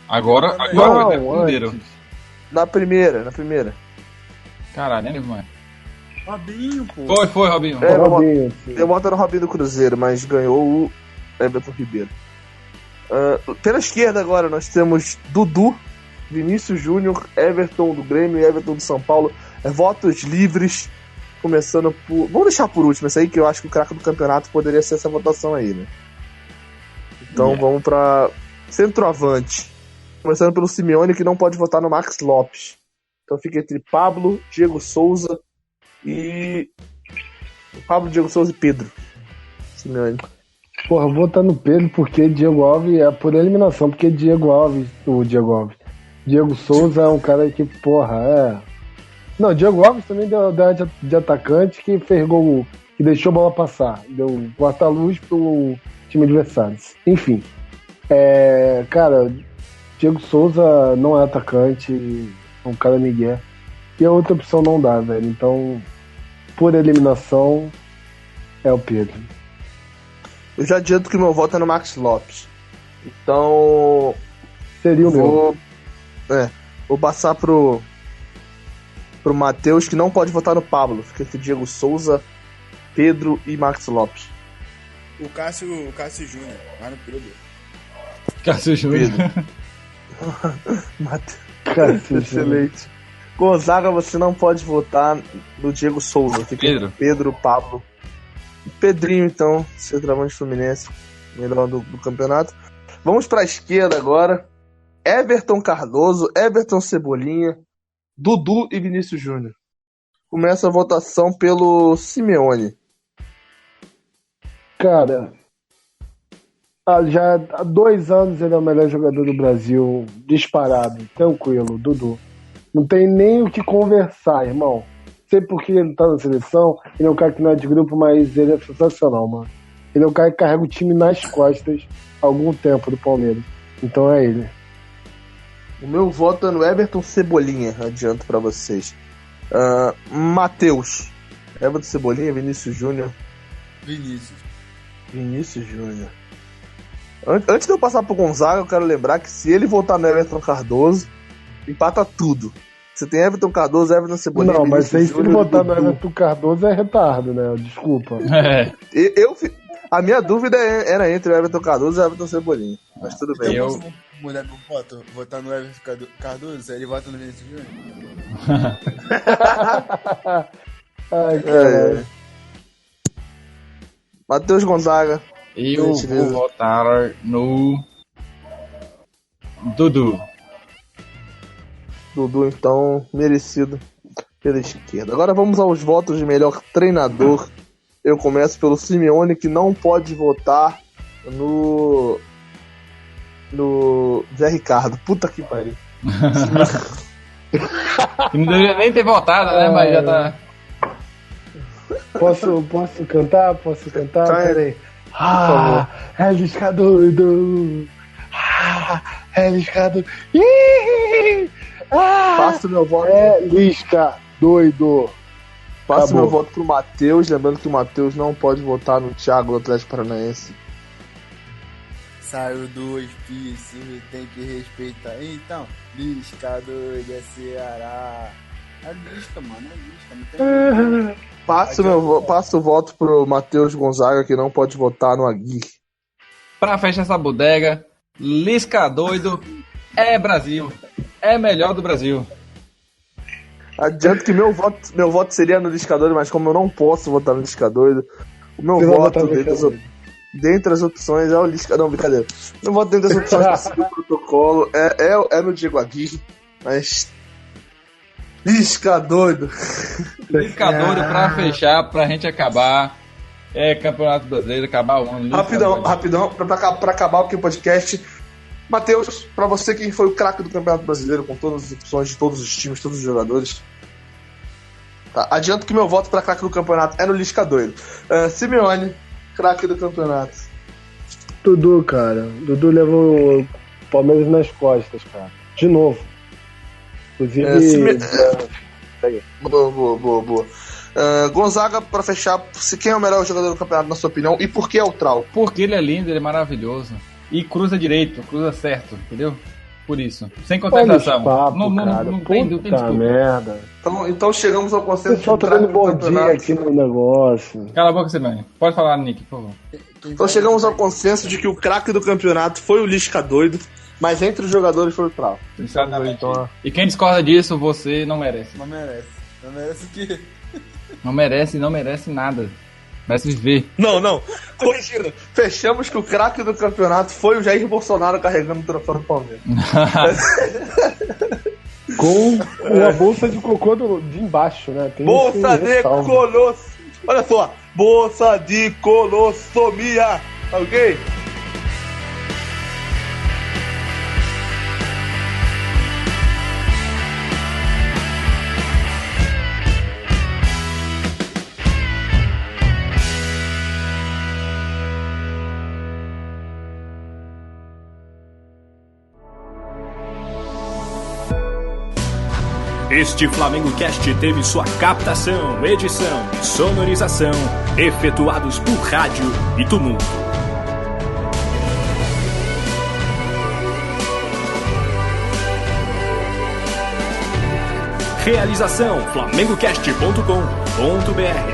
Agora Não, o Everton Ribeiro. antes. Na primeira. Caralho, né, mano? Robinho, pô. Foi, Robinho. Robinho, sim. Eu voto no Robinho do Cruzeiro, mas ganhou o Everton Ribeiro. Pela esquerda agora nós temos Dudu, Vinícius Júnior, Everton do Grêmio e Everton do São Paulo. Votos livres, começando por... Vamos deixar por último esse aí, que eu acho que o craque do campeonato poderia ser essa votação aí, né? Então vamos pra centroavante. Começando pelo Simeone, que não pode votar no Max Lopes. Então fica entre Pablo, Diego Souza e Pablo, Diego Souza e Pedro. Simeone. Porra, eu vou estar no Pedro porque Diego Alves é por eliminação, porque Diego Souza é um cara que, porra, é. Não, Diego Alves também deu de atacante que fez gol, que deixou a bola passar, deu quarta-luz pro time adversário. Enfim, cara, Diego Souza não é atacante, é um cara migué. E a outra opção não dá, velho. Então, por eliminação, é o Pedro. Eu já adianto que meu voto é no Max Lopes. Então. Seria o meu. Vou passar pro Matheus, que não pode votar no Pablo. Fica entre Diego Souza, Pedro e Max Lopes. O Cássio Júnior, lá no Pedro. Cássio Júnior. Cássio, excelente. Gonzaga, você não pode votar no Diego Souza. Fica Pedro, Pablo. Pedrinho, então, centroavante Fluminense, melhor do campeonato. Vamos para a esquerda agora. Everton Cardoso, Everton Cebolinha, Dudu e Vinícius Júnior. Começa a votação pelo Simeone. Cara, já há 2 anos ele é o melhor jogador do Brasil, disparado, tranquilo, Dudu. Não tem nem o que conversar, irmão. Sei porque ele tá na seleção, ele é um cara que não é de grupo, mas ele é sensacional, mano. Ele é um cara que carrega o time nas costas há algum tempo do Palmeiras. Então é ele. O meu voto é no Everton Cebolinha, adianto pra vocês. Matheus. Everton Cebolinha, Vinícius Júnior. Vinícius Júnior. Antes de eu passar pro Gonzaga, eu quero lembrar que se ele votar no Everton Cardoso, empata tudo. Você tem Everton Cardoso, Everton Cebolinha. Não, mas se ele botar no Everton Cardoso é retardo, né? Desculpa. A minha dúvida era entre o Everton Cardoso e o Everton Cebolinha. Mas tudo bem. Eu posso mudar meu voto? Votar no Everton Cardoso? Ele vota no Vinícius Júnior? Ai, cara. Matheus Gonzaga. Eu vou votar no Dudu. Dudu, então, merecido pela esquerda. Agora vamos aos votos de melhor treinador. Eu começo pelo Simeone, que não pode votar no Zé Ricardo. Puta que pariu. Não deveria nem ter votado, né? Mas já tá. Posso cantar? Peraí. É Lisca doido. É Lisca doido. Passo meu voto. É Lisca doido. Passo meu voto pro Matheus, lembrando que o Matheus não pode votar no Thiago do Atlético Paranaense. Saiu do hospício, tem que respeitar. Então, Lisca doido, é Ceará. É Lisca, mano, não tem. Passo o voto pro Matheus Gonzaga, que não pode votar no Aguirre. Pra fechar essa bodega, Lisca doido é Brasil. É melhor do Brasil. Adianto que meu voto seria no Lisca doido, mas como eu não posso votar no Lisca doido, o meu voto dentre as opções é o Lisca. Não, brincadeira. Meu voto dentre as opções pra seguir o protocolo é no Diego Aguirre, mas Lisca doido. Lisca doido pra fechar, pra gente acabar. Campeonato Brasileiro, acabar o ano. Rapidão, pra acabar o podcast. Matheus, pra você, quem foi o craque do Campeonato Brasileiro, com todas as opções de todos os times, todos os jogadores? Tá, adianto que meu voto pra craque do campeonato é no Lisca doido. Simeone, craque do campeonato. Dudu, cara. Dudu levou o Palmeiras nas costas, cara. De novo. Inclusive. Boa. Gonzaga, pra fechar, quem é o melhor jogador do campeonato, na sua opinião, e por que é o Trau? Porque ele é lindo, ele é maravilhoso. E cruza direito, cruza certo, entendeu? Por isso. Sem contestação. Não tem desculpa. Merda. Então chegamos ao consenso. O pessoal tá dando bom dia aqui no negócio. Cala a boca, Semane. Pode falar, Nick, por favor. Então chegamos ao consenso de que o craque do campeonato foi o Lisca doido, mas entre os jogadores foi o Trau. Exatamente. Então, e quem discorda disso, você não merece. Não merece o quê? Não merece nada. Merece viver. Não. Corrigindo. Fechamos que o craque do campeonato foi o Jair Bolsonaro carregando o troféu do Palmeiras. Com uma bolsa de cocô de embaixo, né? Tem bolsa de colosso. Olha só, bolsa de colossomia, ok? Este Flamengo Cast teve sua captação, edição e sonorização efetuados por Rádio e Tumulto. Realização flamengocast.com.br